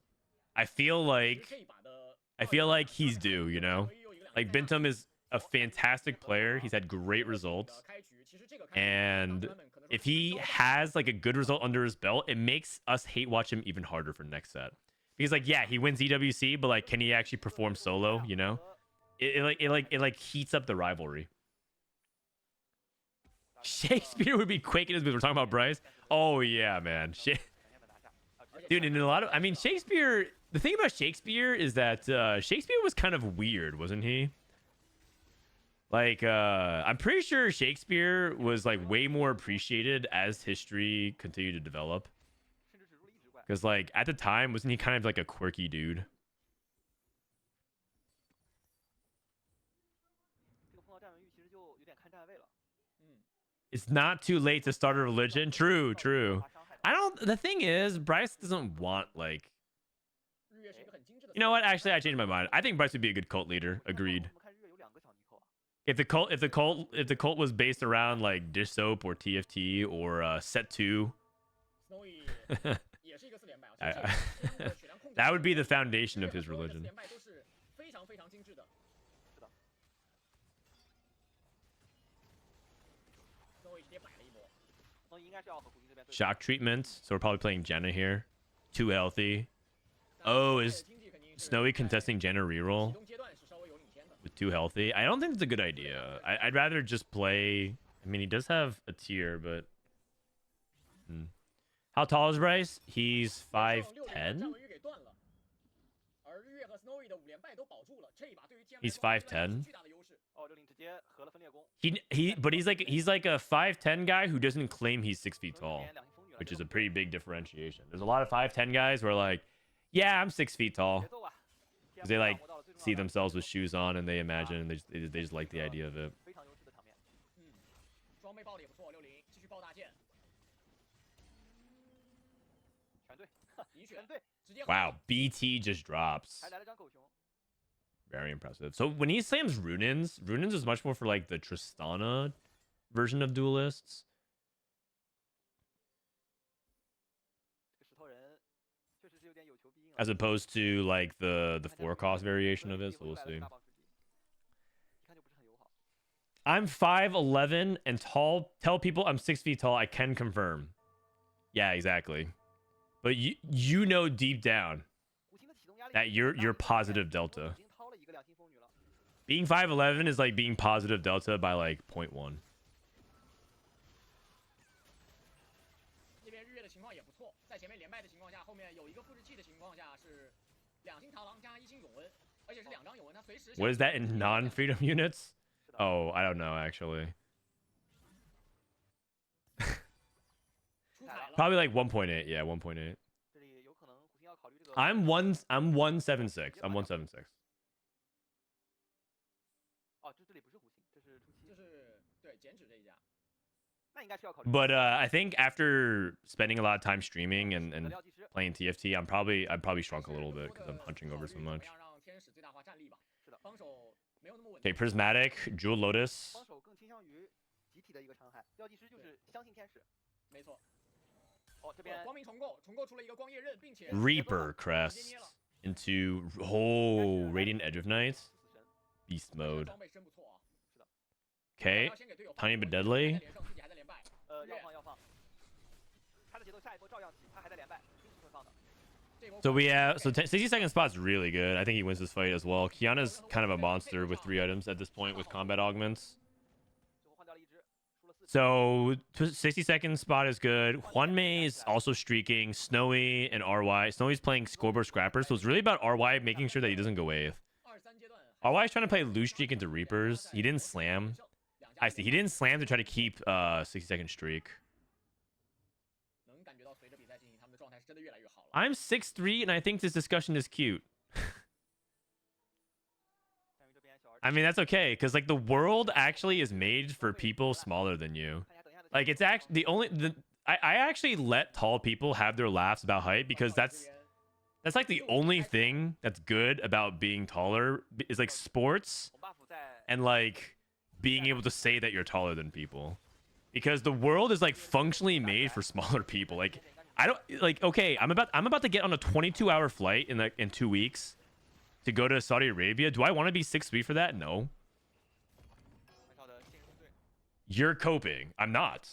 I feel like 这一把的 I feel like he's due, you know? Like Bintum is a fantastic player. He's had great results. 开局其实这个开局 And 版本可能说 if he has like a good result under his belt, it makes us hate watch him even harder for next set. Because like yeah, he wins EWC, but like can he actually perform solo, you know? It heats up the rivalry. Shakespeare would be quaking his boots. We're talking about Bryce. Oh yeah, man. 两天的拿下。Dude, in a lot of I mean Shakespeare, the thing about Shakespeare is that Shakespeare was kind of weird, wasn't he? Like I'm pretty sure Shakespeare was like way more appreciated as history continued to develop. 甚至指出了一直怪。 Because like at the time, wasn't he kind of like a quirky dude? 碰到站位域，其实就有点看站位了。 It's not too late to start a religion. True, true. I don't. The thing is, Bryce doesn't want like. You know what? Actually, I changed my mind. I think Bryce would be a good cult leader. Agreed. If the cult was based around like dish soap or TFT or set 2, that would be the foundation of his religion. Shock treatment. So we're probably playing Jenna here. Too healthy. Oh, is Snowy contesting Jenna reroll with too healthy? I don't think it's a good idea. I'd rather just play. I mean, he does have a tier, but how tall is Bryce? He's 5'10". He's 5'10". But he's like a 5'10" guy who doesn't claim he's 6 feet tall, which is a pretty big differentiation. There's a lot of 5'10" guys who are like, yeah, I'm 6 feet tall, because they like see themselves with shoes on and they imagine and they just like the idea of it. Wow, BT just drops. Very impressive. So when he slams Runins is much more for like the Tristana version of duelists. As opposed to like the 4-cost variation of it, so we'll see. I'm 5'11" and tall. Tell people I'm 6 feet tall. I can confirm. Yeah, exactly. But you know deep down that you're positive delta. Being 5'11" is like being positive delta by like 0.1. What is that in non-freedom units? Oh, I don't know actually. Probably like 1.8. Yeah, 1.8. I'm 176. I'm 176. But I think after spending a lot of time streaming and playing TFT, I've probably shrunk a little bit because I'm hunching over so much. Okay, Prismatic, Jewel Lotus. Reaper crest into Radiant Edge of Night. Beast mode. Okay, tiny but deadly. So we have 60-second spot's really good. I think he wins this fight as well. Kiana's kind of a monster with 3 items at this point with combat augments. So 60-second spot is good. Hwanmei is also streaking. Snowy and RY. Snowy's playing scoreboard scrapper, so it's really about RY making sure that he doesn't go wave. RY is trying to play loose streak into Reapers. He didn't slam. I see. He didn't slam to try to keep 60-second streak. I'm 6'3", and I think this discussion is cute. I mean, that's okay, because like the world actually is made for people smaller than you. Like it's actually I actually let tall people have their laughs about height because that's like the only thing that's good about being taller is like sports and like being able to say that you're taller than people, because the world is like functionally made for smaller people. Like I don't like, okay, I'm about to get on a 22-hour flight in 2 weeks to go to Saudi Arabia. Do I want to be 6'3" for that? No. You're coping. I'm not.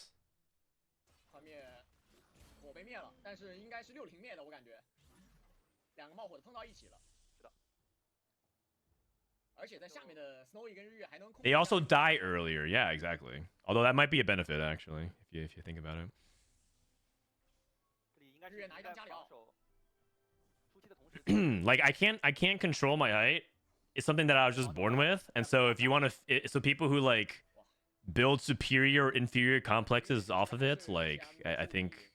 They also die earlier. Yeah, exactly. Although that might be a benefit actually, if you think about it. Like I can't control my height. It's something that I was just born with, and so if you want to, so people who like build superior or inferior complexes off of it, like I think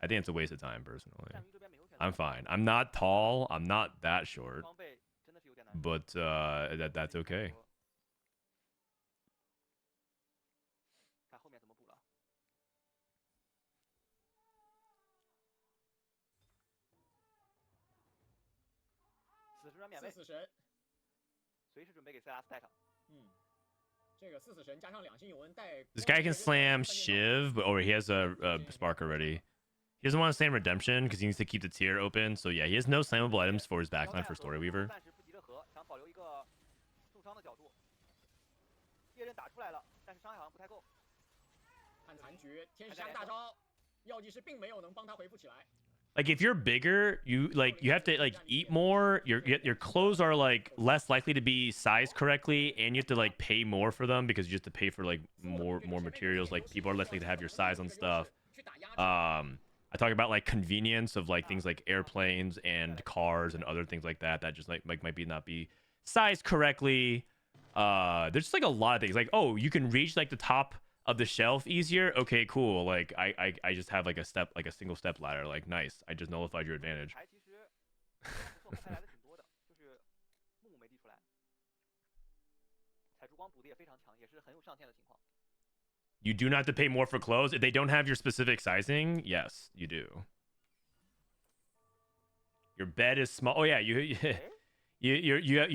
it's a waste of time personally. I'm fine. I'm not tall. I'm not that short, but that's okay. 死神，随时准备给塞拉斯带上。这个四死神加上两星永恩带。This guy can slam Shiv, but he has a spark already. He doesn't want to slam Redemption because he needs to keep the tier open. So yeah, he has no slammable items for his backline for Story Weaver. 暂时不急着和，想保留一个受伤的角度。猎刃打出来了，但是伤害好像不太够。看残局，天使下大招，药剂师并没有能帮他回复起来。 Like if you're bigger, you have to like eat more. Your clothes are like less likely to be sized correctly, and you have to like pay more for them because you have to pay for like more materials. Like people are less likely to have your size on stuff. I talk about like convenience of like things like airplanes and cars and other things like that that just like might be not be sized correctly. There's just like a lot of things. Like, oh, you can reach like the top of the shelf easier. Okay, cool. Like I just have like a single step ladder. Like nice. I just nullified your advantage. 牌其实不错，还来的挺多的，就是木木没递出来。彩烛光补的也非常强，也是很有上限的情况。 You do not have to pay more for clothes if they don't have your specific sizing. Yes, you do. Your bed is small. Oh yeah, you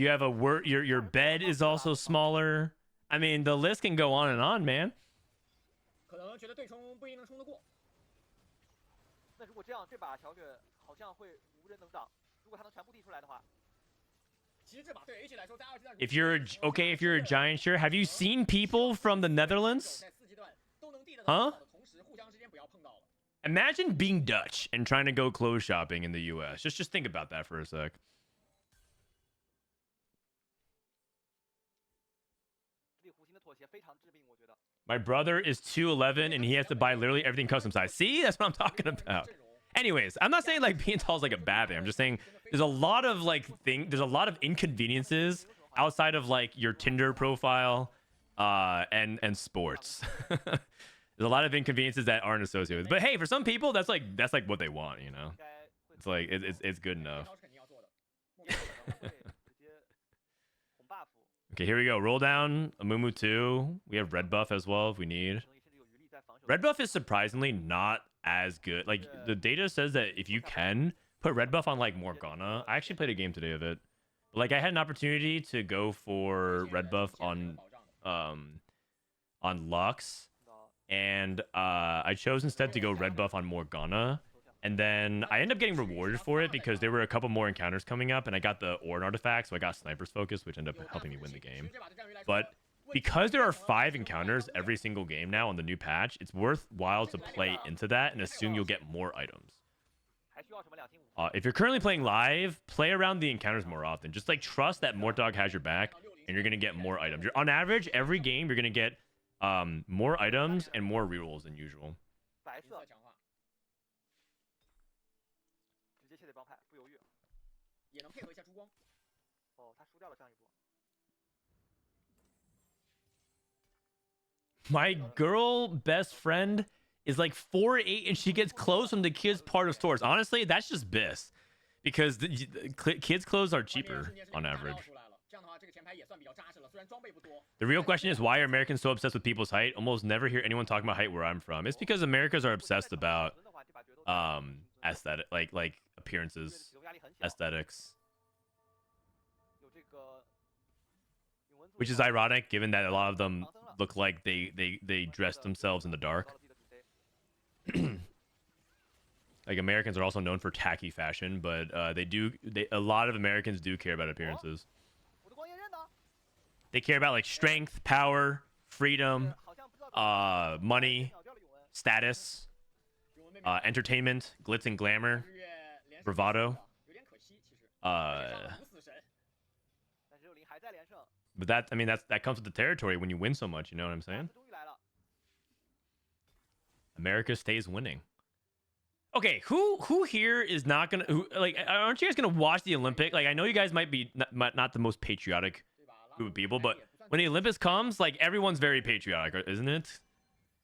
have a word. Your bed is also smaller. I mean, the list can go on and on, man. 可能觉得对冲不一定能冲得过。那如果这样，这把小雪好像会无人能挡。如果他能全部递出来的话， If you're a giant, sure. Have you seen people from the Netherlands? Huh? Imagine being Dutch and trying to go clothes shopping in the U.S. Just think about that for a sec. 这里弧形的妥协非常致命，我觉得。 My brother is 2'11" and he has to buy literally everything custom size. See, that's what I'm talking about. Anyways, I'm not saying like being tall is like a bad thing. I'm just saying there's a lot of there's a lot of inconveniences outside of like your Tinder profile and sports. There's a lot of inconveniences that aren't associated with. But hey, for some people that's like what they want, you know. It's like it's good enough. Okay, here we go. Roll down Amumu 2. We have red buff as well if we need. Red buff is surprisingly not as good. Like the data says that if you can put red buff on like Morgana, I actually played a game today of it. But, like I had an opportunity to go for red buff on Lux, and I chose instead to go red buff on Morgana. And then I ended up getting rewarded for it because there were a couple more encounters coming up, and I got the Orn artifact, so I got Sniper's Focus, which ended up helping me win the game. But because there are 5 encounters every single game now on the new patch, it's worthwhile to play into that and assume you'll get more items. If you're currently playing live, play around the encounters more often. Just like trust that Mortdog has your back, and you're gonna get more items. On average, every game you're gonna get more items and more rerolls than usual. 白色，直接卸得帮派，不犹豫。也能配合一下珠光。哦，他输掉了上一波。 My girl best friend is like 4'8" and she gets clothes from the kids part of stores. Honestly, that's just BIS because the kids' clothes are cheaper on average. The real question is, why are Americans so obsessed with people's height? Almost never hear anyone talking about height where I'm from. It's because Americans are obsessed about aesthetic, like appearances, aesthetics. Which is ironic given that a lot of them look like they dress themselves in the dark. Like Americans are also known for tacky fashion, but a lot of Americans do care about appearances. They care about like strength, power, freedom, money, status, entertainment, glitz and glamour, bravado. But that comes with the territory when you win so much, you know what I'm saying? America stays winning. Okay, who here is not gonna aren't you guys gonna watch the Olympic? Like I know you guys might be not the most patriotic group of people, but when the Olympics comes, like everyone's very patriotic, isn't it?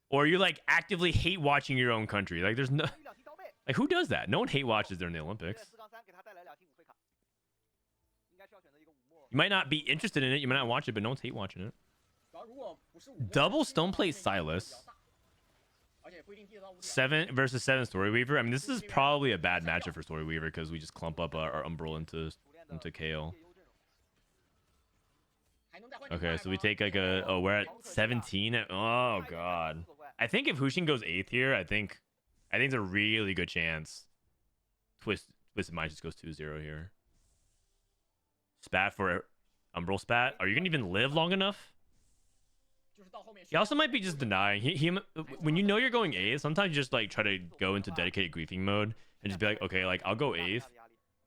Or you like actively hate watching your own country. Like there's no like who does that? No one hate watches during the Olympics. You might not be interested in it, you might not watch it, but no one's hate watching it. Double Stoneplate Silas. 7 versus 7 Story Weaver. I mean, this is probably a bad matchup for Story Weaver because we just clump up our Umbral into Kale. Okay, so we take like a. Oh, we're at 17. Oh god. I think if Huxing goes 8th here, I think it's a really good chance. Twisted Mind just goes 2-0 here. Spat for Umbral Spat. Are you gonna even live long enough? He also might be just denying. When you know you're going 8th, sometimes you just like try to go into dedicated griefing mode and just be like, okay, like I'll go 8th,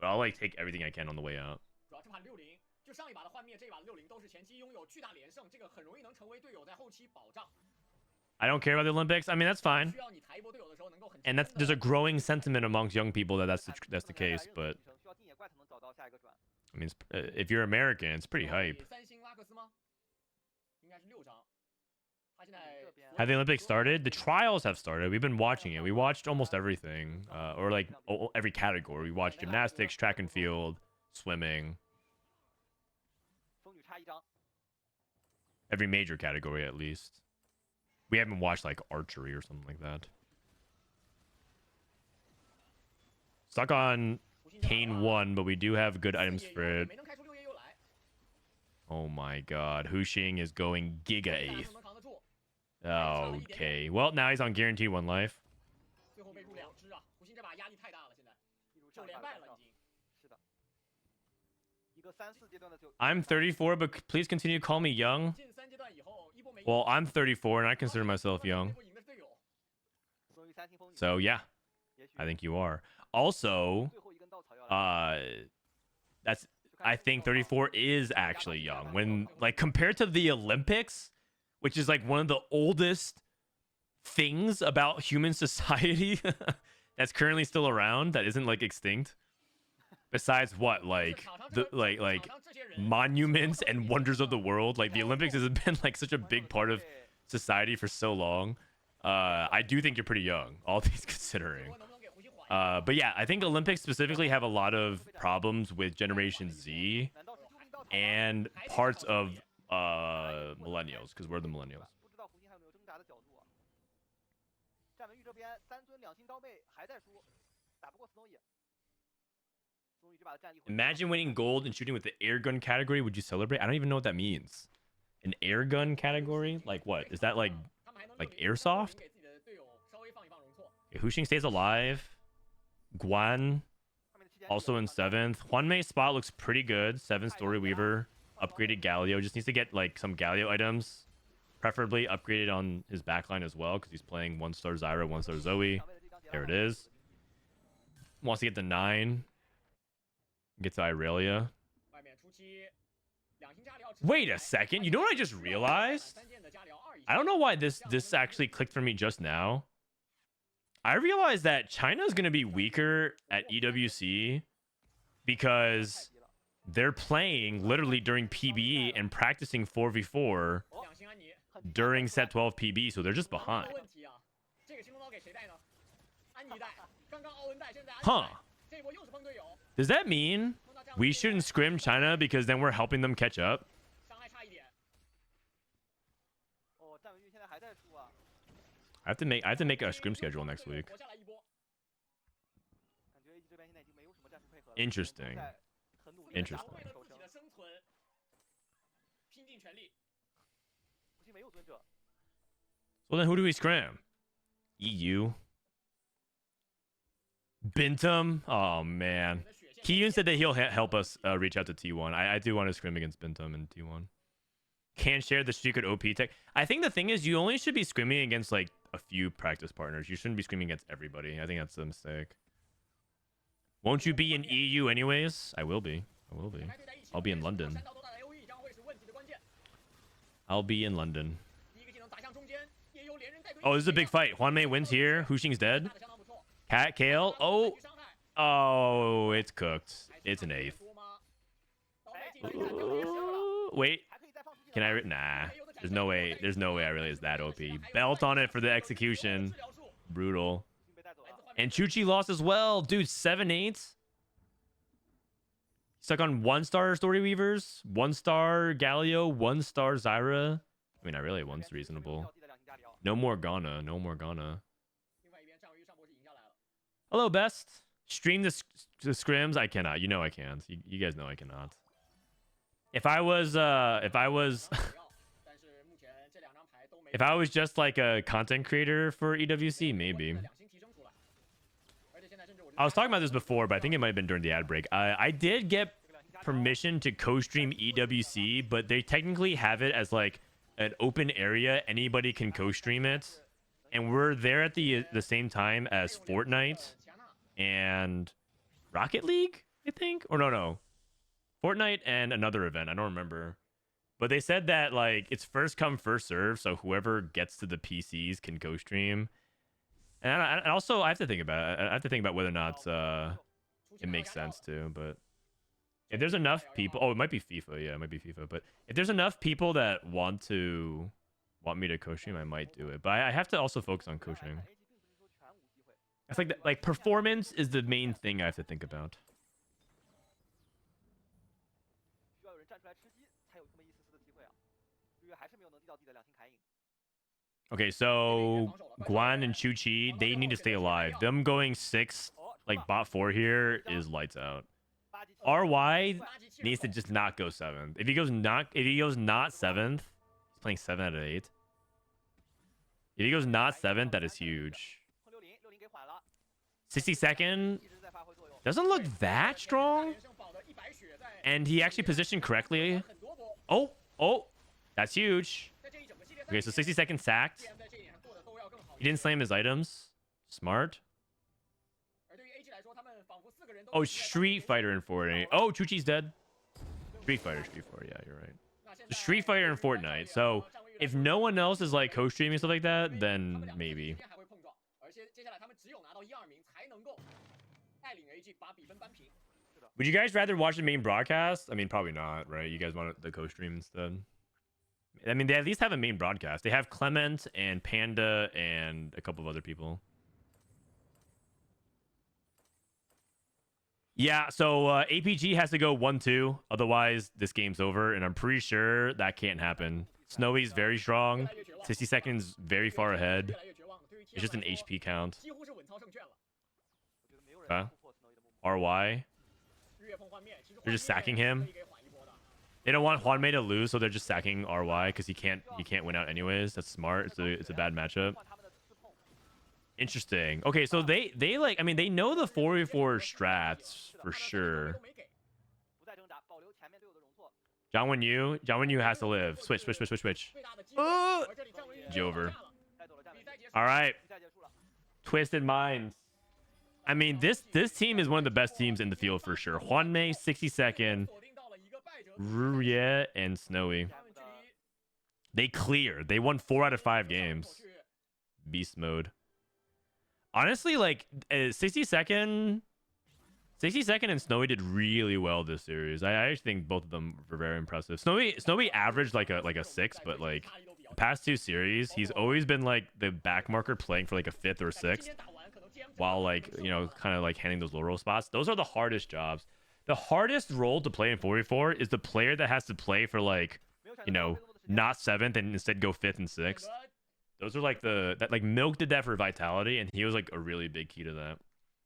but I'll like take everything I can on the way out. 就上一把的幻灭，这一把的60都是前期拥有巨大连胜，这个很容易能成为队友在后期保障。 I don't care about the Olympics. I mean, that's fine. And there's a growing sentiment amongst young people that's the case. But I mean, if you're American, it's pretty hype. Have the Olympics started? The trials have started. We've been watching it. We watched almost everything, or like every category. We watched gymnastics, track and field, swimming. Every major category, at least. We haven't watched like archery or something like that. Stuck on Kane 1, but we do have good items for it. Oh my god. Huxing is going Giga 8th. Okay. Well, now he's on guaranteed 1 life. I'm 34, but please continue to call me young. Well, I'm 34 and I consider myself young. So yeah, I think you are. Also, I think 34 is actually young when like compared to the Olympics, which is like one of the oldest things about human society that's currently still around that isn't like extinct. Besides what, like the monuments and wonders of the world, like the Olympics has been like such a big part of society for so long. I do think you're pretty young, all things considering. But yeah, I think Olympics specifically have a lot of problems with Generation Z and parts of millennials, because we're the millennials. Imagine winning gold and shooting with the air gun category. Would you celebrate? I don't even know what that means. An air gun category? Like what? Is that like airsoft? Okay, Huxing stays alive. Guan also in 7th. Hwanmei's spot looks pretty good. 7th Story Weaver. Upgraded Galio. Just needs to get like some Galio items. Preferably upgraded on his backline as well, because he's playing 1-star Zyra, 1-star Zoe. There it is. Wants to get the 9. Get to Irelia. Wait a second. You know what I just realized? I don't know why this actually clicked for me just now. I realized that China is going to be weaker at EWC because they're playing literally during PBE and practicing 4v4 during set 12 PB, so they're just behind. Huh. Does that mean we shouldn't scrim China because then we're helping them catch up? I have to make a scrim schedule next week. Interesting. Interesting. Well, then who do we scrim? EU. Bintum? Oh, man. Kiyun said that he'll help us reach out to T1. I do want to scrim against Bintum and T1. Can't share the secret OP tech. I think the thing is you only should be scrimming against like a few practice partners. You shouldn't be scrimming against everybody. I think that's a mistake. Won't you be in EU anyways? I will be. I will be. I'll be in London. I'll be in London. Oh, this is a big fight. Hwanmei wins here. Huxing's dead. Cat Kale. Oh, it's cooked. It's an 8th. Wait. Can I? Nah. There's no way. There's no way I really is that OP. Belt on it for the execution. Brutal. And Chuchi lost as well. Dude, 7-8. Stuck on 1-star Story Weavers, 1-star Galio, 1-star Zyra. I mean, I really one's reasonable. No more Ghana. No more Ghana. Hello, Best. Stream the scrims. I cannot. You know I can't. You guys know I cannot. if I was if I was just like a content creator for EWC, maybe. I was talking about this before, but I think it might have been during the ad break. I did get permission to co-stream EWC, but they technically have it as like an open area. Anybody can co-stream it, and we're there at the same time as Fortnite and Rocket League, I think, or no, Fortnite and another event. I don't remember, but they said that like it's first come first serve, so whoever gets to the PCs can co-stream. And also, I have to think about it. I have to think about whether or not it makes sense too. But if there's enough people, oh, it might be FIFA. Yeah, it might be FIFA. But if there's enough people that want me to co-stream, I might do it. But I have to also focus on coaching. I think that like performance is the main thing I have to think about. Okay, so Guan and Chuchi, they need to stay alive. Them going 6, like bot 4 here, is lights out. RY needs to just not go 7th. If he goes not 7th, he's playing 7 out of 8. If he goes not 7th, that is huge. 62nd doesn't look that strong, and he actually positioned correctly. Oh, that's huge. Okay, so 62nd sacked. He didn't slam his items. Smart. Oh, Street Fighter in Fortnite. Oh, Chuchi's dead. Street Fighter. Yeah, you're right. Street Fighter in Fortnite. So if no one else is like co-streaming stuff like that, then maybe. Would you guys rather watch the main broadcast? I mean, probably not, right? You guys want the co-stream instead? I mean, they at least have a main broadcast. They have Clement and Panda and a couple of other people. Yeah, so APG has to go 1-2. Otherwise, this game's over. And I'm pretty sure that can't happen. Snowy's very strong. 60 seconds very far ahead. It's just an HP count. RY. They're just sacking him. They don't want Juanmei to lose, so they're just sacking RY because he can't win out anyways. That's smart. It's a bad matchup. Interesting. Okay, so they like, I mean, they know the 4v4 strats for sure. John Wen Yu has to live. Switch. Jover. All right. Twisted Minds. I mean, this team is one of the best teams in the field for sure. Juanmei, 62nd. Ruya and Snowy. They cleared. They won 4 out of 5 games. Beast mode. Honestly, like 60-second and Snowy did really well this series. I actually think both of them were very impressive. Snowy averaged like a 6, but like the past 2 series, he's always been like the back marker playing for like a 5th or 6th, while like, you know, kind of like handling those low roll spots. Those are the hardest jobs. The hardest role to play in 4v4 is the player that has to play for like, you know, not 7th and instead go 5th and 6th. Those are like like Milk did that for Vitality, and he was like a really big key to that.